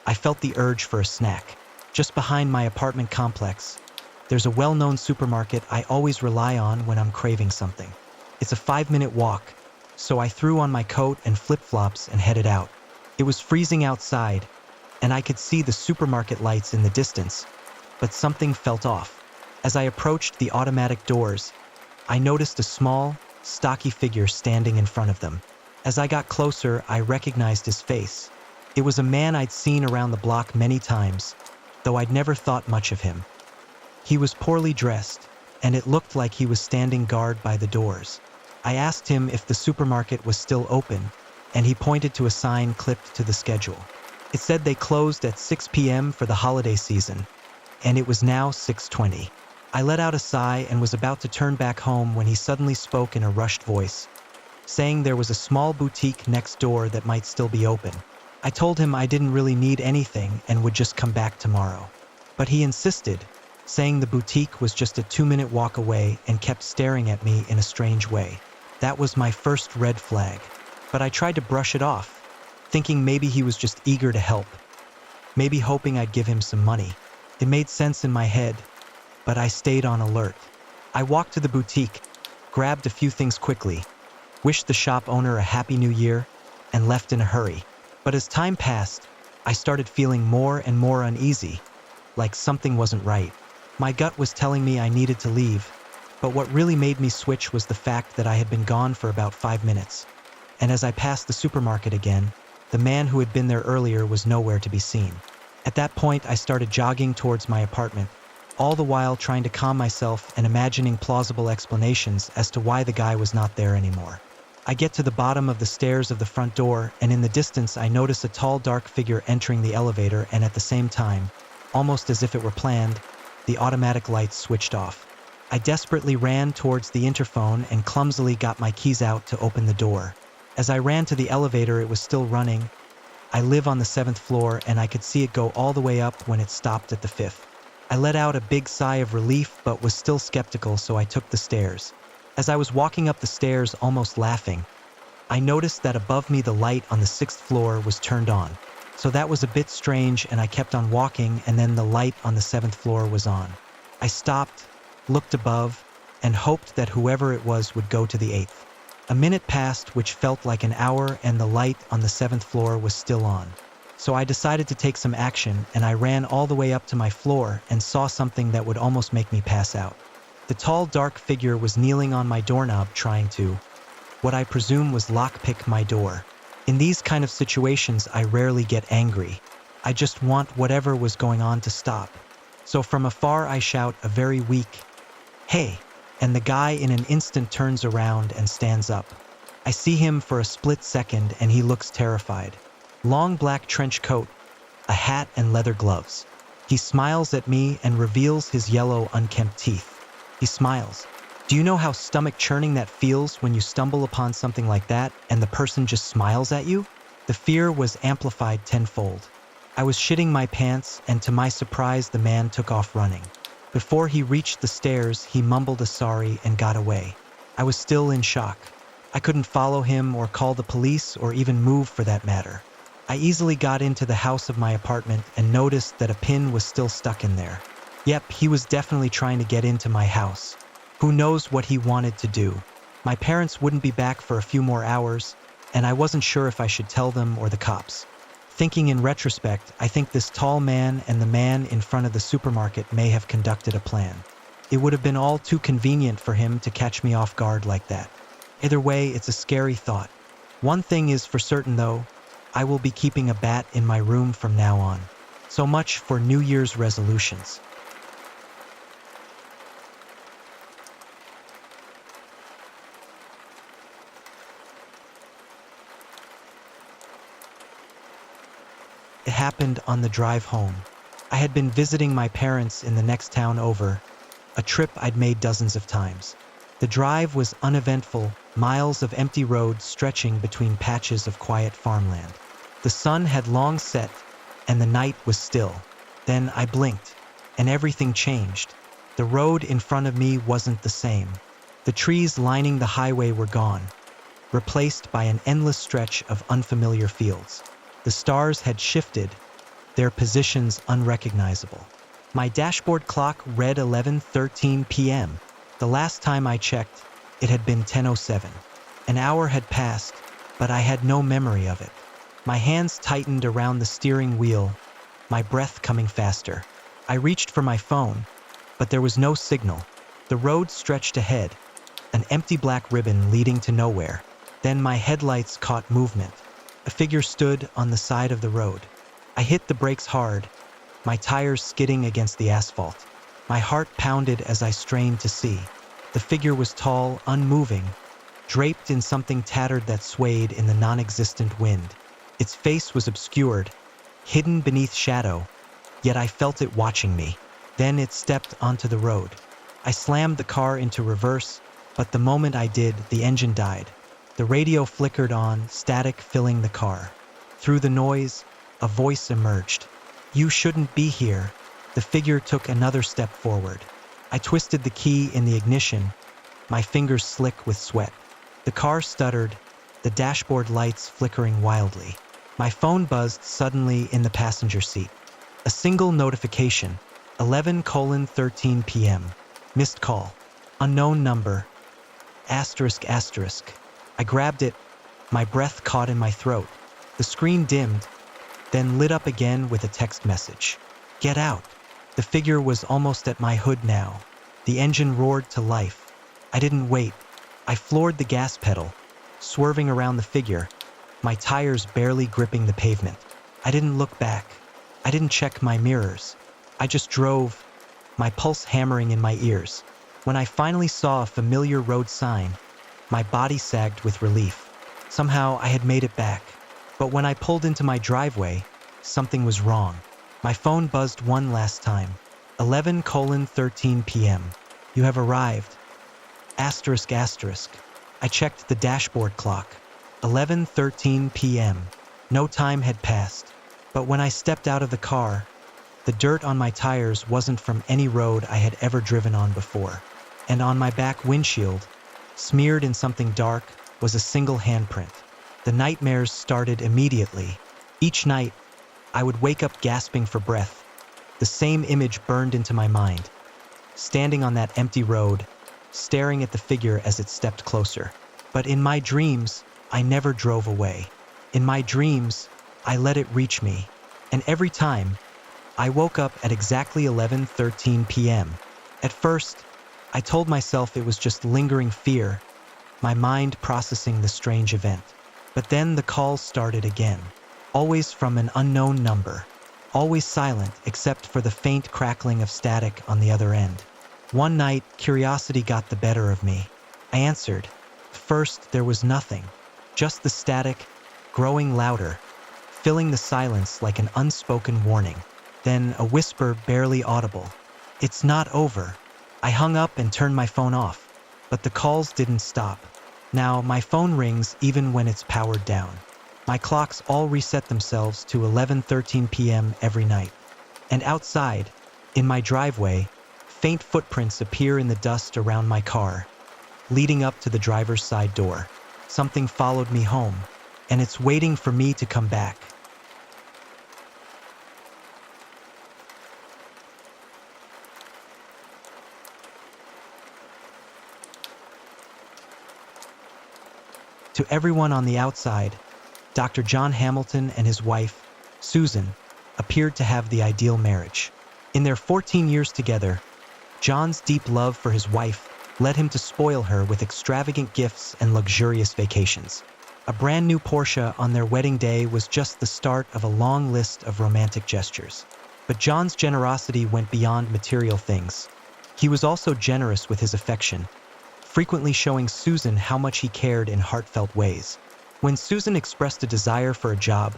I felt the urge for a snack. Just behind my apartment complex, there's a well-known supermarket I always rely on when I'm craving something. It's a 5-minute walk, so I threw on my coat and flip-flops and headed out. It was freezing outside, and I could see the supermarket lights in the distance, but something felt off. As I approached the automatic doors, I noticed a small, stocky figure standing in front of them. As I got closer, I recognized his face. It was a man I'd seen around the block many times, though I'd never thought much of him. He was poorly dressed, and it looked like he was standing guard by the doors. I asked him if the supermarket was still open, and he pointed to a sign clipped to the schedule. It said they closed at 6 p.m. for the holiday season, and it was now 6:20. I let out a sigh and was about to turn back home when he suddenly spoke in a rushed voice, saying there was a small boutique next door that might still be open. I told him I didn't really need anything and would just come back tomorrow. But he insisted, saying the boutique was just a 2-minute walk away and kept staring at me in a strange way. That was my first red flag. But I tried to brush it off, thinking maybe he was just eager to help, maybe hoping I'd give him some money. It made sense in my head, but I stayed on alert. I walked to the boutique, grabbed a few things quickly, wished the shop owner a happy new year, and left in a hurry. But as time passed, I started feeling more and more uneasy, like something wasn't right. My gut was telling me I needed to leave, but what really made me switch was the fact that I had been gone for about 5 minutes. And as I passed the supermarket again, the man who had been there earlier was nowhere to be seen. At that point, I started jogging towards my apartment, all the while trying to calm myself and imagining plausible explanations as to why the guy was not there anymore. I get to the bottom of the stairs of the front door, and in the distance I notice a tall, dark figure entering the elevator, and at the same time, almost as if it were planned, the automatic lights switched off. I desperately ran towards the interphone and clumsily got my keys out to open the door. As I ran to the elevator, it was still running. I live on the 7th floor, and I could see it go all the way up when it stopped at the 5th. I let out a big sigh of relief, but was still skeptical, so I took the stairs. As I was walking up the stairs, almost laughing, I noticed that above me the light on the 6th floor was turned on. So that was a bit strange, and I kept on walking, and then the light on the 7th floor was on. I stopped, looked above, and hoped that whoever it was would go to the 8th. A minute passed, which felt like an hour, and the light on the 7th floor was still on. So I decided to take some action, and I ran all the way up to my floor and saw something that would almost make me pass out. The tall, dark figure was kneeling on my doorknob trying to, what I presume was lockpick my door. In these kind of situations, I rarely get angry. I just want whatever was going on to stop. So from afar I shout a very weak, "Hey!" and the guy in an instant turns around and stands up. I see him for a split second, and he looks terrified. Long black trench coat, a hat, and leather gloves. He smiles at me and reveals his yellow, unkempt teeth. He smiles. Do you know how stomach-churning that feels when you stumble upon something like that and the person just smiles at you? The fear was amplified tenfold. I was shitting my pants, and to my surprise, the man took off running. Before he reached the stairs, he mumbled a sorry and got away. I was still in shock. I couldn't follow him or call the police or even move for that matter. I easily got into the house of my apartment and noticed that a pin was still stuck in there. Yep, he was definitely trying to get into my house. Who knows what he wanted to do? My parents wouldn't be back for a few more hours, and I wasn't sure if I should tell them or the cops. Thinking in retrospect, I think this tall man and the man in front of the supermarket may have conducted a plan. It would have been all too convenient for him to catch me off guard like that. Either way, it's a scary thought. One thing is for certain though, I will be keeping a bat in my room from now on. So much for New Year's resolutions. It happened on the drive home. I had been visiting my parents in the next town over, a trip I'd made dozens of times. The drive was uneventful, miles of empty roads stretching between patches of quiet farmland. The sun had long set, and the night was still. Then I blinked, and everything changed. The road in front of me wasn't the same. The trees lining the highway were gone, replaced by an endless stretch of unfamiliar fields. The stars had shifted, their positions unrecognizable. My dashboard clock read 11:13 p.m. The last time I checked, it had been 10:07. An hour had passed, but I had no memory of it. My hands tightened around the steering wheel, my breath coming faster. I reached for my phone, but there was no signal. The road stretched ahead, an empty black ribbon leading to nowhere. Then my headlights caught movement. A figure stood on the side of the road. I hit the brakes hard, my tires skidding against the asphalt. My heart pounded as I strained to see. The figure was tall, unmoving, draped in something tattered that swayed in the non-existent wind. Its face was obscured, hidden beneath shadow, yet I felt it watching me. Then it stepped onto the road. I slammed the car into reverse, but the moment I did, the engine died. The radio flickered on, static filling the car. Through the noise, a voice emerged. "You shouldn't be here. the figure took another step forward. I twisted the key in the ignition, my fingers slick with sweat. The car stuttered, the dashboard lights flickering wildly. My phone buzzed suddenly in the passenger seat. A single notification, 11:13 p.m. Missed call. Unknown number. Asterisk asterisk. I grabbed it, my breath caught in my throat. The screen dimmed, then lit up again with a text message. Get out. The figure was almost at my hood now. The engine roared to life. I didn't wait. I floored the gas pedal, swerving around the figure, my tires barely gripping the pavement. I didn't look back. I didn't check my mirrors. I just drove, my pulse hammering in my ears. When I finally saw a familiar road sign, my body sagged with relief. Somehow I had made it back. But when I pulled into my driveway, something was wrong. My phone buzzed one last time. 11:13 p.m. You have arrived. Asterisk asterisk. I checked the dashboard clock. 11:13 p.m. No time had passed. But when I stepped out of the car, the dirt on my tires wasn't from any road I had ever driven on before. And on my back windshield, smeared in something dark, was a single handprint. The nightmares started immediately. Each night, I would wake up gasping for breath. The same image burned into my mind. Standing on that empty road, staring at the figure as it stepped closer. But in my dreams, I never drove away. In my dreams, I let it reach me. And every time, I woke up at exactly 11:13 p.m. At first, I told myself it was just lingering fear, my mind processing the strange event. But then the calls started again, always from an unknown number, always silent except for the faint crackling of static on the other end. One night, curiosity got the better of me. I answered. First, there was nothing, just the static, growing louder, filling the silence like an unspoken warning. Then a whisper barely audible. It's not over. I hung up and turned my phone off, but the calls didn't stop. Now my phone rings even when it's powered down. My clocks all reset themselves to 11:13 p.m. every night. And outside, in my driveway, faint footprints appear in the dust around my car, leading up to the driver's side door. Something followed me home, and it's waiting for me to come back. To everyone on the outside, Dr. John Hamilton and his wife, Susan, appeared to have the ideal marriage. In their 14 years together, John's deep love for his wife led him to spoil her with extravagant gifts and luxurious vacations. A brand new Porsche on their wedding day was just the start of a long list of romantic gestures. But John's generosity went beyond material things. He was also generous with his affection, frequently showing Susan how much he cared in heartfelt ways. When Susan expressed a desire for a job,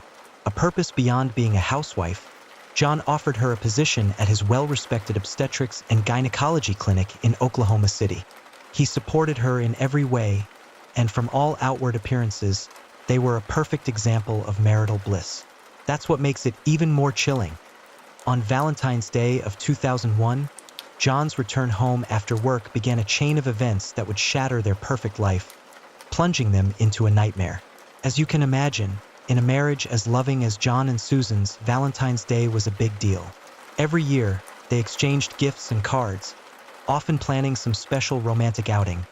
a purpose beyond being a housewife, John offered her a position at his well-respected obstetrics and gynecology clinic in Oklahoma City. He supported her in every way, and from all outward appearances, they were a perfect example of marital bliss. That's what makes it even more chilling. On Valentine's Day of 2001, John's return home after work began a chain of events that would shatter their perfect life, plunging them into a nightmare. As you can imagine, in a marriage as loving as John and Susan's, Valentine's Day was a big deal. Every year, they exchanged gifts and cards, often planning some special romantic outing,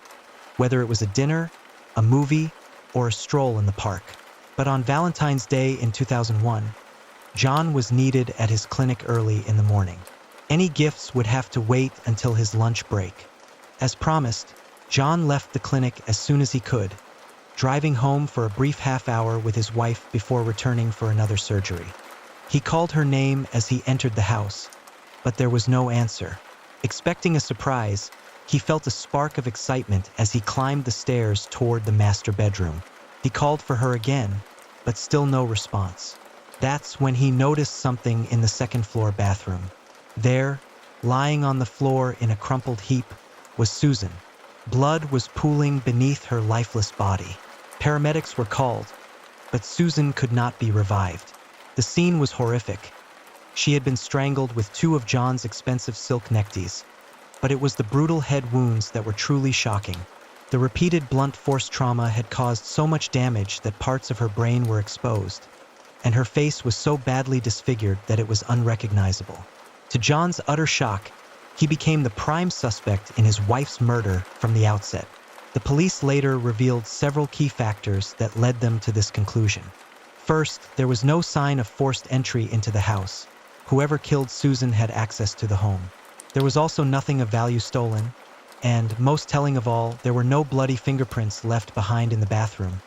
whether it was a dinner, a movie, or a stroll in the park. But on Valentine's Day in 2001, John was needed at his clinic early in the morning. Any gifts would have to wait until his lunch break. As promised, John left the clinic as soon as he could, driving home for a brief half hour with his wife before returning for another surgery. He called her name as he entered the house, but there was no answer. Expecting a surprise, he felt a spark of excitement as he climbed the stairs toward the master bedroom. He called for her again, but still no response. That's when he noticed something in the second-floor bathroom. There, lying on the floor in a crumpled heap, was Susan. Blood was pooling beneath her lifeless body. Paramedics were called, but Susan could not be revived. The scene was horrific. She had been strangled with 2 of John's expensive silk neckties, but it was the brutal head wounds that were truly shocking. The repeated blunt force trauma had caused so much damage that parts of her brain were exposed, and her face was so badly disfigured that it was unrecognizable. To John's utter shock, he became the prime suspect in his wife's murder from the outset. The police later revealed several key factors that led them to this conclusion. First, there was no sign of forced entry into the house. Whoever killed Susan had access to the home. There was also nothing of value stolen, and, most telling of all, there were no bloody fingerprints left behind in the bathroom,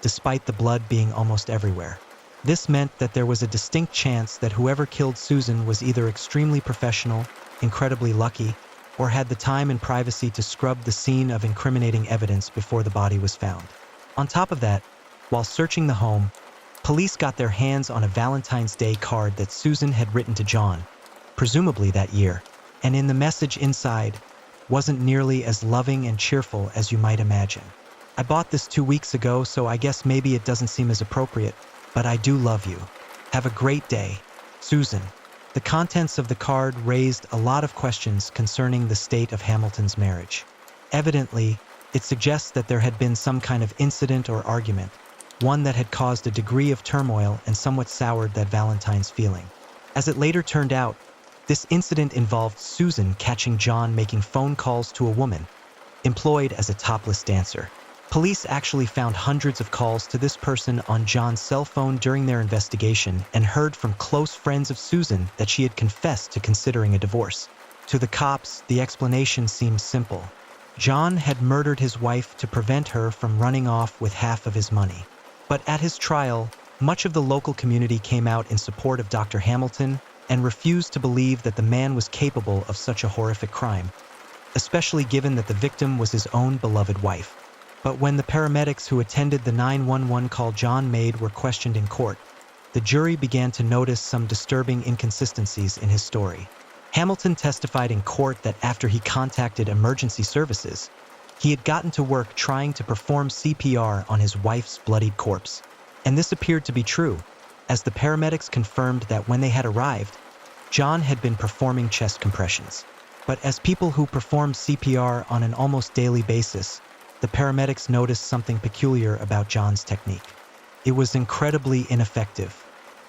despite the blood being almost everywhere. This meant that there was a distinct chance that whoever killed Susan was either extremely professional, incredibly lucky, or had the time and privacy to scrub the scene of incriminating evidence before the body was found. On top of that, while searching the home, police got their hands on a Valentine's Day card that Susan had written to John, presumably that year, and in the message inside wasn't nearly as loving and cheerful as you might imagine. I bought this 2 weeks ago, so I guess maybe it doesn't seem as appropriate, but I do love you. Have a great day, Susan. The contents of the card raised a lot of questions concerning the state of Hamilton's marriage. Evidently, it suggests that there had been some kind of incident or argument, one that had caused a degree of turmoil and somewhat soured that Valentine's feeling. As it later turned out, this incident involved Susan catching John making phone calls to a woman, employed as a topless dancer. Police actually found hundreds of calls to this person on John's cell phone during their investigation and heard from close friends of Susan that she had confessed to considering a divorce. To the cops, the explanation seemed simple. John had murdered his wife to prevent her from running off with half of his money. But at his trial, much of the local community came out in support of Dr. Hamilton and refused to believe that the man was capable of such a horrific crime, especially given that the victim was his own beloved wife. But when the paramedics who attended the 911 call John made were questioned in court, the jury began to notice some disturbing inconsistencies in his story. Hamilton testified in court that after he contacted emergency services, he had gotten to work trying to perform CPR on his wife's bloodied corpse. And this appeared to be true, as the paramedics confirmed that when they had arrived, John had been performing chest compressions. But as people who perform CPR on an almost daily basis, the paramedics noticed something peculiar about John's technique. It was incredibly ineffective.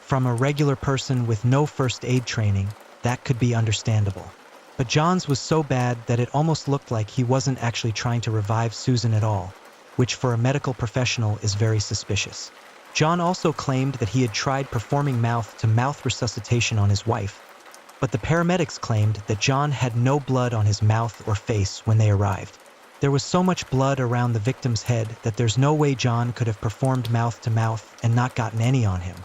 From a regular person with no first aid training, that could be understandable. But John's was so bad that it almost looked like he wasn't actually trying to revive Susan at all, which for a medical professional is very suspicious. John also claimed that he had tried performing mouth-to-mouth resuscitation on his wife, but the paramedics claimed that John had no blood on his mouth or face when they arrived. There was so much blood around the victim's head that there's no way John could have performed mouth-to-mouth and not gotten any on him.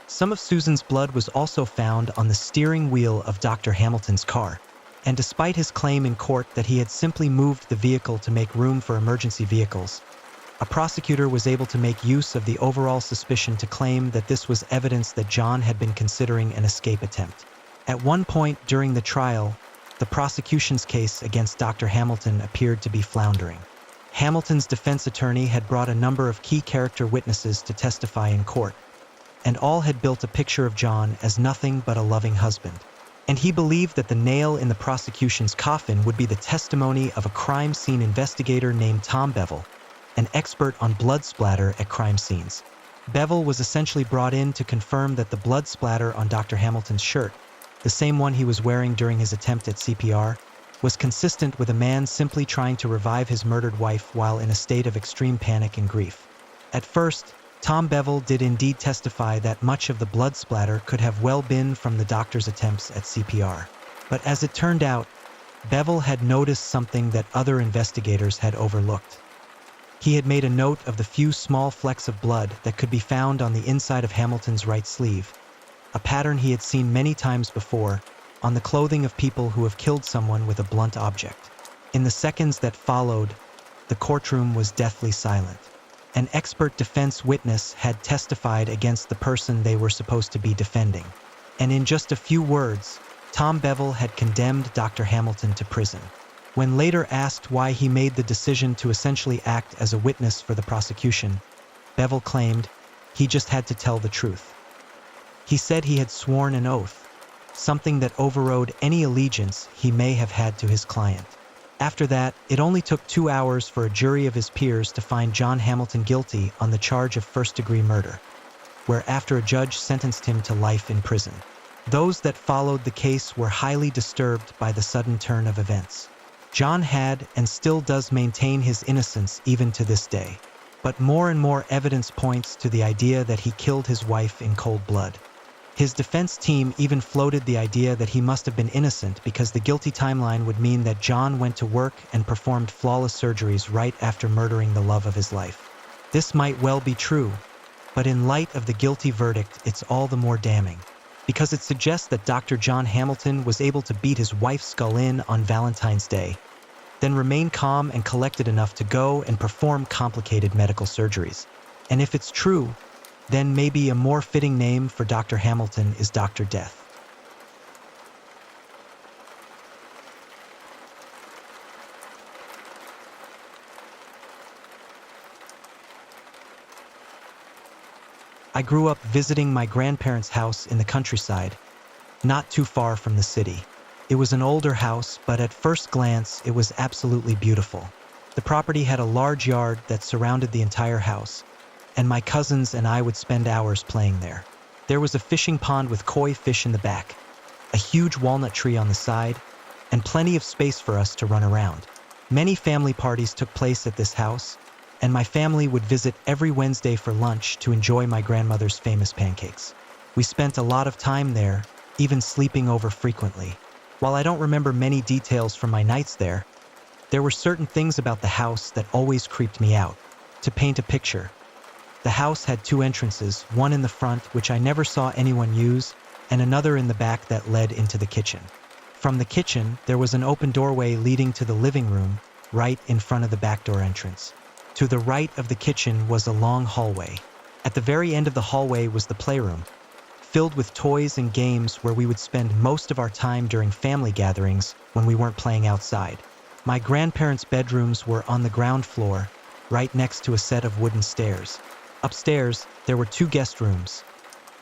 Some of Susan's blood was also found on the steering wheel of Dr. Hamilton's car, and despite his claim in court that he had simply moved the vehicle to make room for emergency vehicles, a prosecutor was able to make use of the overall suspicion to claim that this was evidence that John had been considering an escape attempt. At one point during the trial, the prosecution's case against Dr. Hamilton appeared to be floundering. Hamilton's defense attorney had brought a number of key character witnesses to testify in court, and all had built a picture of John as nothing but a loving husband. And he believed that the nail in the prosecution's coffin would be the testimony of a crime scene investigator named Tom Bevel, an expert on blood splatter at crime scenes. Bevel was essentially brought in to confirm that the blood splatter on Dr. Hamilton's shirt, the same one he was wearing during his attempt at CPR, was consistent with a man simply trying to revive his murdered wife while in a state of extreme panic and grief. At first, Tom Bevel did indeed testify that much of the blood splatter could have well been from the doctor's attempts at CPR. But as it turned out, Bevel had noticed something that other investigators had overlooked. He had made a note of the few small flecks of blood that could be found on the inside of Hamilton's right sleeve, a pattern he had seen many times before on the clothing of people who have killed someone with a blunt object. In the seconds that followed, the courtroom was deathly silent. An expert defense witness had testified against the person they were supposed to be defending. And in just a few words, Tom Bevel had condemned Dr. Hamilton to prison. When later asked why he made the decision to essentially act as a witness for the prosecution, Bevel claimed he just had to tell the truth. He said he had sworn an oath, something that overrode any allegiance he may have had to his client. After that, it only took 2 hours for a jury of his peers to find John Hamilton guilty on the charge of first-degree murder, whereafter a judge sentenced him to life in prison. Those that followed the case were highly disturbed by the sudden turn of events. John had and still does maintain his innocence even to this day. But more and more evidence points to the idea that he killed his wife in cold blood. His defense team even floated the idea that he must have been innocent because the guilty timeline would mean that John went to work and performed flawless surgeries right after murdering the love of his life. This might well be true, but in light of the guilty verdict, it's all the more damning, because it suggests that Dr. John Hamilton was able to beat his wife's skull in on Valentine's Day, then remain calm and collected enough to go and perform complicated medical surgeries. And if it's true, then maybe a more fitting name for Dr. Hamilton is Dr. Death. I grew up visiting my grandparents' house in the countryside, not too far from the city. It was an older house, but at first glance, it was absolutely beautiful. The property had a large yard that surrounded the entire house, and my cousins and I would spend hours playing there. There was a fishing pond with koi fish in the back, a huge walnut tree on the side, and plenty of space for us to run around. Many family parties took place at this house, and my family would visit every Wednesday for lunch to enjoy my grandmother's famous pancakes. We spent a lot of time there, even sleeping over frequently. While I don't remember many details from my nights there were certain things about the house that always creeped me out. To paint a picture, the house had 2 entrances, one in the front, which I never saw anyone use, and another in the back that led into the kitchen. From the kitchen, there was an open doorway leading to the living room, right in front of the back door entrance. To the right of the kitchen was a long hallway. At the very end of the hallway was the playroom, filled with toys and games where we would spend most of our time during family gatherings when we weren't playing outside. My grandparents' bedrooms were on the ground floor, right next to a set of wooden stairs. Upstairs, there were 2 guest rooms,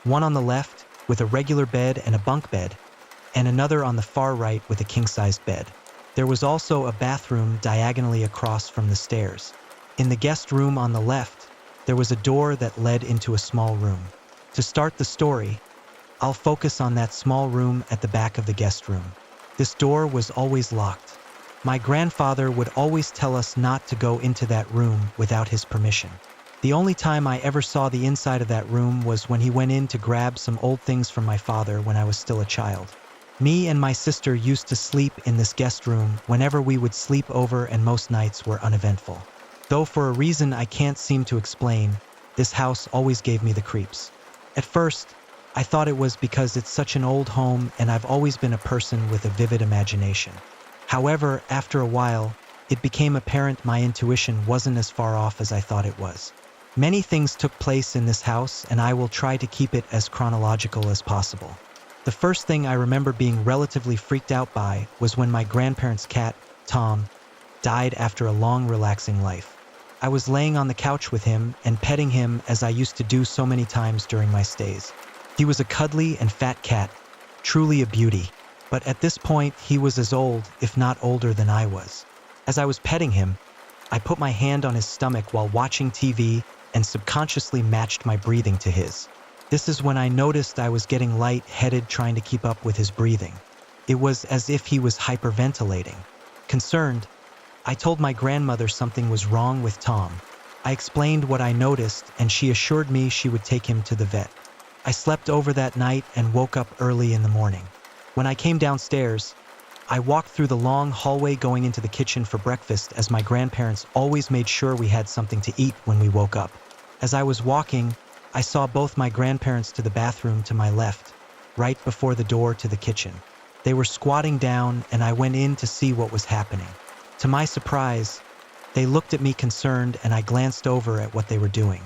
one on the left with a regular bed and a bunk bed, and another on the far right with a king-sized bed. There was also a bathroom diagonally across from the stairs. In the guest room on the left, there was a door that led into a small room. To start the story, I'll focus on that small room at the back of the guest room. This door was always locked. My grandfather would always tell us not to go into that room without his permission. The only time I ever saw the inside of that room was when he went in to grab some old things from my father when I was still a child. Me and my sister used to sleep in this guest room whenever we would sleep over, and most nights were uneventful. Though for a reason I can't seem to explain, this house always gave me the creeps. At first, I thought it was because it's such an old home and I've always been a person with a vivid imagination. However, after a while, it became apparent my intuition wasn't as far off as I thought it was. Many things took place in this house, and I will try to keep it as chronological as possible. The first thing I remember being relatively freaked out by was when my grandparents' cat, Tom, died after a long, relaxing life. I was laying on the couch with him and petting him as I used to do so many times during my stays. He was a cuddly and fat cat, truly a beauty, but at this point he was as old, if not older, than I was. As I was petting him, I put my hand on his stomach while watching TV and subconsciously matched my breathing to his. This is when I noticed I was getting light-headed trying to keep up with his breathing. It was as if he was hyperventilating. Concerned, I told my grandmother something was wrong with Tom. I explained what I noticed, and she assured me she would take him to the vet. I slept over that night and woke up early in the morning. When I came downstairs, I walked through the long hallway going into the kitchen for breakfast, as my grandparents always made sure we had something to eat when we woke up. As I was walking, I saw both my grandparents to the bathroom to my left, right before the door to the kitchen. They were squatting down, and I went in to see what was happening. To my surprise, they looked at me concerned, and I glanced over at what they were doing.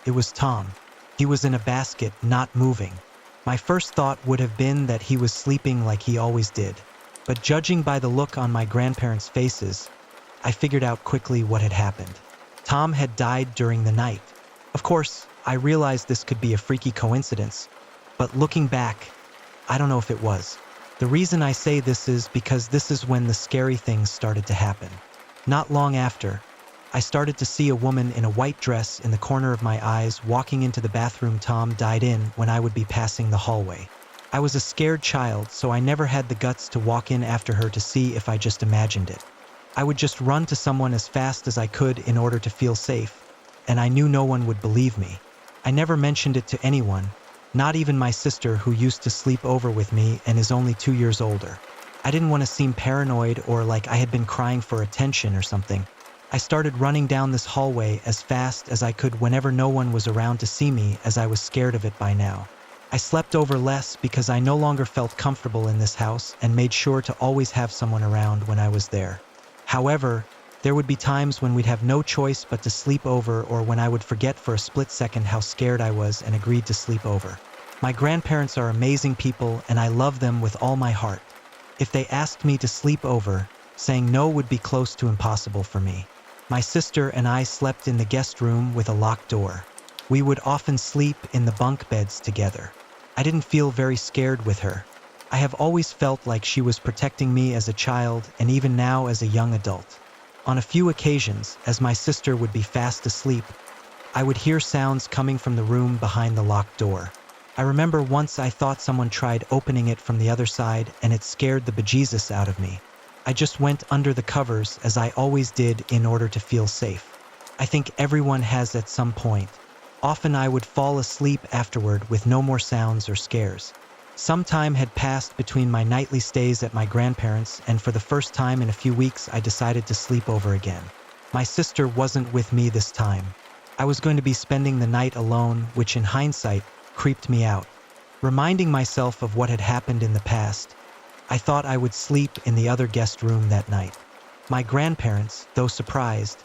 It was Tom. He was in a basket, not moving. My first thought would have been that he was sleeping like he always did. But judging by the look on my grandparents' faces, I figured out quickly what had happened. Tom had died during the night. Of course, I realized this could be a freaky coincidence, but looking back, I don't know if it was. The reason I say this is because this is when the scary things started to happen. Not long after, I started to see a woman in a white dress in the corner of my eyes walking into the bathroom Tom died in when I would be passing the hallway. I was a scared child, so I never had the guts to walk in after her to see if I just imagined it. I would just run to someone as fast as I could in order to feel safe, and I knew no one would believe me. I never mentioned it to anyone, not even my sister who used to sleep over with me and is only 2 years older. I didn't want to seem paranoid or like I had been crying for attention or something. I started running down this hallway as fast as I could whenever no one was around to see me, as I was scared of it by now. I slept over less because I no longer felt comfortable in this house and made sure to always have someone around when I was there. However, there would be times when we'd have no choice but to sleep over, or when I would forget for a split second how scared I was and agreed to sleep over. My grandparents are amazing people and I love them with all my heart. If they asked me to sleep over, saying no would be close to impossible for me. My sister and I slept in the guest room with a locked door. We would often sleep in the bunk beds together. I didn't feel very scared with her. I have always felt like she was protecting me as a child and even now as a young adult. On a few occasions, as my sister would be fast asleep, I would hear sounds coming from the room behind the locked door. I remember once I thought someone tried opening it from the other side and it scared the bejesus out of me. I just went under the covers, as I always did, in order to feel safe. I think everyone has at some point. Often I would fall asleep afterward with no more sounds or scares. Some time had passed between my nightly stays at my grandparents', and for the first time in a few weeks I decided to sleep over again. My sister wasn't with me this time. I was going to be spending the night alone, which in hindsight creeped me out. Reminding myself of what had happened in the past, I thought I would sleep in the other guest room that night. My grandparents, though surprised,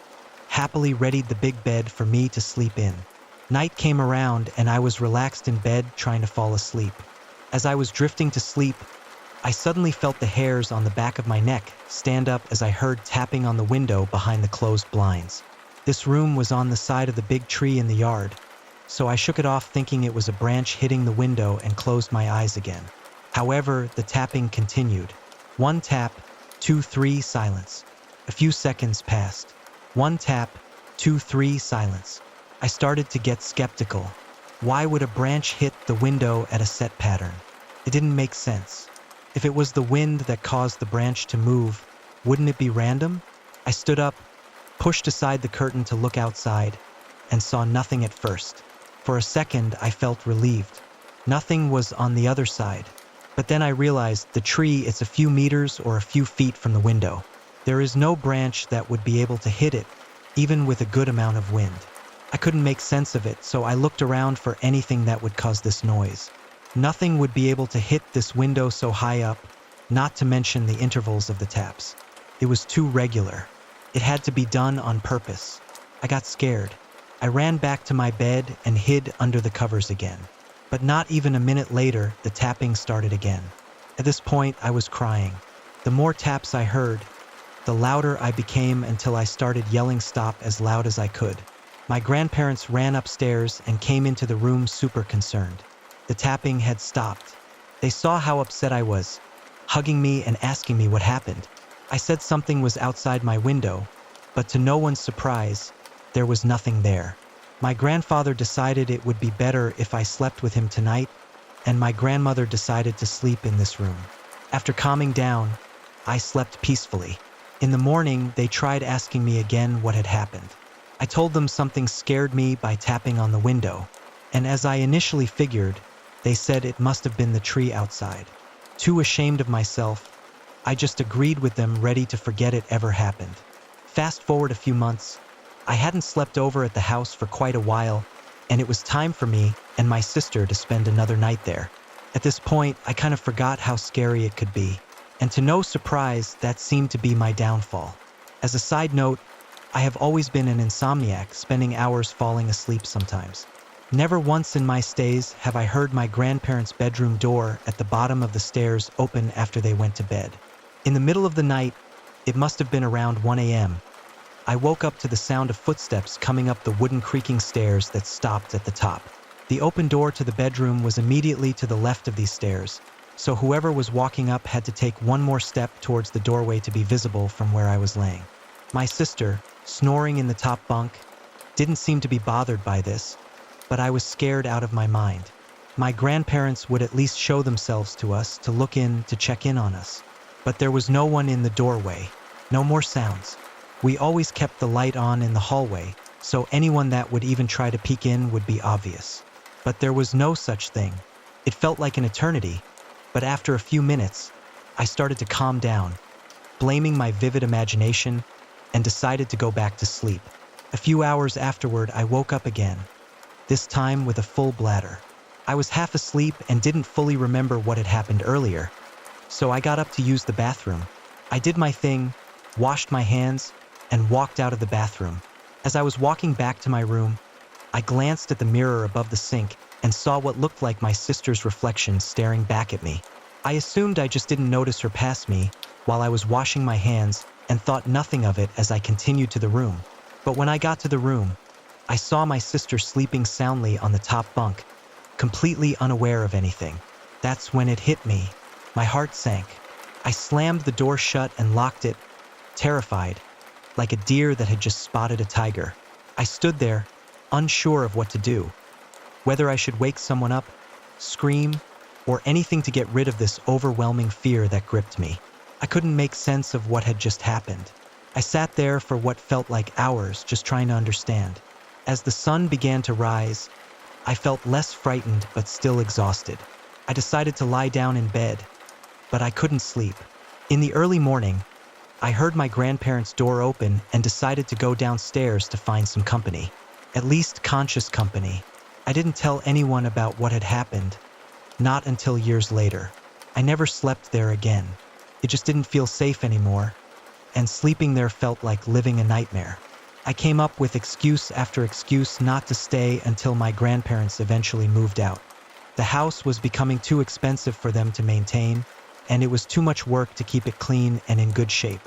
happily readied the big bed for me to sleep in. Night came around and I was relaxed in bed trying to fall asleep. As I was drifting to sleep, I suddenly felt the hairs on the back of my neck stand up as I heard tapping on the window behind the closed blinds. This room was on the side of the big tree in the yard, so I shook it off thinking it was a branch hitting the window and closed my eyes again. However, the tapping continued. 1 tap, 2, 3, silence. A few seconds passed. 1 tap, 2, 3, silence. I started to get skeptical. Why would a branch hit the window at a set pattern? It didn't make sense. If it was the wind that caused the branch to move, wouldn't it be random? I stood up, pushed aside the curtain to look outside, and saw nothing at first. For a second, I felt relieved. Nothing was on the other side. But then I realized the tree is a few meters or a few feet from the window. There is no branch that would be able to hit it, even with a good amount of wind. I couldn't make sense of it, so I looked around for anything that would cause this noise. Nothing would be able to hit this window so high up, not to mention the intervals of the taps. It was too regular. It had to be done on purpose. I got scared. I ran back to my bed and hid under the covers again. But not even a minute later, the tapping started again. At this point, I was crying. The more taps I heard, the louder I became until I started yelling stop as loud as I could. My grandparents ran upstairs and came into the room super concerned. The tapping had stopped. They saw how upset I was, hugging me and asking me what happened. I said something was outside my window, but to no one's surprise, there was nothing there. My grandfather decided it would be better if I slept with him tonight, and my grandmother decided to sleep in this room. After calming down, I slept peacefully. In the morning, they tried asking me again what had happened. I told them something scared me by tapping on the window, and as I initially figured, they said it must have been the tree outside. Too ashamed of myself, I just agreed with them, ready to forget it ever happened. Fast forward a few months, I hadn't slept over at the house for quite a while, and it was time for me and my sister to spend another night there. At this point, I kind of forgot how scary it could be, and to no surprise, that seemed to be my downfall. As a side note, I have always been an insomniac, spending hours falling asleep sometimes. Never once in my stays have I heard my grandparents' bedroom door at the bottom of the stairs open after they went to bed. In the middle of the night, it must have been around 1 a.m., I woke up to the sound of footsteps coming up the wooden creaking stairs that stopped at the top. The open door to the bedroom was immediately to the left of these stairs, so whoever was walking up had to take one more step towards the doorway to be visible from where I was laying. My sister, snoring in the top bunk, didn't seem to be bothered by this, but I was scared out of my mind. My grandparents would at least show themselves to us to look in to check in on us. But there was no one in the doorway, no more sounds. We always kept the light on in the hallway, so anyone that would even try to peek in would be obvious. But there was no such thing. It felt like an eternity, but after a few minutes, I started to calm down, blaming my vivid imagination, and decided to go back to sleep. A few hours afterward, I woke up again, this time with a full bladder. I was half asleep and didn't fully remember what had happened earlier, so I got up to use the bathroom. I did my thing, washed my hands, and walked out of the bathroom. As I was walking back to my room, I glanced at the mirror above the sink and saw what looked like my sister's reflection staring back at me. I assumed I just didn't notice her pass me while I was washing my hands and thought nothing of it as I continued to the room. But when I got to the room, I saw my sister sleeping soundly on the top bunk, completely unaware of anything. That's when it hit me. My heart sank. I slammed the door shut and locked it, terrified, like a deer that had just spotted a tiger. I stood there, unsure of what to do, whether I should wake someone up, scream, or anything to get rid of this overwhelming fear that gripped me. I couldn't make sense of what had just happened. I sat there for what felt like hours, just trying to understand. As the sun began to rise, I felt less frightened but still exhausted. I decided to lie down in bed, but I couldn't sleep. In the early morning, I heard my grandparents' door open and decided to go downstairs to find some company. At least conscious company. I didn't tell anyone about what had happened, not until years later. I never slept there again. It just didn't feel safe anymore, and sleeping there felt like living a nightmare. I came up with excuse after excuse not to stay until my grandparents eventually moved out. The house was becoming too expensive for them to maintain, and it was too much work to keep it clean and in good shape.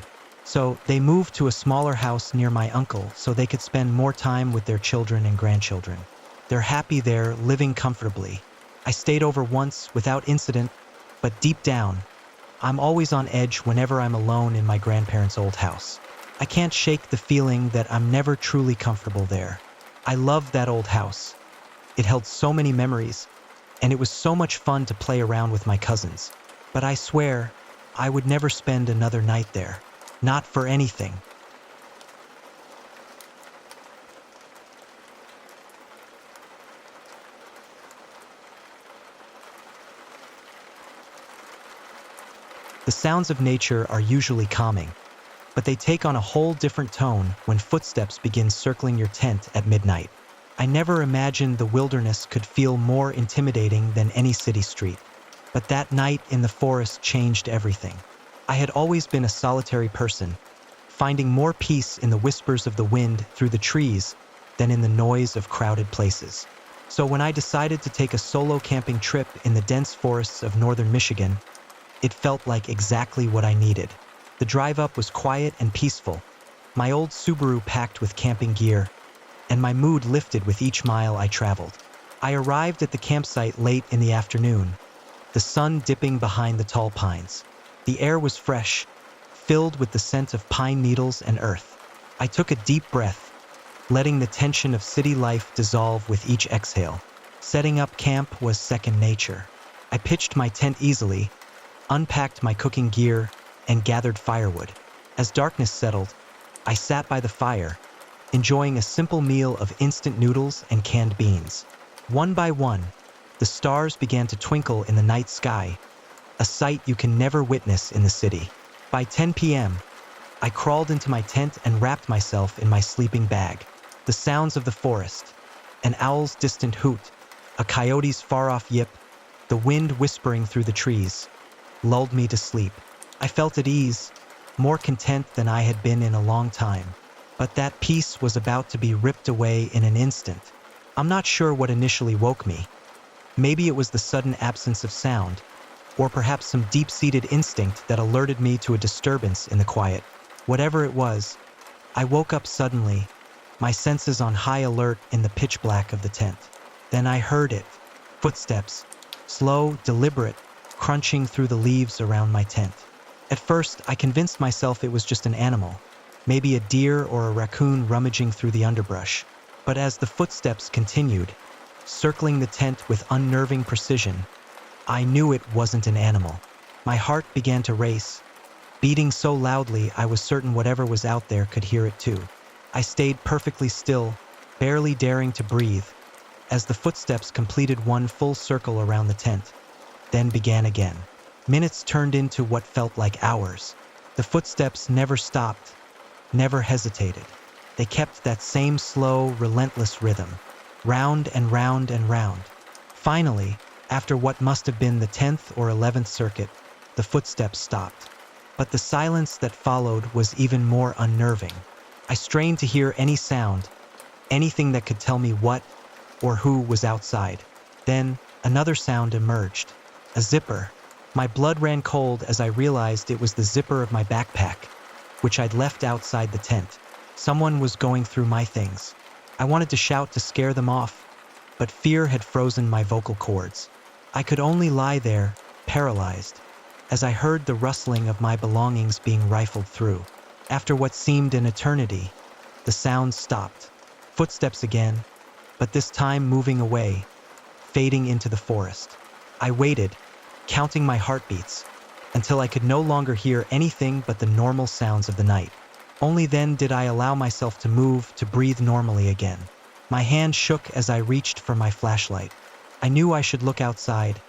So they moved to a smaller house near my uncle so they could spend more time with their children and grandchildren. They're happy there, living comfortably. I stayed over once without incident, but deep down, I'm always on edge whenever I'm alone in my grandparents' old house. I can't shake the feeling that I'm never truly comfortable there. I loved that old house. It held so many memories, and it was so much fun to play around with my cousins. But I swear, I would never spend another night there. Not for anything. The sounds of nature are usually calming, but they take on a whole different tone when footsteps begin circling your tent at midnight. I never imagined the wilderness could feel more intimidating than any city street. But that night in the forest changed everything. I had always been a solitary person, finding more peace in the whispers of the wind through the trees than in the noise of crowded places. So when I decided to take a solo camping trip in the dense forests of northern Michigan, it felt like exactly what I needed. The drive up was quiet and peaceful, my old Subaru packed with camping gear, and my mood lifted with each mile I traveled. I arrived at the campsite late in the afternoon, the sun dipping behind the tall pines. The air was fresh, filled with the scent of pine needles and earth. I took a deep breath, letting the tension of city life dissolve with each exhale. Setting up camp was second nature. I pitched my tent easily, unpacked my cooking gear, and gathered firewood. As darkness settled, I sat by the fire, enjoying a simple meal of instant noodles and canned beans. One by one, the stars began to twinkle in the night sky, a sight you can never witness in the city. By 10 p.m., I crawled into my tent and wrapped myself in my sleeping bag. The sounds of the forest, an owl's distant hoot, a coyote's far-off yip, the wind whispering through the trees, lulled me to sleep. I felt at ease, more content than I had been in a long time. But that peace was about to be ripped away in an instant. I'm not sure what initially woke me. Maybe it was the sudden absence of sound, or perhaps some deep-seated instinct that alerted me to a disturbance in the quiet. Whatever it was, I woke up suddenly, my senses on high alert in the pitch black of the tent. Then I heard it. Footsteps. Slow, deliberate, crunching through the leaves around my tent. At first, I convinced myself it was just an animal, maybe a deer or a raccoon rummaging through the underbrush. But as the footsteps continued, circling the tent with unnerving precision, I knew it wasn't an animal. My heart began to race, beating so loudly I was certain whatever was out there could hear it too. I stayed perfectly still, barely daring to breathe, as the footsteps completed one full circle around the tent, then began again. Minutes turned into what felt like hours. The footsteps never stopped, never hesitated. They kept that same slow, relentless rhythm, round and round and round. Finally, after what must have been the 10th or 11th circuit, the footsteps stopped. But the silence that followed was even more unnerving. I strained to hear any sound, anything that could tell me what or who was outside. Then, another sound emerged. A zipper. My blood ran cold as I realized it was the zipper of my backpack, which I'd left outside the tent. Someone was going through my things. I wanted to shout to scare them off, but fear had frozen my vocal cords. I could only lie there, paralyzed, as I heard the rustling of my belongings being rifled through. After what seemed an eternity, the sounds stopped. Footsteps again, but this time moving away, fading into the forest. I waited, counting my heartbeats, until I could no longer hear anything but the normal sounds of the night. Only then did I allow myself to move, to breathe normally again. My hand shook as I reached for my flashlight. I knew I should look outside,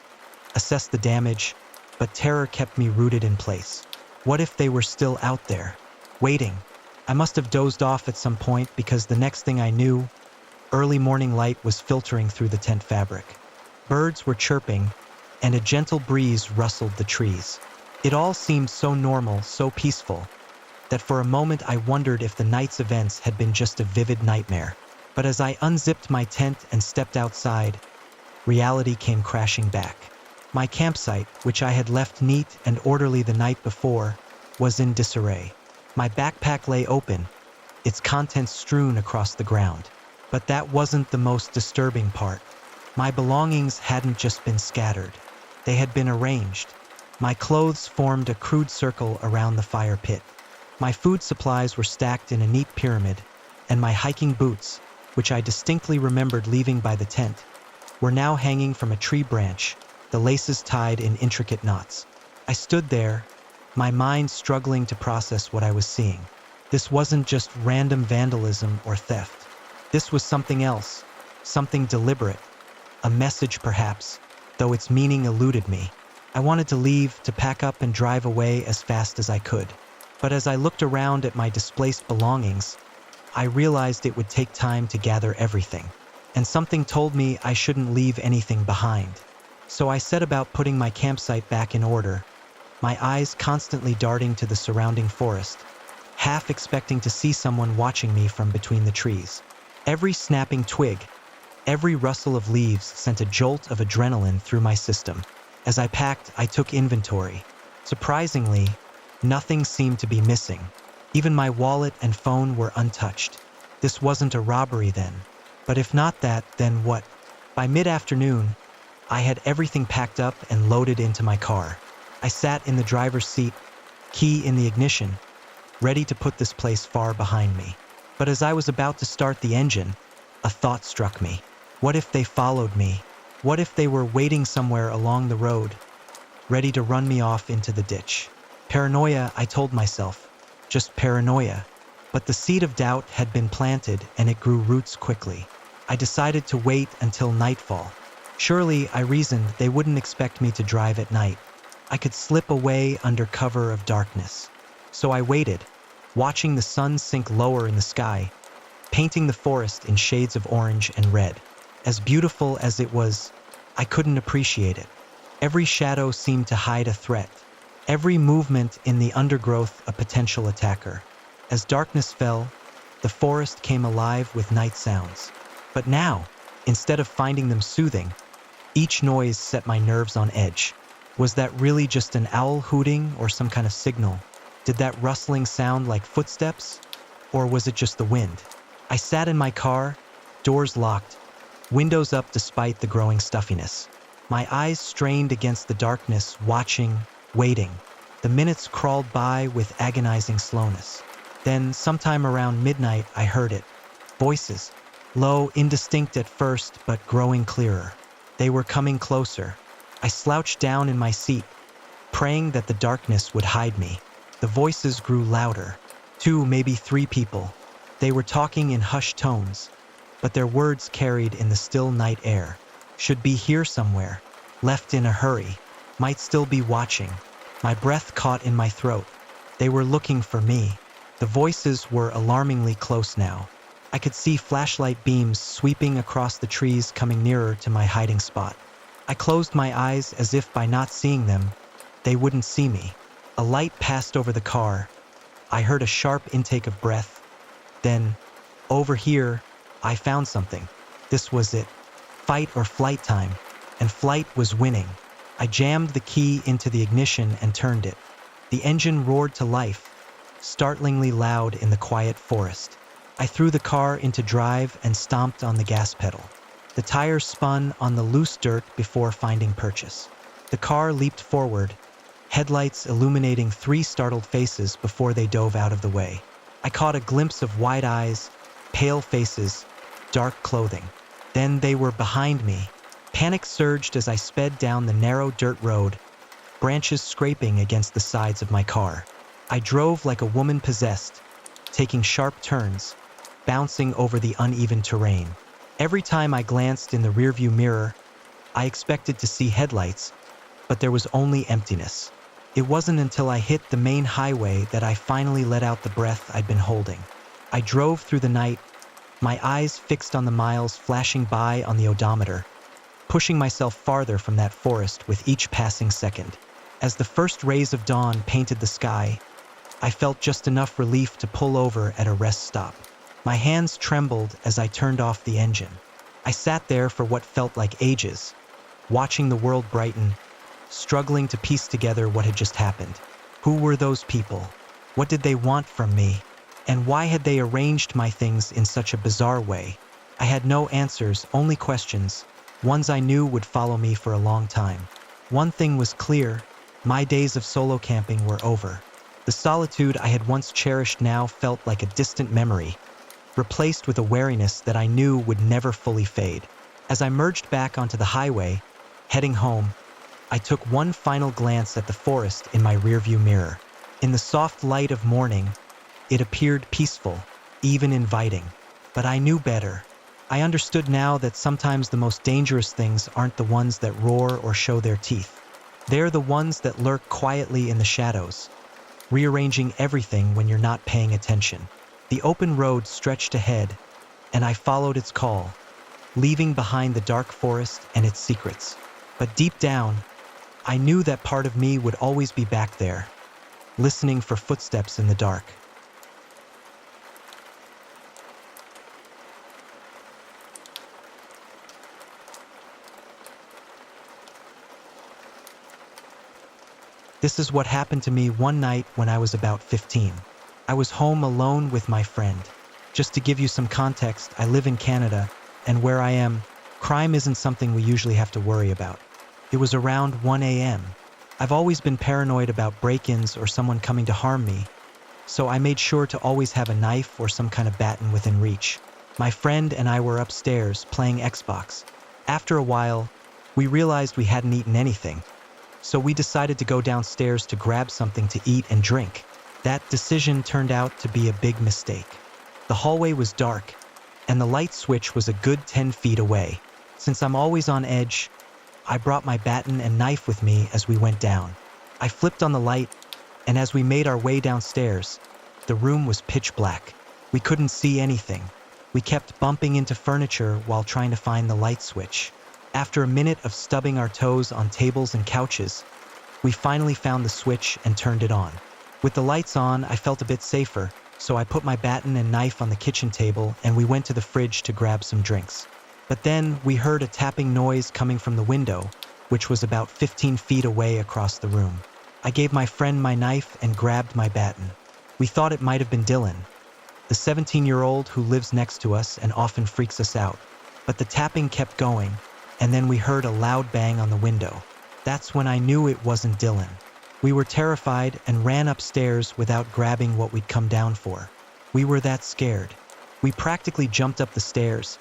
assess the damage, but terror kept me rooted in place. What if they were still out there, waiting? I must have dozed off at some point because the next thing I knew, early morning light was filtering through the tent fabric. Birds were chirping, and a gentle breeze rustled the trees. It all seemed so normal, so peaceful, that for a moment I wondered if the night's events had been just a vivid nightmare. But as I unzipped my tent and stepped outside, reality came crashing back. My campsite, which I had left neat and orderly the night before, was in disarray. My backpack lay open, its contents strewn across the ground. But that wasn't the most disturbing part. My belongings hadn't just been scattered. They had been arranged. My clothes formed a crude circle around the fire pit. My food supplies were stacked in a neat pyramid, and my hiking boots, which I distinctly remembered leaving by the tent, were now hanging from a tree branch, the laces tied in intricate knots. I stood there, my mind struggling to process what I was seeing. This wasn't just random vandalism or theft. This was something else, something deliberate, a message perhaps, though its meaning eluded me. I wanted to leave, to pack up and drive away as fast as I could. But as I looked around at my displaced belongings, I realized it would take time to gather everything. And something told me I shouldn't leave anything behind. So I set about putting my campsite back in order, my eyes constantly darting to the surrounding forest, half expecting to see someone watching me from between the trees. Every snapping twig, every rustle of leaves sent a jolt of adrenaline through my system. As I packed, I took inventory. Surprisingly, nothing seemed to be missing. Even my wallet and phone were untouched. This wasn't a robbery then. But if not that, then what? By mid-afternoon, I had everything packed up and loaded into my car. I sat in the driver's seat, key in the ignition, ready to put this place far behind me. But as I was about to start the engine, a thought struck me. What if they followed me? What if they were waiting somewhere along the road, ready to run me off into the ditch? Paranoia, I told myself. Just paranoia. But the seed of doubt had been planted and it grew roots quickly. I decided to wait until nightfall. Surely, I reasoned, they wouldn't expect me to drive at night. I could slip away under cover of darkness. So I waited, watching the sun sink lower in the sky, painting the forest in shades of orange and red. As beautiful as it was, I couldn't appreciate it. Every shadow seemed to hide a threat. Every movement in the undergrowth a potential attacker. As darkness fell, the forest came alive with night sounds. But now, instead of finding them soothing, each noise set my nerves on edge. Was that really just an owl hooting or some kind of signal? Did that rustling sound like footsteps? Or was it just the wind? I sat in my car, doors locked, windows up despite the growing stuffiness. My eyes strained against the darkness, watching, waiting. The minutes crawled by with agonizing slowness. Then, sometime around midnight, I heard it. Voices. Low, indistinct at first, but growing clearer. They were coming closer. I slouched down in my seat, praying that the darkness would hide me. The voices grew louder. 2, maybe 3 people. They were talking in hushed tones, but their words carried in the still night air. Should be here somewhere. Left in a hurry. Might still be watching. My breath caught in my throat. They were looking for me. The voices were alarmingly close now. I could see flashlight beams sweeping across the trees, coming nearer to my hiding spot. I closed my eyes as if by not seeing them, they wouldn't see me. A light passed over the car. I heard a sharp intake of breath. Then, over here, I found something. This was it. Fight or flight time. And flight was winning. I jammed the key into the ignition and turned it. The engine roared to life, startlingly loud in the quiet forest. I threw the car into drive and stomped on the gas pedal. The tires spun on the loose dirt before finding purchase. The car leaped forward, headlights illuminating 3 startled faces before they dove out of the way. I caught a glimpse of wide eyes, pale faces, dark clothing. Then they were behind me. Panic surged as I sped down the narrow dirt road, branches scraping against the sides of my car. I drove like a woman possessed, taking sharp turns, bouncing over the uneven terrain. Every time I glanced in the rearview mirror, I expected to see headlights, but there was only emptiness. It wasn't until I hit the main highway that I finally let out the breath I'd been holding. I drove through the night, my eyes fixed on the miles flashing by on the odometer, pushing myself farther from that forest with each passing second. As the first rays of dawn painted the sky, I felt just enough relief to pull over at a rest stop. My hands trembled as I turned off the engine. I sat there for what felt like ages, watching the world brighten, struggling to piece together what had just happened. Who were those people? What did they want from me? And why had they arranged my things in such a bizarre way? I had no answers, only questions, ones I knew would follow me for a long time. One thing was clear, my days of solo camping were over. The solitude I had once cherished now felt like a distant memory, replaced with a wariness that I knew would never fully fade. As I merged back onto the highway, heading home, I took one final glance at the forest in my rearview mirror. In the soft light of morning, it appeared peaceful, even inviting. But I knew better. I understood now that sometimes the most dangerous things aren't the ones that roar or show their teeth. They're the ones that lurk quietly in the shadows, rearranging everything when you're not paying attention. The open road stretched ahead, and I followed its call, leaving behind the dark forest and its secrets. But deep down, I knew that part of me would always be back there, listening for footsteps in the dark. This is what happened to me one night when I was about 15. I was home alone with my friend. Just to give you some context, I live in Canada, and where I am, crime isn't something we usually have to worry about. It was around 1 a.m. I've always been paranoid about break-ins or someone coming to harm me, so I made sure to always have a knife or some kind of baton within reach. My friend and I were upstairs playing Xbox. After a while, we realized we hadn't eaten anything, so we decided to go downstairs to grab something to eat and drink. That decision turned out to be a big mistake. The hallway was dark, and the light switch was a good 10 feet away. Since I'm always on edge, I brought my baton and knife with me as we went down. I flipped on the light, and as we made our way downstairs, the room was pitch black. We couldn't see anything. We kept bumping into furniture while trying to find the light switch. After a minute of stubbing our toes on tables and couches, we finally found the switch and turned it on. With the lights on, I felt a bit safer, so I put my baton and knife on the kitchen table and we went to the fridge to grab some drinks. But then we heard a tapping noise coming from the window, which was about 15 feet away across the room. I gave my friend my knife and grabbed my baton. We thought it might have been Dylan, the 17-year-old who lives next to us and often freaks us out. But the tapping kept going, and then we heard a loud bang on the window. That's when I knew it wasn't Dylan. We were terrified and ran upstairs without grabbing what we'd come down for. We were that scared. We practically jumped up the stairs,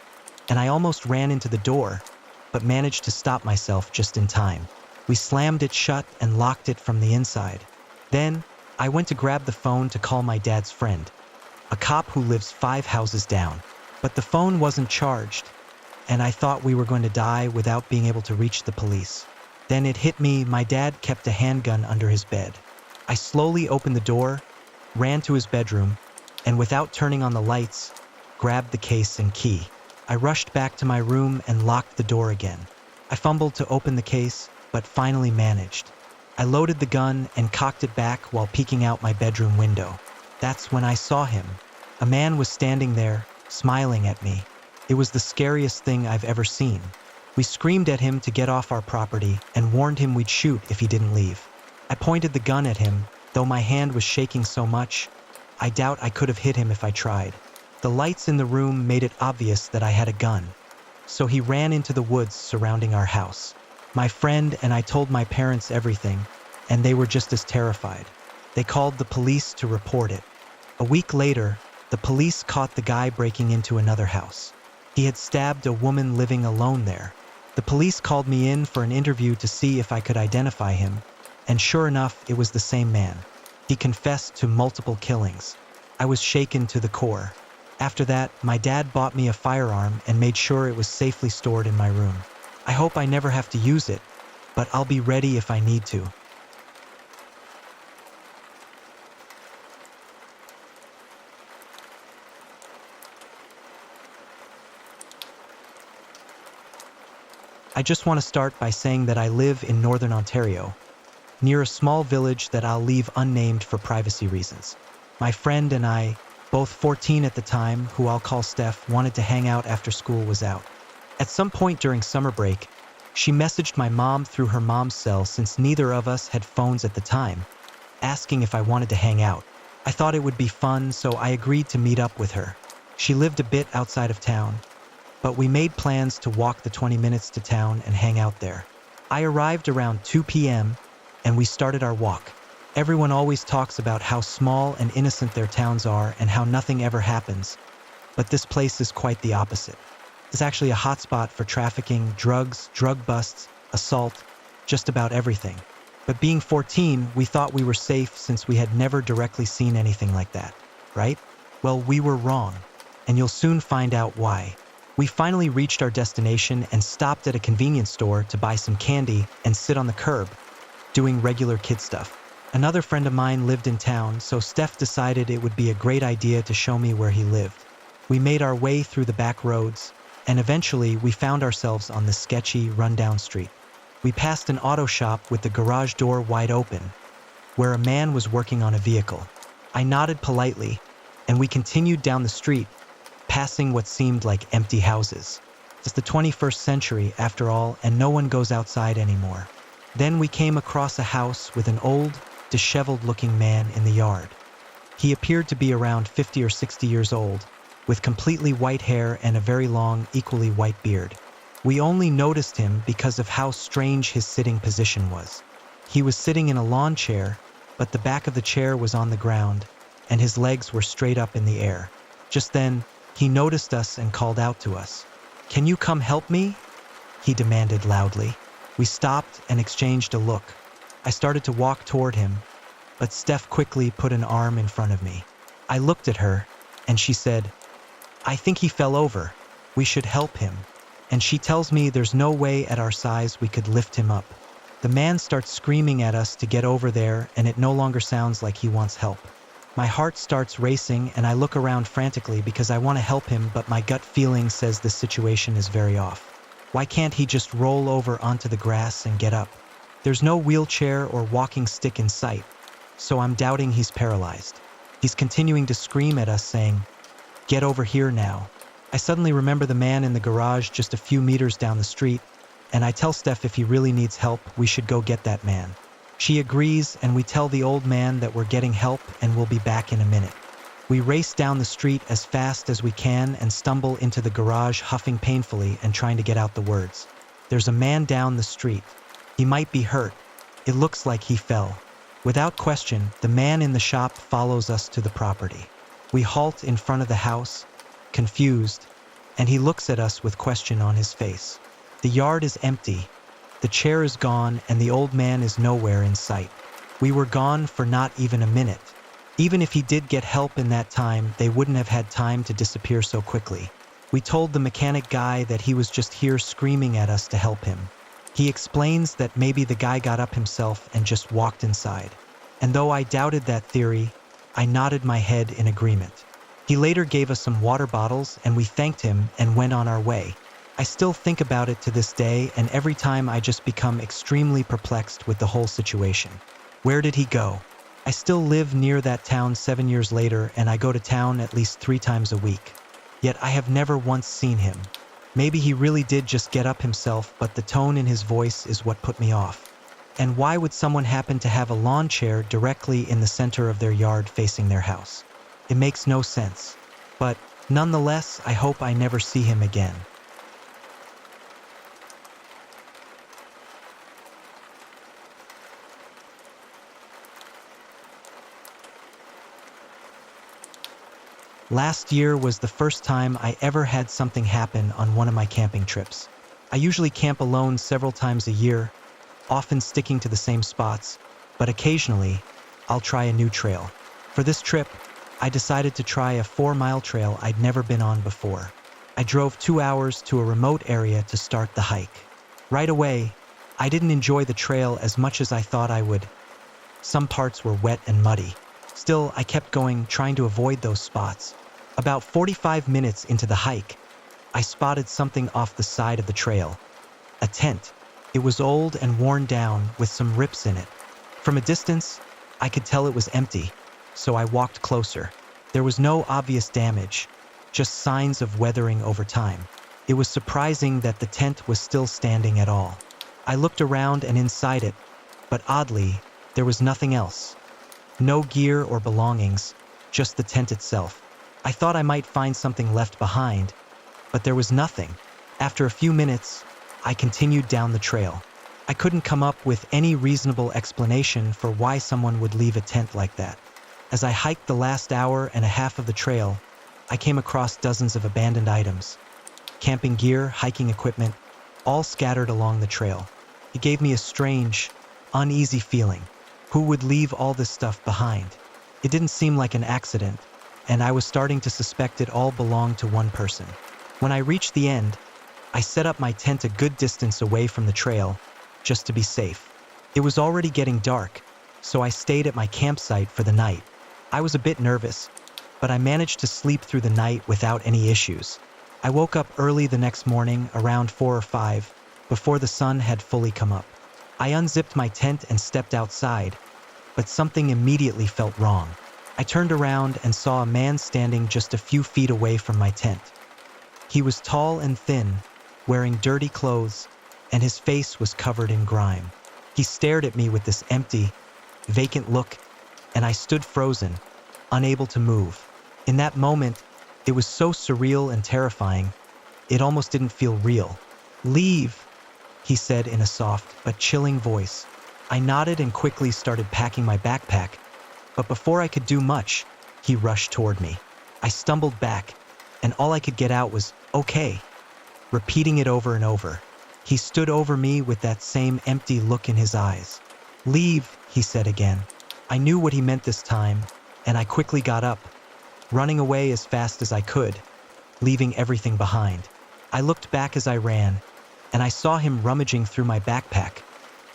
and I almost ran into the door, but managed to stop myself just in time. We slammed it shut and locked it from the inside. Then, I went to grab the phone to call my dad's friend, a cop who lives 5 houses down. But the phone wasn't charged, and I thought we were going to die without being able to reach the police. Then it hit me, my dad kept a handgun under his bed. I slowly opened the door, ran to his bedroom, and without turning on the lights, grabbed the case and key. I rushed back to my room and locked the door again. I fumbled to open the case, but finally managed. I loaded the gun and cocked it back while peeking out my bedroom window. That's when I saw him. A man was standing there, smiling at me. It was the scariest thing I've ever seen. We screamed at him to get off our property and warned him we'd shoot if he didn't leave. I pointed the gun at him, though my hand was shaking so much, I doubt I could have hit him if I tried. The lights in the room made it obvious that I had a gun. So he ran into the woods surrounding our house. My friend and I told my parents everything, and they were just as terrified. They called the police to report it. A week later, the police caught the guy breaking into another house. He had stabbed a woman living alone there. The police called me in for an interview to see if I could identify him, and sure enough, it was the same man. He confessed to multiple killings. I was shaken to the core. After that, my dad bought me a firearm and made sure it was safely stored in my room. I hope I never have to use it, but I'll be ready if I need to. I just want to start by saying that I live in Northern Ontario, near a small village that I'll leave unnamed for privacy reasons. My friend and I, both 14 at the time, who I'll call Steph, wanted to hang out after school was out. At some point during summer break, she messaged my mom through her mom's cell since neither of us had phones at the time, asking if I wanted to hang out. I thought it would be fun, so I agreed to meet up with her. She lived a bit outside of town, but we made plans to walk the 20 minutes to town and hang out there. I arrived around 2 p.m., and we started our walk. Everyone always talks about how small and innocent their towns are and how nothing ever happens, but this place is quite the opposite. It's actually a hotspot for trafficking, drugs, drug busts, assault, just about everything. But being 14, we thought we were safe since we had never directly seen anything like that, right? Well, we were wrong, and you'll soon find out why. We finally reached our destination and stopped at a convenience store to buy some candy and sit on the curb, doing regular kid stuff. Another friend of mine lived in town, so Steph decided it would be a great idea to show me where he lived. We made our way through the back roads, and eventually we found ourselves on the sketchy, rundown street. We passed an auto shop with the garage door wide open, where a man was working on a vehicle. I nodded politely, and we continued down the street, passing what seemed like empty houses. It's the 21st century, after all, and no one goes outside anymore. Then we came across a house with an old, disheveled-looking man in the yard. He appeared to be around 50 or 60 years old, with completely white hair and a very long, equally white beard. We only noticed him because of how strange his sitting position was. He was sitting in a lawn chair, but the back of the chair was on the ground, and his legs were straight up in the air. Just then, he noticed us and called out to us. "Can you come help me?" he demanded loudly. We stopped and exchanged a look. I started to walk toward him, but Steph quickly put an arm in front of me. I looked at her, and she said, "I think he fell over. We should help him." And she tells me there's no way at our size we could lift him up. The man starts screaming at us to get over there, and it no longer sounds like he wants help. My heart starts racing, and I look around frantically because I want to help him, but my gut feeling says this situation is very off. Why can't he just roll over onto the grass and get up? There's no wheelchair or walking stick in sight, so I'm doubting he's paralyzed. He's continuing to scream at us, saying, "Get over here now." I suddenly remember the man in the garage just a few meters down the street, and I tell Steph if he really needs help, we should go get that man. She agrees, and we tell the old man that we're getting help and we'll be back in a minute. We race down the street as fast as we can and stumble into the garage, huffing painfully and trying to get out the words, There's a man down the street. He might be hurt. It looks like he fell. Without question, the man in the shop follows us to the property. We halt in front of the house, confused, and he looks at us with question on his face. The yard is empty. The chair is gone, and the old man is nowhere in sight. We were gone for not even a minute. Even if he did get help in that time, they wouldn't have had time to disappear so quickly. We told the mechanic guy that he was just here screaming at us to help him. He explains that maybe the guy got up himself and just walked inside. And though I doubted that theory, I nodded my head in agreement. He later gave us some water bottles, and we thanked him and went on our way. I still think about it to this day, and every time I just become extremely perplexed with the whole situation. Where did he go? I still live near that town 7 years later, and I go to town at least 3 times a week. Yet I have never once seen him. Maybe he really did just get up himself, but the tone in his voice is what put me off. And why would someone happen to have a lawn chair directly in the center of their yard facing their house? It makes no sense. But nonetheless, I hope I never see him again. Last year was the first time I ever had something happen on one of my camping trips. I usually camp alone several times a year, often sticking to the same spots, but occasionally, I'll try a new trail. For this trip, I decided to try a 4-mile trail I'd never been on before. I drove 2 hours to a remote area to start the hike. Right away, I didn't enjoy the trail as much as I thought I would. Some parts were wet and muddy. Still, I kept going, trying to avoid those spots. About 45 minutes into the hike, I spotted something off the side of the trail. A tent. It was old and worn down with some rips in it. From a distance, I could tell it was empty, so I walked closer. There was no obvious damage, just signs of weathering over time. It was surprising that the tent was still standing at all. I looked around and inside it, but oddly, there was nothing else. No gear or belongings, just the tent itself. I thought I might find something left behind, but there was nothing. After a few minutes, I continued down the trail. I couldn't come up with any reasonable explanation for why someone would leave a tent like that. As I hiked the last hour and a half of the trail, I came across dozens of abandoned items. Camping gear, hiking equipment, all scattered along the trail. It gave me a strange, uneasy feeling. Who would leave all this stuff behind? It didn't seem like an accident, and I was starting to suspect it all belonged to one person. When I reached the end, I set up my tent a good distance away from the trail, just to be safe. It was already getting dark, so I stayed at my campsite for the night. I was a bit nervous, but I managed to sleep through the night without any issues. I woke up early the next morning, around 4 or 5, before the sun had fully come up. I unzipped my tent and stepped outside, but something immediately felt wrong. I turned around and saw a man standing just a few feet away from my tent. He was tall and thin, wearing dirty clothes, and his face was covered in grime. He stared at me with this empty, vacant look, and I stood frozen, unable to move. In that moment, it was so surreal and terrifying, it almost didn't feel real. "Leave," he said in a soft but chilling voice. I nodded and quickly started packing my backpack, but before I could do much, he rushed toward me. I stumbled back, and all I could get out was, "Okay," repeating it over and over. He stood over me with that same empty look in his eyes. "Leave," he said again. I knew what he meant this time, and I quickly got up, running away as fast as I could, leaving everything behind. I looked back as I ran, and I saw him rummaging through my backpack,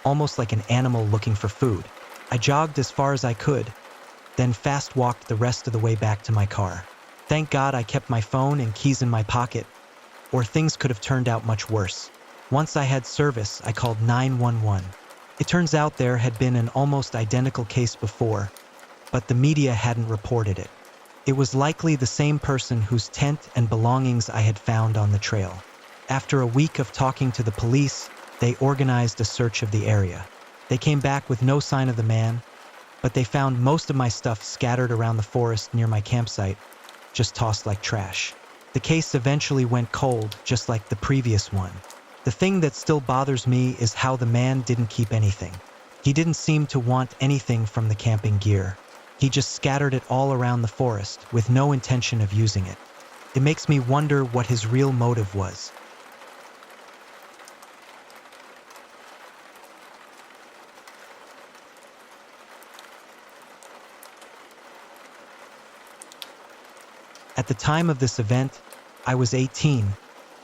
almost like an animal looking for food. I jogged as far as I could, then fast-walked the rest of the way back to my car. Thank God I kept my phone and keys in my pocket, or things could have turned out much worse. Once I had service, I called 911. It turns out there had been an almost identical case before, but the media hadn't reported it. It was likely the same person whose tent and belongings I had found on the trail. After a week of talking to the police, they organized a search of the area. They came back with no sign of the man, but they found most of my stuff scattered around the forest near my campsite, just tossed like trash. The case eventually went cold, just like the previous one. The thing that still bothers me is how the man didn't keep anything. He didn't seem to want anything from the camping gear. He just scattered it all around the forest with no intention of using it. It makes me wonder what his real motive was. At the time of this event, I was 18,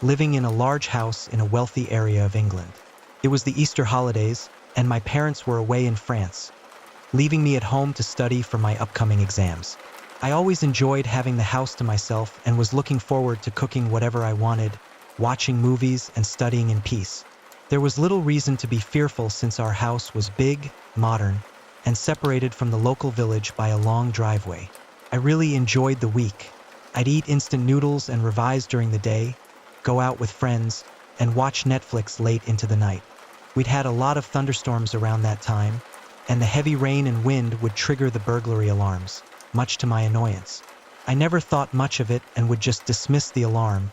living in a large house in a wealthy area of England. It was the Easter holidays, and my parents were away in France, leaving me at home to study for my upcoming exams. I always enjoyed having the house to myself and was looking forward to cooking whatever I wanted, watching movies, and studying in peace. There was little reason to be fearful since our house was big, modern, and separated from the local village by a long driveway. I really enjoyed the week. I'd eat instant noodles and revise during the day, go out with friends, and watch Netflix late into the night. We'd had a lot of thunderstorms around that time, and the heavy rain and wind would trigger the burglary alarms, much to my annoyance. I never thought much of it and would just dismiss the alarm,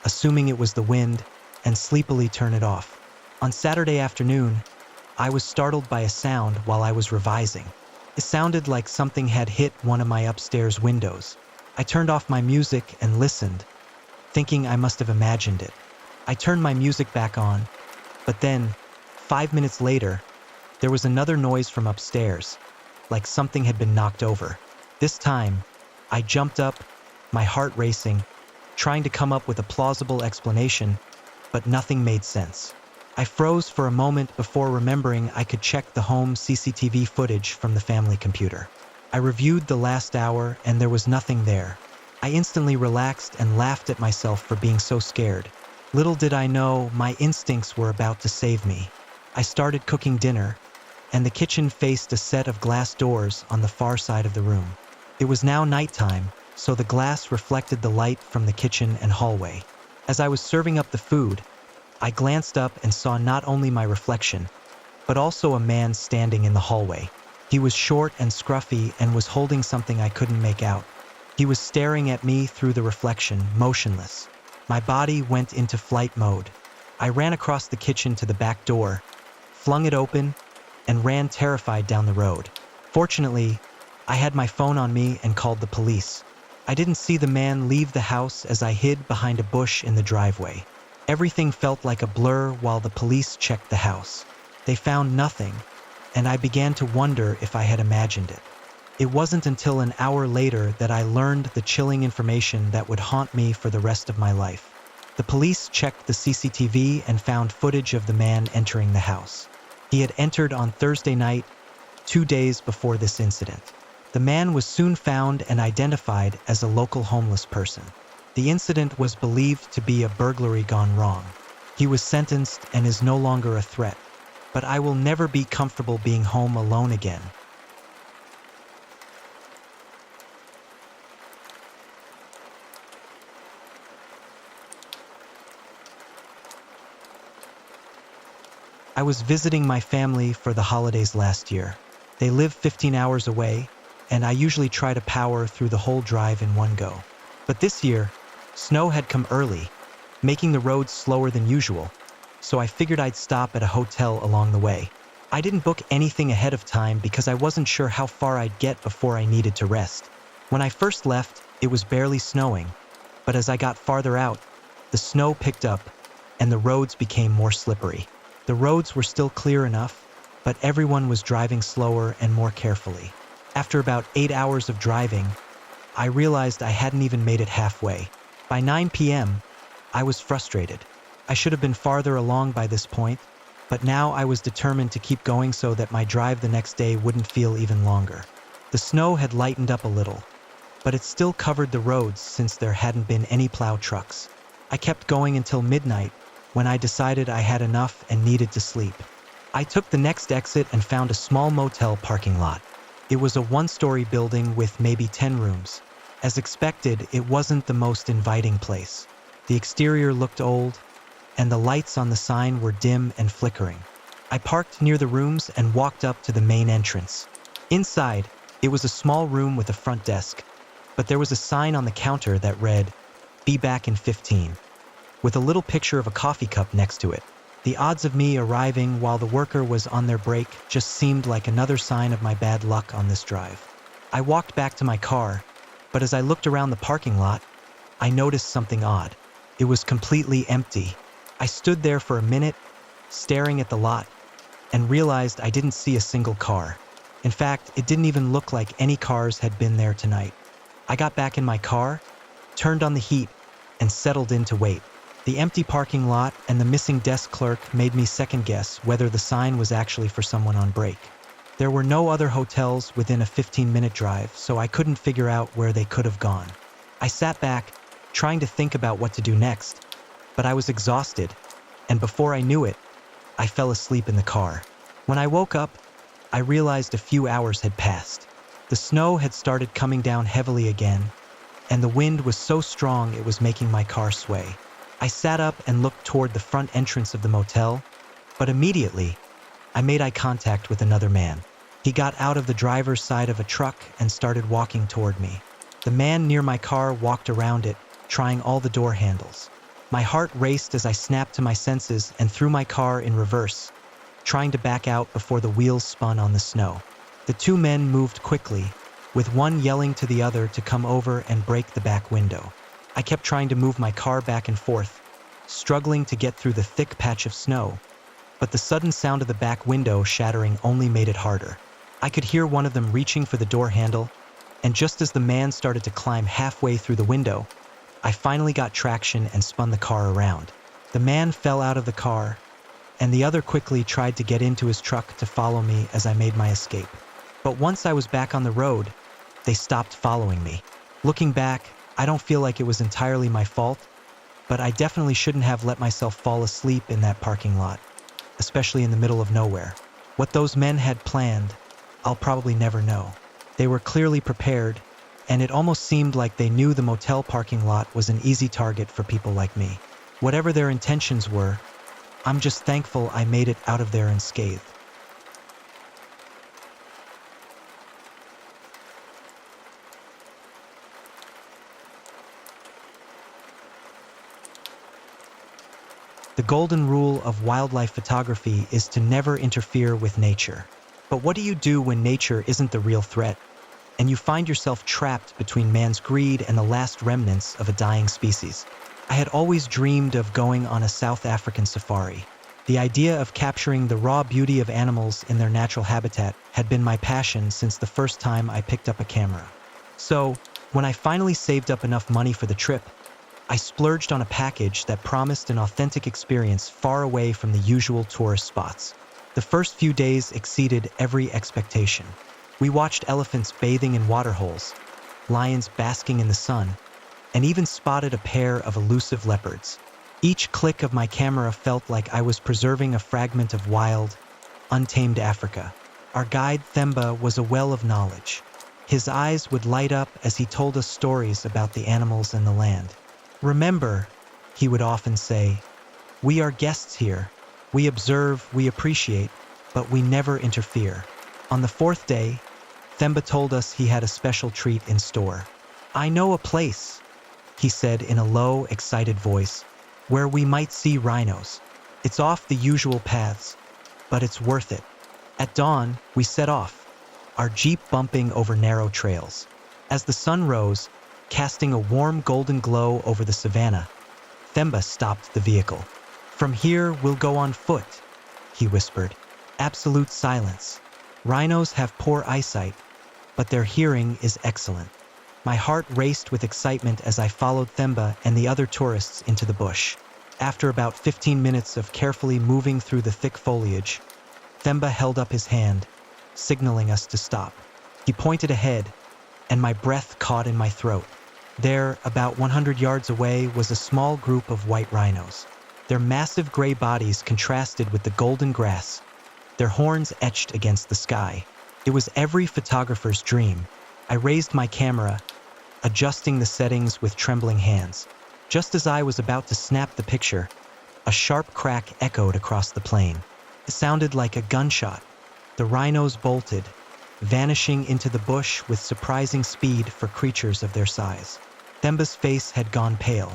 assuming it was the wind, and sleepily turn it off. On Saturday afternoon, I was startled by a sound while I was revising. It sounded like something had hit one of my upstairs windows. I turned off my music and listened, thinking I must have imagined it. I turned my music back on, but then, 5 minutes later, there was another noise from upstairs, like something had been knocked over. This time, I jumped up, my heart racing, trying to come up with a plausible explanation, but nothing made sense. I froze for a moment before remembering I could check the home CCTV footage from the family computer. I reviewed the last hour and there was nothing there. I instantly relaxed and laughed at myself for being so scared. Little did I know my instincts were about to save me. I started cooking dinner, and the kitchen faced a set of glass doors on the far side of the room. It was now nighttime, so the glass reflected the light from the kitchen and hallway. As I was serving up the food, I glanced up and saw not only my reflection, but also a man standing in the hallway. He was short and scruffy and was holding something I couldn't make out. He was staring at me through the reflection, motionless. My body went into flight mode. I ran across the kitchen to the back door, flung it open, and ran terrified down the road. Fortunately, I had my phone on me and called the police. I didn't see the man leave the house as I hid behind a bush in the driveway. Everything felt like a blur while the police checked the house. They found nothing, and I began to wonder if I had imagined it. It wasn't until an hour later that I learned the chilling information that would haunt me for the rest of my life. The police checked the CCTV and found footage of the man entering the house. He had entered on Thursday night, 2 days before this incident. The man was soon found and identified as a local homeless person. The incident was believed to be a burglary gone wrong. He was sentenced and is no longer a threat. But I will never be comfortable being home alone again. I was visiting my family for the holidays last year. They live 15 hours away, and I usually try to power through the whole drive in one go. But this year, snow had come early, making the roads slower than usual, so I figured I'd stop at a hotel along the way. I didn't book anything ahead of time because I wasn't sure how far I'd get before I needed to rest. When I first left, it was barely snowing, but as I got farther out, the snow picked up and the roads became more slippery. The roads were still clear enough, but everyone was driving slower and more carefully. After about 8 hours of driving, I realized I hadn't even made it halfway. By 9 p.m., I was frustrated. I should have been farther along by this point, but now I was determined to keep going so that my drive the next day wouldn't feel even longer. The snow had lightened up a little, but it still covered the roads since there hadn't been any plow trucks. I kept going until midnight, when I decided I had enough and needed to sleep. I took the next exit and found a small motel parking lot. It was a one-story building with maybe 10 rooms. As expected, it wasn't the most inviting place. The exterior looked old, and the lights on the sign were dim and flickering. I parked near the rooms and walked up to the main entrance. Inside, it was a small room with a front desk, but there was a sign on the counter that read, "Be back in 15." with a little picture of a coffee cup next to it. The odds of me arriving while the worker was on their break just seemed like another sign of my bad luck on this drive. I walked back to my car, but as I looked around the parking lot, I noticed something odd. It was completely empty. I stood there for a minute, staring at the lot, and realized I didn't see a single car. In fact, it didn't even look like any cars had been there tonight. I got back in my car, turned on the heat, and settled in to wait. The empty parking lot and the missing desk clerk made me second-guess whether the sign was actually for someone on break. There were no other hotels within a 15-minute drive, so I couldn't figure out where they could have gone. I sat back, trying to think about what to do next, but I was exhausted, and before I knew it, I fell asleep in the car. When I woke up, I realized a few hours had passed. The snow had started coming down heavily again, and the wind was so strong it was making my car sway. I sat up and looked toward the front entrance of the motel, but immediately, I made eye contact with another man. He got out of the driver's side of a truck and started walking toward me. The man near my car walked around it, trying all the door handles. My heart raced as I snapped to my senses and threw my car in reverse, trying to back out before the wheels spun on the snow. The two men moved quickly, with one yelling to the other to come over and break the back window. I kept trying to move my car back and forth, struggling to get through the thick patch of snow, but the sudden sound of the back window shattering only made it harder. I could hear one of them reaching for the door handle, and just as the man started to climb halfway through the window, I finally got traction and spun the car around. The man fell out of the car, and the other quickly tried to get into his truck to follow me as I made my escape. But once I was back on the road, they stopped following me. Looking back, I don't feel like it was entirely my fault, but I definitely shouldn't have let myself fall asleep in that parking lot, especially in the middle of nowhere. What those men had planned, I'll probably never know. They were clearly prepared, and it almost seemed like they knew the motel parking lot was an easy target for people like me. Whatever their intentions were, I'm just thankful I made it out of there unscathed. The golden rule of wildlife photography is to never interfere with nature. But what do you do when nature isn't the real threat, and you find yourself trapped between man's greed and the last remnants of a dying species? I had always dreamed of going on a South African safari. The idea of capturing the raw beauty of animals in their natural habitat had been my passion since the first time I picked up a camera. So, when I finally saved up enough money for the trip, I splurged on a package that promised an authentic experience far away from the usual tourist spots. The first few days exceeded every expectation. We watched elephants bathing in waterholes, lions basking in the sun, and even spotted a pair of elusive leopards. Each click of my camera felt like I was preserving a fragment of wild, untamed Africa. Our guide Themba was a well of knowledge. His eyes would light up as he told us stories about the animals and the land. "Remember," he would often say, "we are guests here. We observe, we appreciate, but we never interfere." On the fourth day, Themba told us he had a special treat in store. "I know a place," he said in a low, excited voice, "where we might see rhinos. It's off the usual paths, but it's worth it." At dawn, we set off, our jeep bumping over narrow trails. As the sun rose, casting a warm golden glow over the savannah, Themba stopped the vehicle. "From here, we'll go on foot," he whispered. "Absolute silence. Rhinos have poor eyesight, but their hearing is excellent." My heart raced with excitement as I followed Themba and the other tourists into the bush. After about 15 minutes of carefully moving through the thick foliage, Themba held up his hand, signaling us to stop. He pointed ahead, and my breath caught in my throat. There, about 100 yards away, was a small group of white rhinos. Their massive gray bodies contrasted with the golden grass, their horns etched against the sky. It was every photographer's dream. I raised my camera, adjusting the settings with trembling hands. Just as I was about to snap the picture, a sharp crack echoed across the plain. It sounded like a gunshot. The rhinos bolted, vanishing into the bush with surprising speed for creatures of their size. Themba's face had gone pale.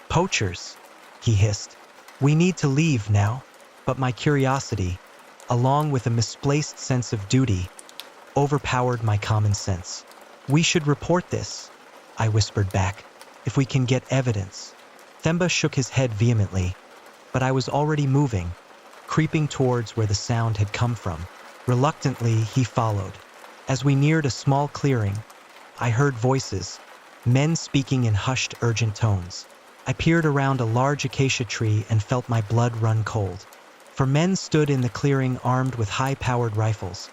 "Poachers," he hissed. We need to leave now. But my curiosity, along with a misplaced sense of duty, overpowered my common sense. We should report this, I whispered back, if we can get evidence. Themba shook his head vehemently, but I was already moving, creeping towards where the sound had come from. Reluctantly, he followed. As we neared a small clearing, I heard voices, men speaking in hushed, urgent tones. I peered around a large acacia tree and felt my blood run cold. For men stood in the clearing armed with high-powered rifles,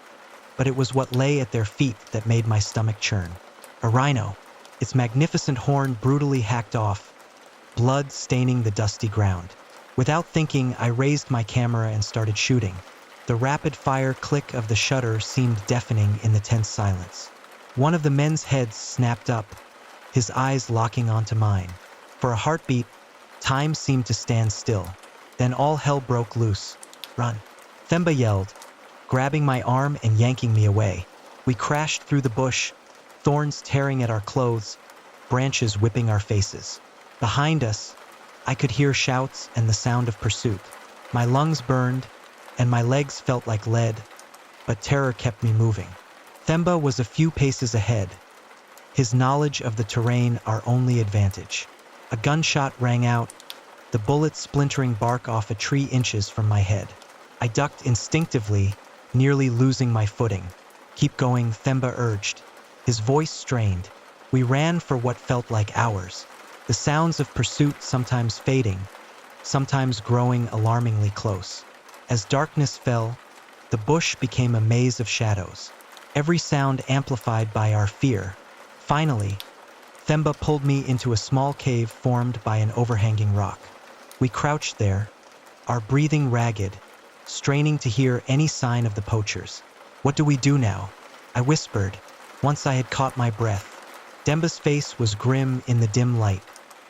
but it was what lay at their feet that made my stomach churn. A rhino, its magnificent horn brutally hacked off, blood staining the dusty ground. Without thinking, I raised my camera and started shooting. The rapid-fire click of the shutter seemed deafening in the tense silence. One of the men's heads snapped up, his eyes locking onto mine. For a heartbeat, time seemed to stand still. Then all hell broke loose. Run! Themba yelled, grabbing my arm and yanking me away. We crashed through the bush, thorns tearing at our clothes, branches whipping our faces. Behind us, I could hear shouts and the sound of pursuit. My lungs burned, and my legs felt like lead, but terror kept me moving. Themba was a few paces ahead, his knowledge of the terrain our only advantage. A gunshot rang out, the bullet splintering bark off a tree inches from my head. I ducked instinctively, nearly losing my footing. Keep going, Themba urged, his voice strained. We ran for what felt like hours, the sounds of pursuit sometimes fading, sometimes growing alarmingly close. As darkness fell, the bush became a maze of shadows, every sound amplified by our fear. Finally, Themba pulled me into a small cave formed by an overhanging rock. We crouched there, our breathing ragged, straining to hear any sign of the poachers. What do we do now? I whispered, once I had caught my breath. Themba's face was grim in the dim light.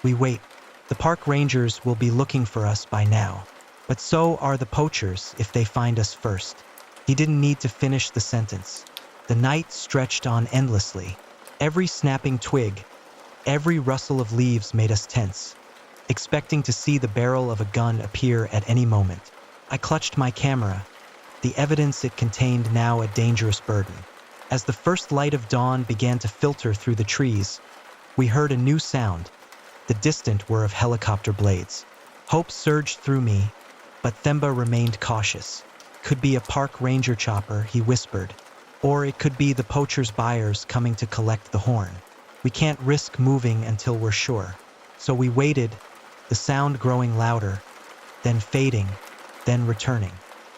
We wait. The park rangers will be looking for us by now. But so are the poachers if they find us first. He didn't need to finish the sentence. The night stretched on endlessly. Every snapping twig, every rustle of leaves made us tense, expecting to see the barrel of a gun appear at any moment. I clutched my camera, the evidence it contained now a dangerous burden. As the first light of dawn began to filter through the trees, we heard a new sound, the distant whir of helicopter blades. Hope surged through me, but Themba remained cautious. Could be a park ranger chopper, he whispered, or it could be the poacher's buyers coming to collect the horn. We can't risk moving until we're sure. So we waited, the sound growing louder, then fading, then returning.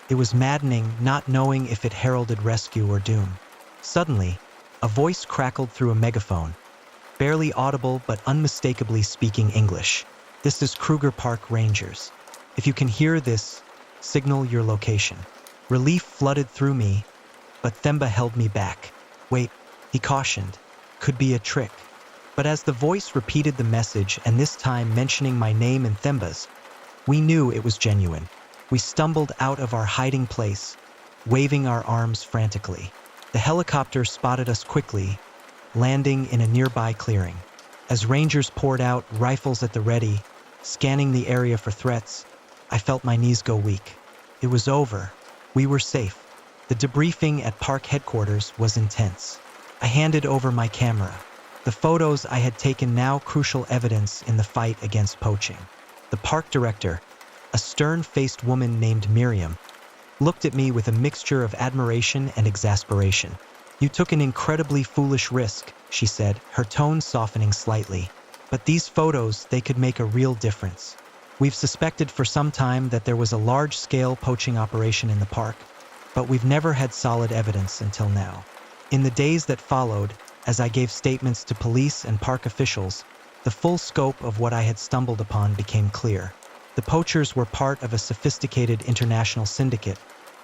It was maddening not knowing if it heralded rescue or doom. Suddenly, a voice crackled through a megaphone, barely audible but unmistakably speaking English. This is Kruger Park Rangers. If you can hear this, signal your location. Relief flooded through me, but Themba held me back. Wait, he cautioned. Could be a trick. But as the voice repeated the message, and this time mentioning my name and Themba's, we knew it was genuine. We stumbled out of our hiding place, waving our arms frantically. The helicopter spotted us quickly, landing in a nearby clearing. As rangers poured out, rifles at the ready, scanning the area for threats, I felt my knees go weak. It was over. We were safe. The debriefing at park headquarters was intense. I handed over my camera. The photos I had taken now crucial evidence in the fight against poaching. The park director, a stern-faced woman named Miriam, looked at me with a mixture of admiration and exasperation. You took an incredibly foolish risk, she said, her tone softening slightly. But these photos, they could make a real difference. We've suspected for some time that there was a large-scale poaching operation in the park, but we've never had solid evidence until now. In the days that followed, as I gave statements to police and park officials, the full scope of what I had stumbled upon became clear. The poachers were part of a sophisticated international syndicate,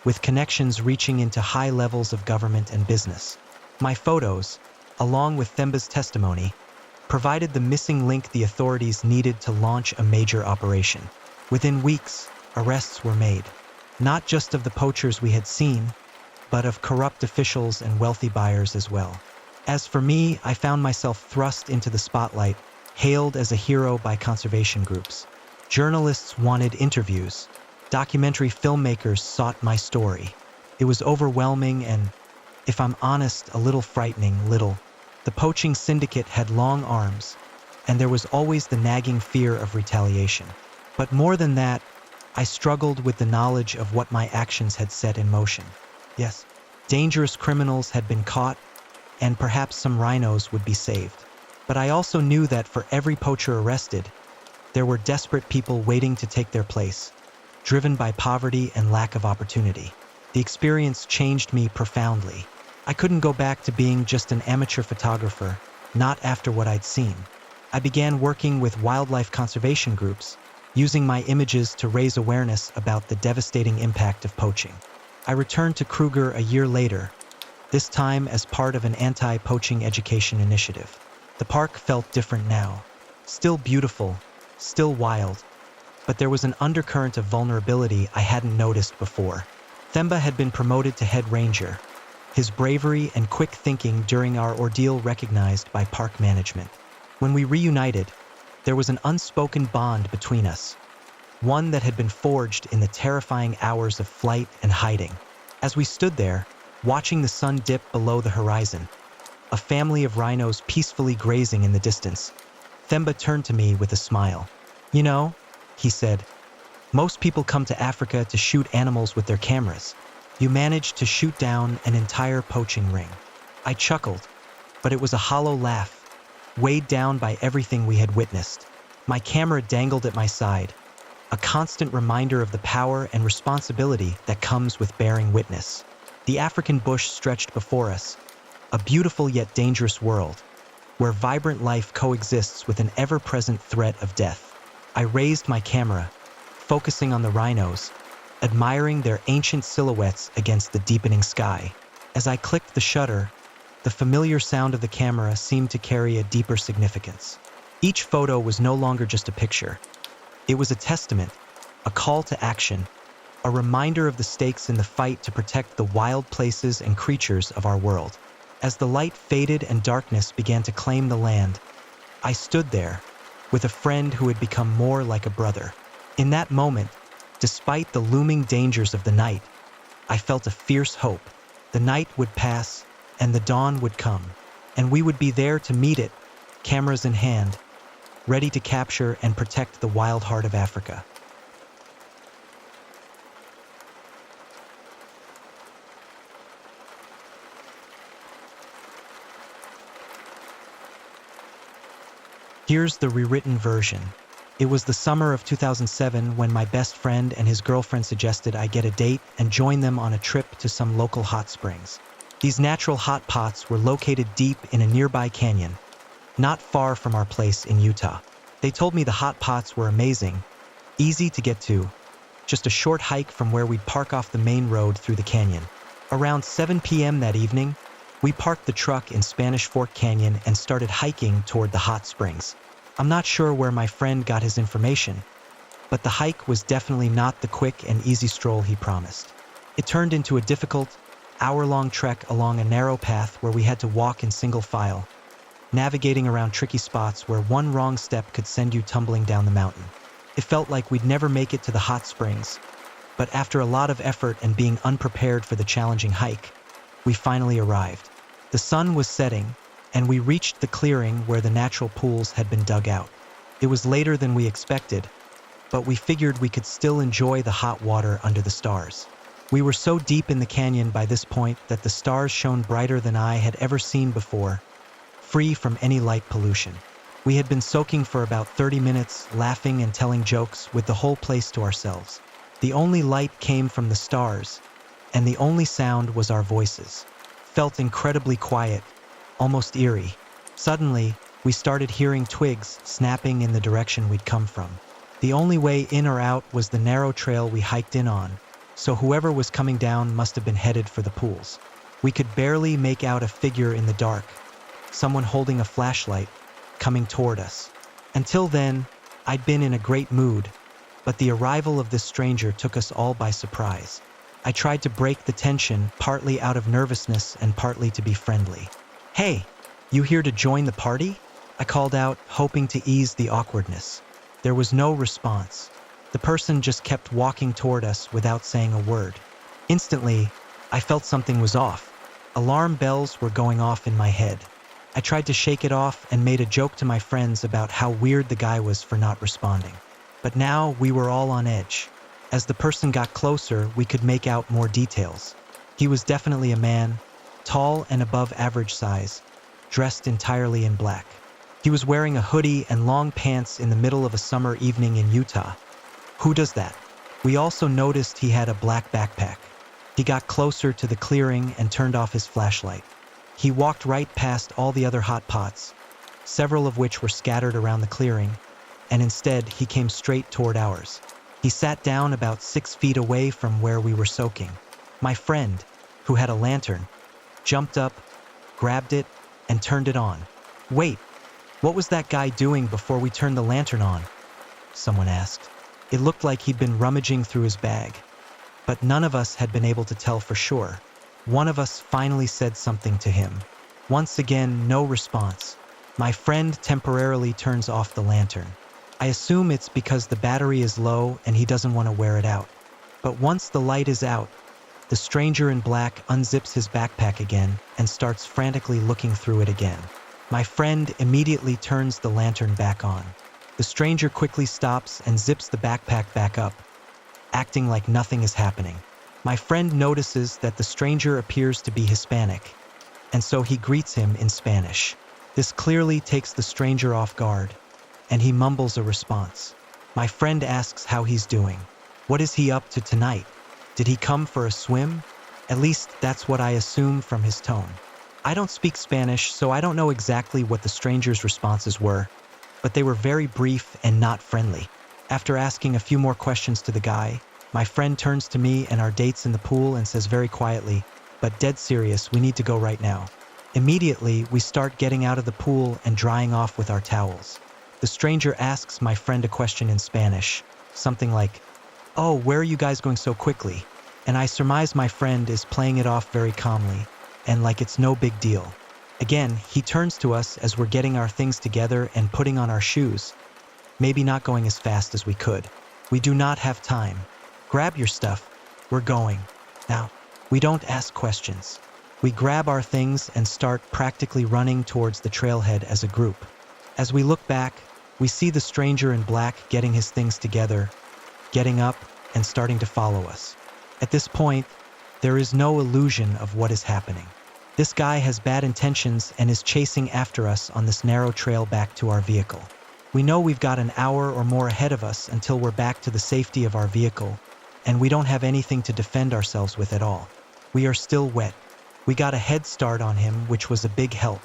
with connections reaching into high levels of government and business. My photos, along with Themba's testimony, provided the missing link the authorities needed to launch a major operation. Within weeks, arrests were made, not just of the poachers we had seen, but of corrupt officials and wealthy buyers as well. As for me, I found myself thrust into the spotlight, hailed as a hero by conservation groups. Journalists wanted interviews. Documentary filmmakers sought my story. It was overwhelming and, if I'm honest, a little frightening. The poaching syndicate had long arms, and there was always the nagging fear of retaliation. But more than that, I struggled with the knowledge of what my actions had set in motion. Yes, dangerous criminals had been caught, and perhaps some rhinos would be saved. But I also knew that for every poacher arrested, there were desperate people waiting to take their place, driven by poverty and lack of opportunity. The experience changed me profoundly. I couldn't go back to being just an amateur photographer, not after what I'd seen. I began working with wildlife conservation groups, using my images to raise awareness about the devastating impact of poaching. I returned to Kruger a year later, this time as part of an anti-poaching education initiative. The park felt different now. Still beautiful, still wild, but there was an undercurrent of vulnerability I hadn't noticed before. Themba had been promoted to head ranger, his bravery and quick thinking during our ordeal recognized by park management. When we reunited, there was an unspoken bond between us, one that had been forged in the terrifying hours of flight and hiding. As we stood there, watching the sun dip below the horizon, a family of rhinos peacefully grazing in the distance, Themba turned to me with a smile. "You know," he said, "most people come to Africa to shoot animals with their cameras. You managed to shoot down an entire poaching ring." I chuckled, but it was a hollow laugh, weighed down by everything we had witnessed. My camera dangled at my side, a constant reminder of the power and responsibility that comes with bearing witness. The African bush stretched before us, a beautiful yet dangerous world, where vibrant life coexists with an ever-present threat of death. I raised my camera, focusing on the rhinos, admiring their ancient silhouettes against the deepening sky. As I clicked the shutter, the familiar sound of the camera seemed to carry a deeper significance. Each photo was no longer just a picture. It was a testament, a call to action, a reminder of the stakes in the fight to protect the wild places and creatures of our world. As the light faded and darkness began to claim the land, I stood there, with a friend who had become more like a brother. In that moment, despite the looming dangers of the night, I felt a fierce hope. The night would pass, and the dawn would come, and we would be there to meet it, cameras in hand, ready to capture and protect the wild heart of Africa. Here's the rewritten version. It was the summer of 2007 when my best friend and his girlfriend suggested I get a date and join them on a trip to some local hot springs. These natural hot pots were located deep in a nearby canyon, not far from our place in Utah. They told me the hot pots were amazing, easy to get to, just a short hike from where we'd park off the main road through the canyon. Around 7 p.m. that evening, we parked the truck in Spanish Fork Canyon and started hiking toward the hot springs. I'm not sure where my friend got his information, but the hike was definitely not the quick and easy stroll he promised. It turned into a difficult, hour-long trek along a narrow path where we had to walk in single file, navigating around tricky spots where one wrong step could send you tumbling down the mountain. It felt like we'd never make it to the hot springs, but after a lot of effort and being unprepared for the challenging hike, we finally arrived. The sun was setting, and we reached the clearing where the natural pools had been dug out. It was later than we expected, but we figured we could still enjoy the hot water under the stars. We were so deep in the canyon by this point that the stars shone brighter than I had ever seen before, free from any light pollution. We had been soaking for about 30 minutes, laughing and telling jokes with the whole place to ourselves. The only light came from the stars, and the only sound was our voices. Felt incredibly quiet, almost eerie. Suddenly, we started hearing twigs snapping in the direction we'd come from. The only way in or out was the narrow trail we hiked in on, so whoever was coming down must have been headed for the pools. We could barely make out a figure in the dark, someone holding a flashlight, coming toward us. Until then, I'd been in a great mood, but the arrival of this stranger took us all by surprise. I tried to break the tension, partly out of nervousness and partly to be friendly. "Hey, you here to join the party?" I called out, hoping to ease the awkwardness. There was no response. The person just kept walking toward us without saying a word. Instantly, I felt something was off. Alarm bells were going off in my head. I tried to shake it off and made a joke to my friends about how weird the guy was for not responding. But now we were all on edge. As the person got closer, we could make out more details. He was definitely a man, tall and above average size, dressed entirely in black. He was wearing a hoodie and long pants in the middle of a summer evening in Utah. Who does that? We also noticed he had a black backpack. He got closer to the clearing and turned off his flashlight. He walked right past all the other hot pots, several of which were scattered around the clearing, and instead he came straight toward ours. He sat down about 6 feet away from where we were soaking. My friend, who had a lantern, jumped up, grabbed it, and turned it on. "Wait, what was that guy doing before we turned the lantern on?" someone asked. It looked like he'd been rummaging through his bag, but none of us had been able to tell for sure. One of us finally said something to him. Once again, no response. My friend temporarily turns off the lantern. I assume it's because the battery is low and he doesn't want to wear it out. But once the light is out, the stranger in black unzips his backpack again and starts frantically looking through it again. My friend immediately turns the lantern back on. The stranger quickly stops and zips the backpack back up, acting like nothing is happening. My friend notices that the stranger appears to be Hispanic, and so he greets him in Spanish. This clearly takes the stranger off guard, and he mumbles a response. My friend asks how he's doing. What is he up to tonight? Did he come for a swim? At least that's what I assume from his tone. I don't speak Spanish, so I don't know exactly what the stranger's responses were, but they were very brief and not friendly. After asking a few more questions to the guy, my friend turns to me and our dates in the pool and says very quietly, but dead serious, "We need to go right now." Immediately, we start getting out of the pool and drying off with our towels. The stranger asks my friend a question in Spanish, something like, "Oh, where are you guys going so quickly?" And I surmise my friend is playing it off very calmly, and like it's no big deal. Again, he turns to us as we're getting our things together and putting on our shoes, maybe not going as fast as we could. "We do not have time. Grab your stuff. We're going." Now, we don't ask questions. We grab our things and start practically running towards the trailhead as a group. As we look back, we see the stranger in black getting his things together, getting up, and starting to follow us. At this point, there is no illusion of what is happening. This guy has bad intentions and is chasing after us on this narrow trail back to our vehicle. We know we've got an hour or more ahead of us until we're back to the safety of our vehicle, and we don't have anything to defend ourselves with at all. We are still wet. We got a head start on him, which was a big help.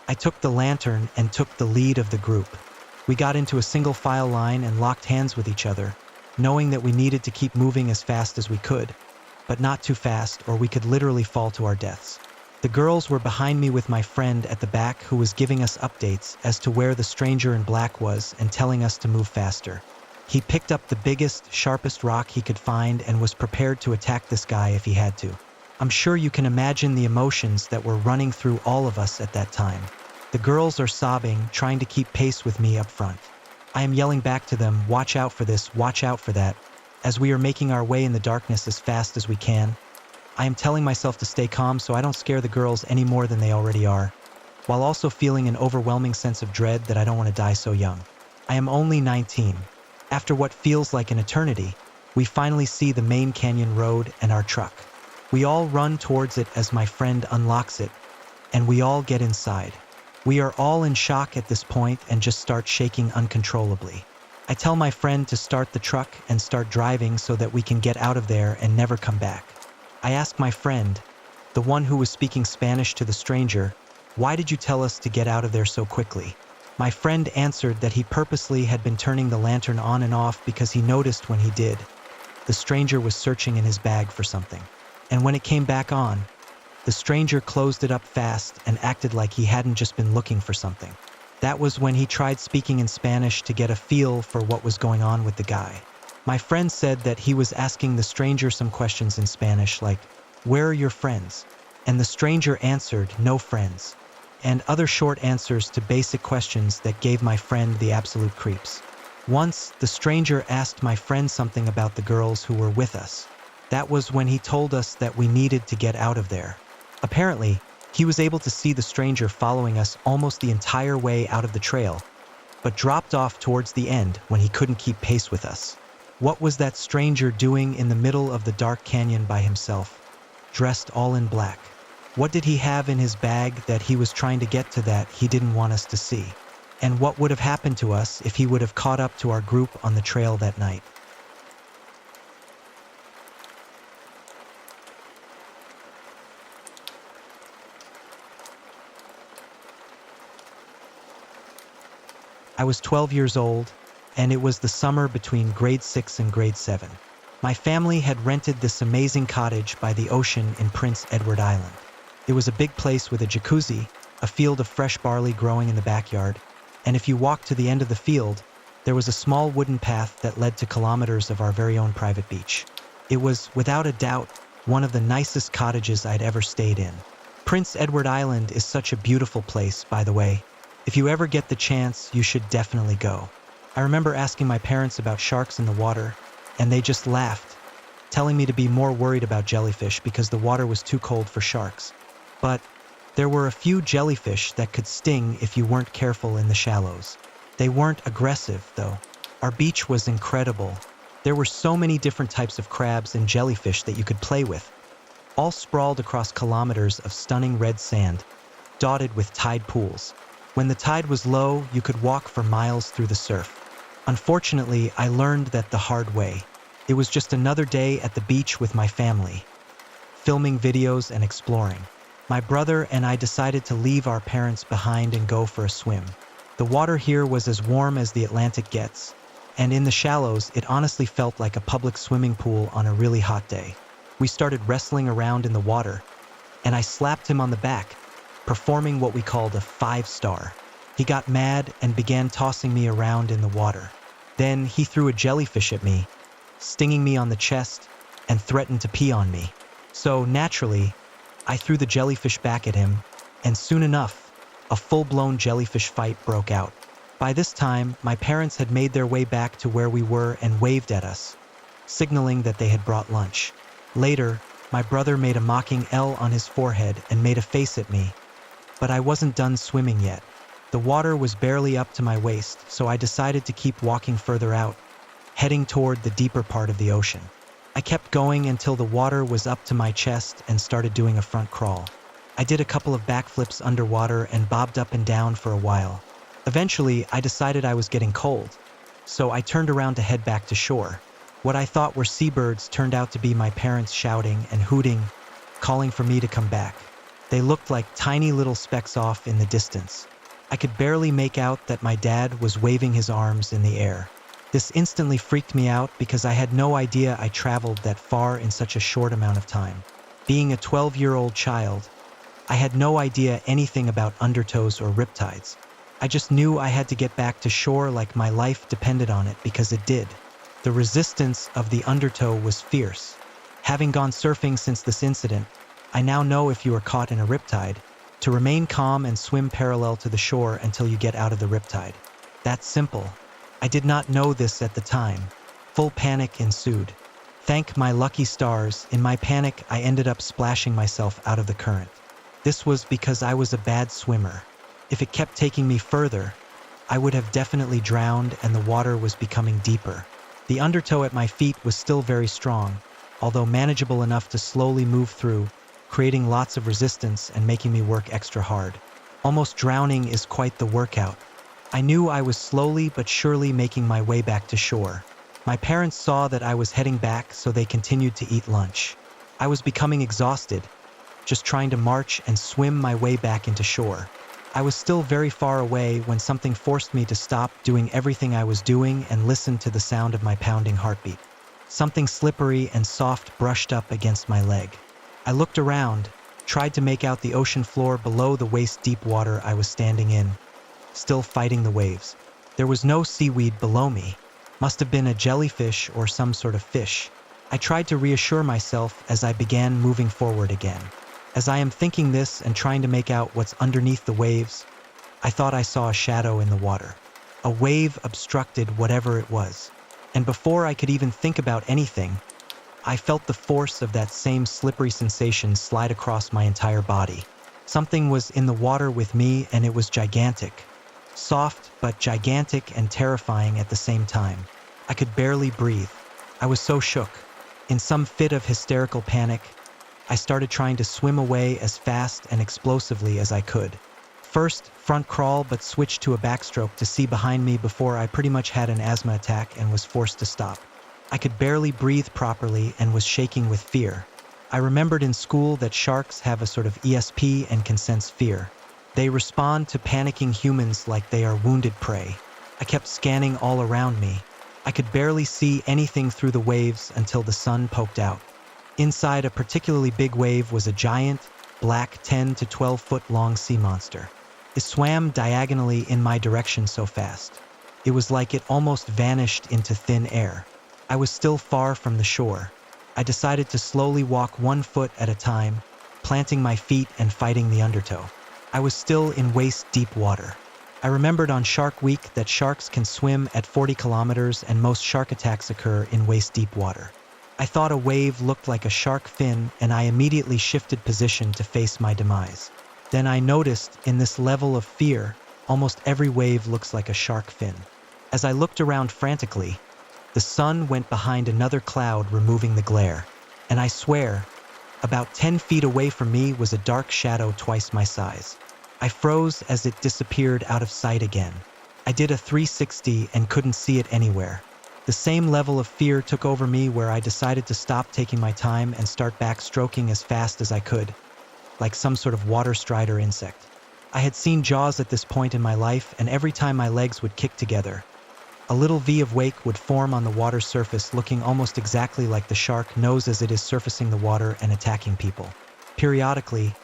I took the lantern and took the lead of the group. We got into a single file line and locked hands with each other, knowing that we needed to keep moving as fast as we could, but not too fast or we could literally fall to our deaths. The girls were behind me with my friend at the back, who was giving us updates as to where the stranger in black was and telling us to move faster. He picked up the biggest, sharpest rock he could find and was prepared to attack this guy if he had to. I'm sure you can imagine the emotions that were running through all of us at that time. The girls are sobbing, trying to keep pace with me up front. I am yelling back to them, "Watch out for this, watch out for that," as we are making our way in the darkness as fast as we can. I am telling myself to stay calm so I don't scare the girls any more than they already are, while also feeling an overwhelming sense of dread that I don't want to die so young. I am only 19. After what feels like an eternity, we finally see the main canyon road and our truck. We all run towards it as my friend unlocks it, and we all get inside. We are all in shock at this point and just start shaking uncontrollably. I tell my friend to start the truck and start driving so that we can get out of there and never come back. I ask my friend, the one who was speaking Spanish to the stranger, "Why did you tell us to get out of there so quickly?" My friend answered that he purposely had been turning the lantern on and off because he noticed when he did, the stranger was searching in his bag for something. And when it came back on, the stranger closed it up fast and acted like he hadn't just been looking for something. That was when he tried speaking in Spanish to get a feel for what was going on with the guy. My friend said that he was asking the stranger some questions in Spanish like, "Where are your friends?" And the stranger answered, "No friends," and other short answers to basic questions that gave my friend the absolute creeps. Once, the stranger asked my friend something about the girls who were with us. That was when he told us that we needed to get out of there. Apparently, he was able to see the stranger following us almost the entire way out of the trail, but dropped off towards the end when he couldn't keep pace with us. What was that stranger doing in the middle of the dark canyon by himself, dressed all in black? What did he have in his bag that he was trying to get to that he didn't want us to see? And what would have happened to us if he would have caught up to our group on the trail that night? I was 12 years old, and it was the summer between grade 6 and grade 7. My family had rented this amazing cottage by the ocean in Prince Edward Island. It was a big place with a jacuzzi, a field of fresh barley growing in the backyard, and if you walked to the end of the field, there was a small wooden path that led to kilometers of our very own private beach. It was, without a doubt, one of the nicest cottages I'd ever stayed in. Prince Edward Island is such a beautiful place, by the way. If you ever get the chance, you should definitely go. I remember asking my parents about sharks in the water, and they just laughed, telling me to be more worried about jellyfish because the water was too cold for sharks. But there were a few jellyfish that could sting if you weren't careful in the shallows. They weren't aggressive, though. Our beach was incredible. There were so many different types of crabs and jellyfish that you could play with, all sprawled across kilometers of stunning red sand, dotted with tide pools. When the tide was low, you could walk for miles through the surf. Unfortunately, I learned that the hard way. It was just another day at the beach with my family, filming videos and exploring. My brother and I decided to leave our parents behind and go for a swim. The water here was as warm as the Atlantic gets, and in the shallows, it honestly felt like a public swimming pool on a really hot day. We started wrestling around in the water, and I slapped him on the back, performing what we called a 5-star. He got mad and began tossing me around in the water. Then he threw a jellyfish at me, stinging me on the chest, and threatened to pee on me. So naturally, I threw the jellyfish back at him, and soon enough, a full-blown jellyfish fight broke out. By this time, my parents had made their way back to where we were and waved at us, signaling that they had brought lunch. Later, my brother made a mocking L on his forehead and made a face at me, but I wasn't done swimming yet. The water was barely up to my waist, so I decided to keep walking further out, heading toward the deeper part of the ocean. I kept going until the water was up to my chest and started doing a front crawl. I did a couple of backflips underwater and bobbed up and down for a while. Eventually, I decided I was getting cold, so I turned around to head back to shore. What I thought were seabirds turned out to be my parents shouting and hooting, calling for me to come back. They looked like tiny little specks off in the distance. I could barely make out that my dad was waving his arms in the air. This instantly freaked me out because I had no idea I traveled that far in such a short amount of time. Being a 12-year-old child, I had no idea anything about undertows or riptides. I just knew I had to get back to shore like my life depended on it because it did. The resistance of the undertow was fierce. Having gone surfing since this incident, I now know if you are caught in a riptide, to remain calm and swim parallel to the shore until you get out of the riptide. That's simple. I did not know this at the time. Full panic ensued. Thank my lucky stars, in my panic I ended up splashing myself out of the current. This was because I was a bad swimmer. If it kept taking me further, I would have definitely drowned and the water was becoming deeper. The undertow at my feet was still very strong, although manageable enough to slowly move through, creating lots of resistance and making me work extra hard. Almost drowning is quite the workout. I knew I was slowly but surely making my way back to shore. My parents saw that I was heading back, so they continued to eat lunch. I was becoming exhausted, just trying to march and swim my way back into shore. I was still very far away when something forced me to stop doing everything I was doing and listen to the sound of my pounding heartbeat. Something slippery and soft brushed up against my leg. I looked around, tried to make out the ocean floor below the waist-deep water I was standing in, still fighting the waves. There was no seaweed below me. Must have been a jellyfish or some sort of fish. I tried to reassure myself as I began moving forward again. As I am thinking this and trying to make out what's underneath the waves, I thought I saw a shadow in the water. A wave obstructed whatever it was. And before I could even think about anything, I felt the force of that same slippery sensation slide across my entire body. Something was in the water with me, and it was gigantic. Soft, but gigantic and terrifying at the same time. I could barely breathe. I was so shook. In some fit of hysterical panic, I started trying to swim away as fast and explosively as I could. First, front crawl, but switched to a backstroke to see behind me before I pretty much had an asthma attack and was forced to stop. I could barely breathe properly and was shaking with fear. I remembered in school that sharks have a sort of ESP and can sense fear. They respond to panicking humans like they are wounded prey. I kept scanning all around me. I could barely see anything through the waves until the sun poked out. Inside a particularly big wave was a giant, black 10 to 12 foot long sea monster. It swam diagonally in my direction so fast. It was like it almost vanished into thin air. I was still far from the shore. I decided to slowly walk 1 foot at a time, planting my feet and fighting the undertow. I was still in waist-deep water. I remembered on Shark Week that sharks can swim at 40 kilometers and most shark attacks occur in waist-deep water. I thought a wave looked like a shark fin, and I immediately shifted position to face my demise. Then I noticed, in this level of fear, almost every wave looks like a shark fin. As I looked around frantically, the sun went behind another cloud, removing the glare. And I swear, about 10 feet away from me was a dark shadow twice my size. I froze as it disappeared out of sight again. I did a 360 and couldn't see it anywhere. The same level of fear took over me, where I decided to stop taking my time and start backstroking as fast as I could, like some sort of water strider insect. I had seen Jaws at this point in my life, and every time my legs would kick together, a little V of wake would form on the water surface, looking almost exactly like the shark knows as it is surfacing the water and attacking people. Periodically,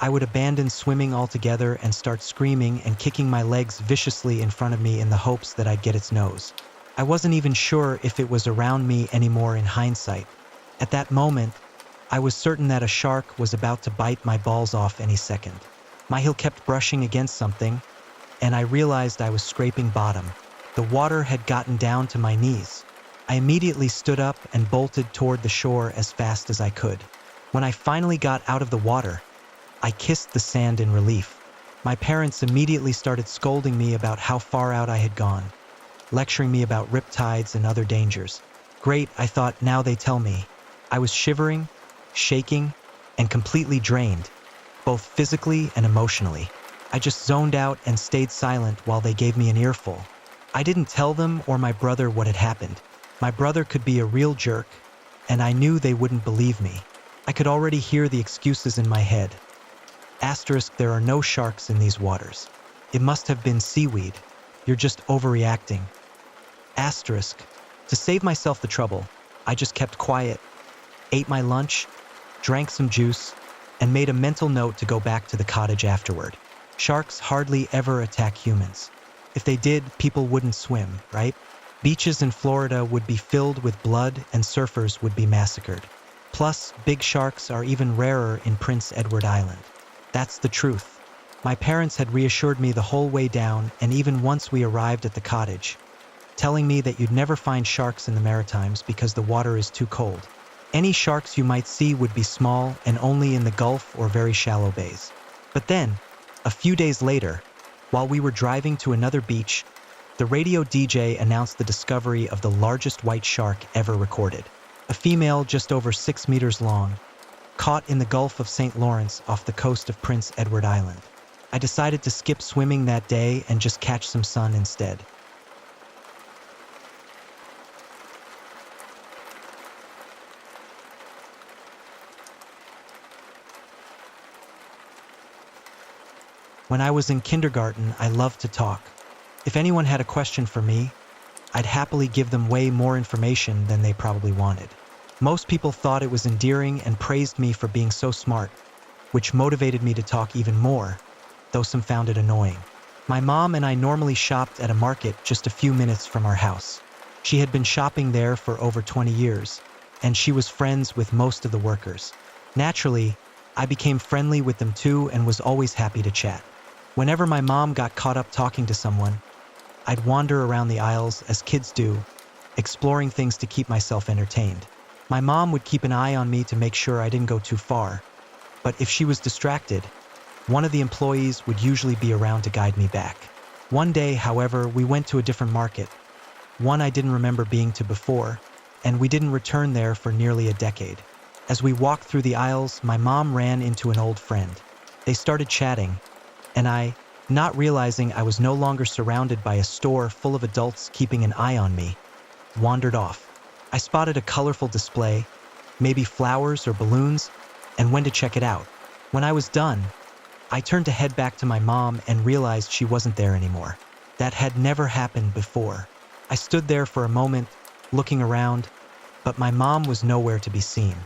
I would abandon swimming altogether and start screaming and kicking my legs viciously in front of me in the hopes that I'd get its nose. I wasn't even sure if it was around me anymore in hindsight. At that moment, I was certain that a shark was about to bite my balls off any second. My heel kept brushing against something, and I realized I was scraping bottom. The water had gotten down to my knees. I immediately stood up and bolted toward the shore as fast as I could. When I finally got out of the water, I kissed the sand in relief. My parents immediately started scolding me about how far out I had gone, lecturing me about riptides and other dangers. Great, I thought, now they tell me. I was shivering, shaking, and completely drained, both physically and emotionally. I just zoned out and stayed silent while they gave me an earful. I didn't tell them or my brother what had happened. My brother could be a real jerk, and I knew they wouldn't believe me. I could already hear the excuses in my head. Asterisk, there are no sharks in these waters. It must have been seaweed. You're just overreacting. Asterisk. To save myself the trouble, I just kept quiet, ate my lunch, drank some juice, and made a mental note to go back to the cottage afterward. Sharks hardly ever attack humans. If they did, people wouldn't swim, right? Beaches in Florida would be filled with blood and surfers would be massacred. Plus, big sharks are even rarer in Prince Edward Island. That's the truth. My parents had reassured me the whole way down, and even once we arrived at the cottage, telling me that you'd never find sharks in the Maritimes because the water is too cold. Any sharks you might see would be small and only in the Gulf or very shallow bays. But then, a few days later, while we were driving to another beach, the radio DJ announced the discovery of the largest white shark ever recorded. A female just over 6 meters long, caught in the Gulf of St. Lawrence off the coast of Prince Edward Island. I decided to skip swimming that day and just catch some sun instead. When I was in kindergarten, I loved to talk. If anyone had a question for me, I'd happily give them way more information than they probably wanted. Most people thought it was endearing and praised me for being so smart, which motivated me to talk even more, though some found it annoying. My mom and I normally shopped at a market just a few minutes from our house. She had been shopping there for over 20 years, and she was friends with most of the workers. Naturally, I became friendly with them too and was always happy to chat. Whenever my mom got caught up talking to someone, I'd wander around the aisles as kids do, exploring things to keep myself entertained. My mom would keep an eye on me to make sure I didn't go too far, but if she was distracted, one of the employees would usually be around to guide me back. One day, however, we went to a different market, one I didn't remember being to before, and we didn't return there for nearly a decade. As we walked through the aisles, my mom ran into an old friend. They started chatting, and I, not realizing I was no longer surrounded by a store full of adults keeping an eye on me, wandered off. I spotted a colorful display, maybe flowers or balloons, and went to check it out. When I was done, I turned to head back to my mom and realized she wasn't there anymore. That had never happened before. I stood there for a moment, looking around, but my mom was nowhere to be seen.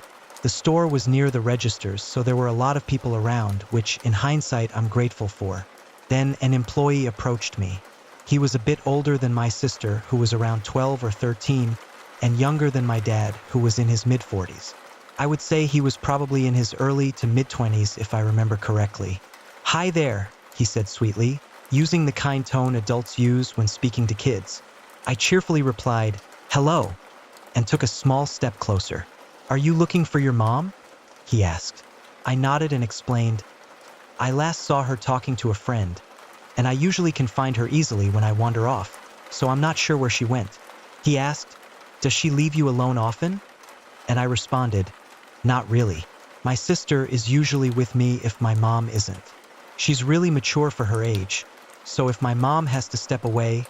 The store was near the registers, so there were a lot of people around, which, in hindsight, I'm grateful for. Then an employee approached me. He was a bit older than my sister, who was around 12 or 13, and younger than my dad, who was in his mid-40s. I would say he was probably in his early to mid-20s if I remember correctly. "Hi there," he said sweetly, using the kind tone adults use when speaking to kids. I cheerfully replied, "Hello," and took a small step closer. "Are you looking for your mom?" he asked. I nodded and explained, "I last saw her talking to a friend, and I usually can find her easily when I wander off, so I'm not sure where she went." He asked, "Does she leave you alone often?" And I responded, "Not really. My sister is usually with me if my mom isn't. She's really mature for her age, so if my mom has to step away,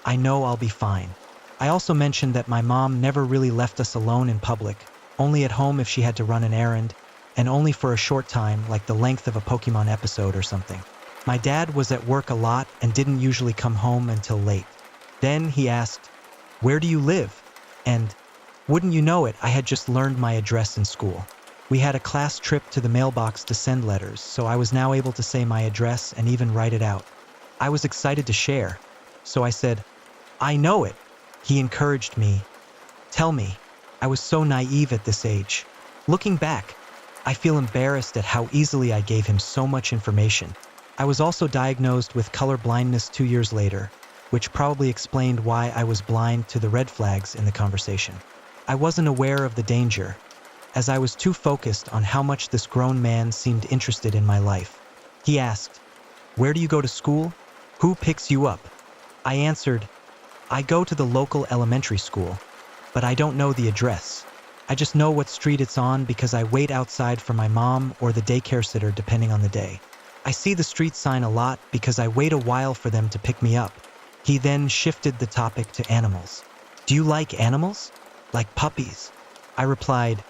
I know I'll be fine." I also mentioned that my mom never really left us alone in public, only at home if she had to run an errand, and only for a short time, like the length of a Pokemon episode or something. My dad was at work a lot and didn't usually come home until late. Then he asked, "Where do you live?" And, wouldn't you know it, I had just learned my address in school. We had a class trip to the mailbox to send letters, so I was now able to say my address and even write it out. I was excited to share, so I said, "I know it." He encouraged me. "Tell me." I was so naive at this age. Looking back, I feel embarrassed at how easily I gave him so much information. I was also diagnosed with color blindness 2 years later, which probably explained why I was blind to the red flags in the conversation. I wasn't aware of the danger, as I was too focused on how much this grown man seemed interested in my life. He asked, "Where do you go to school? Who picks you up?" I answered, "I go to the local elementary school, but I don't know the address. I just know what street it's on because I wait outside for my mom or the daycare sitter depending on the day. I see the street sign a lot because I wait a while for them to pick me up." He then shifted the topic to animals. "Do you like animals? Like puppies?" I replied,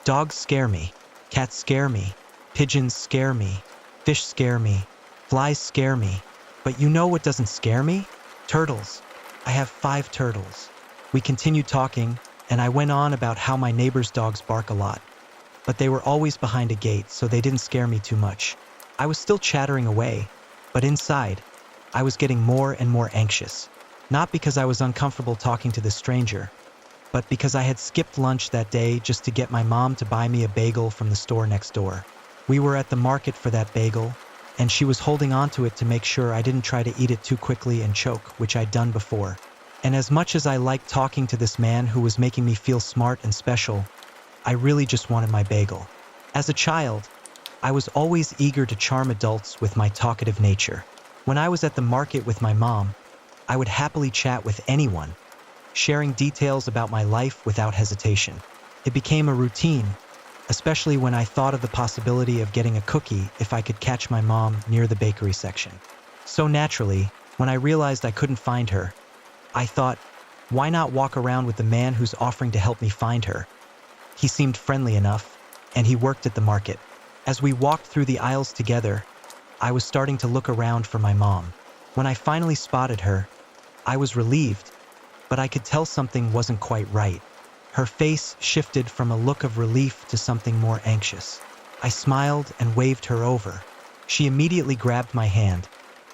"Dogs scare me, cats scare me, pigeons scare me, fish scare me, flies scare me. But you know what doesn't scare me? Turtles. I have 5 turtles." We continued talking, and I went on about how my neighbor's dogs bark a lot, but they were always behind a gate, so they didn't scare me too much. I was still chattering away, but inside, I was getting more and more anxious. Not because I was uncomfortable talking to this stranger, but because I had skipped lunch that day just to get my mom to buy me a bagel from the store next door. We were at the market for that bagel, and she was holding onto it to make sure I didn't try to eat it too quickly and choke, which I'd done before. And as much as I liked talking to this man who was making me feel smart and special, I really just wanted my bagel. As a child, I was always eager to charm adults with my talkative nature. When I was at the market with my mom, I would happily chat with anyone, sharing details about my life without hesitation. It became a routine, especially when I thought of the possibility of getting a cookie if I could catch my mom near the bakery section. So naturally, when I realized I couldn't find her, I thought, why not walk around with the man who's offering to help me find her? He seemed friendly enough, and he worked at the market. As we walked through the aisles together, I was starting to look around for my mom. When I finally spotted her, I was relieved, but I could tell something wasn't quite right. Her face shifted from a look of relief to something more anxious. I smiled and waved her over. She immediately grabbed my hand,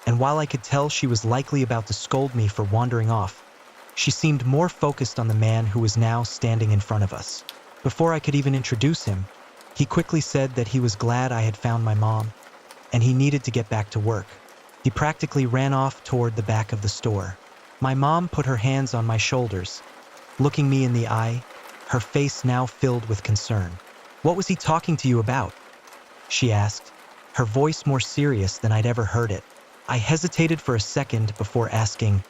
and while I could tell she was likely about to scold me for wandering off, she seemed more focused on the man who was now standing in front of us. Before I could even introduce him, he quickly said that he was glad I had found my mom, and he needed to get back to work. He practically ran off toward the back of the store. My mom put her hands on my shoulders, looking me in the eye, her face now filled with concern. "What was he talking to you about?" she asked, her voice more serious than I'd ever heard it. I hesitated for a second before asking,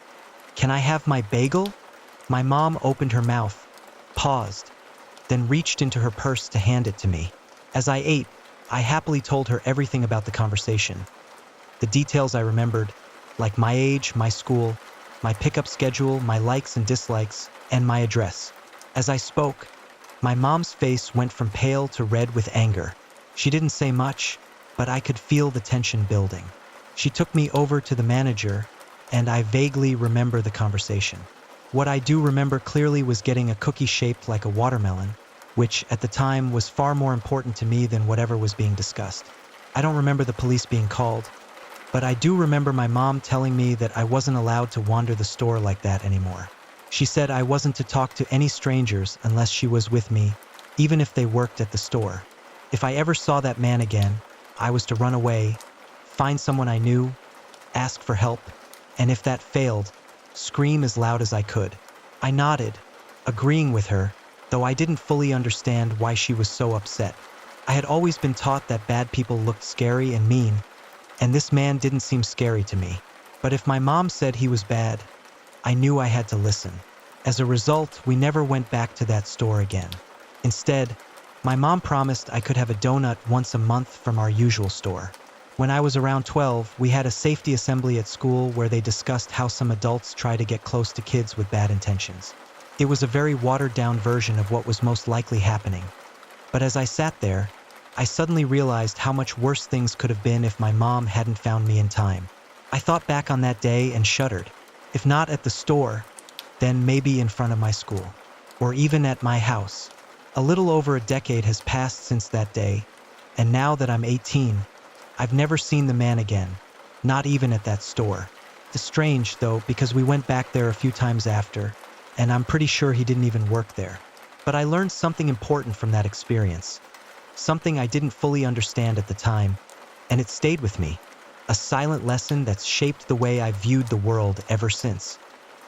"Can I have my bagel?" My mom opened her mouth, paused, then reached into her purse to hand it to me. As I ate, I happily told her everything about the conversation. The details I remembered, like my age, my school, my pickup schedule, my likes and dislikes, and my address. As I spoke, my mom's face went from pale to red with anger. She didn't say much, but I could feel the tension building. She took me over to the manager, and I vaguely remember the conversation. What I do remember clearly was getting a cookie shaped like a watermelon, which at the time was far more important to me than whatever was being discussed. I don't remember the police being called, but I do remember my mom telling me that I wasn't allowed to wander the store like that anymore. She said I wasn't to talk to any strangers unless she was with me, even if they worked at the store. If I ever saw that man again, I was to run away, find someone I knew, ask for help, and if that failed, scream as loud as I could. I nodded, agreeing with her, though I didn't fully understand why she was so upset. I had always been taught that bad people looked scary and mean, and this man didn't seem scary to me. But if my mom said he was bad, I knew I had to listen. As a result, we never went back to that store again. Instead, my mom promised I could have a donut once a month from our usual store. When I was around 12, we had a safety assembly at school where they discussed how some adults try to get close to kids with bad intentions. It was a very watered-down version of what was most likely happening. But as I sat there, I suddenly realized how much worse things could have been if my mom hadn't found me in time. I thought back on that day and shuddered. If not at the store, then maybe in front of my school, or even at my house. A little over a decade has passed since that day, and now that I'm 18, I've never seen the man again, not even at that store. It's strange, though, because we went back there a few times after, and I'm pretty sure he didn't even work there. But I learned something important from that experience, something I didn't fully understand at the time, and it stayed with me, a silent lesson that's shaped the way I've viewed the world ever since.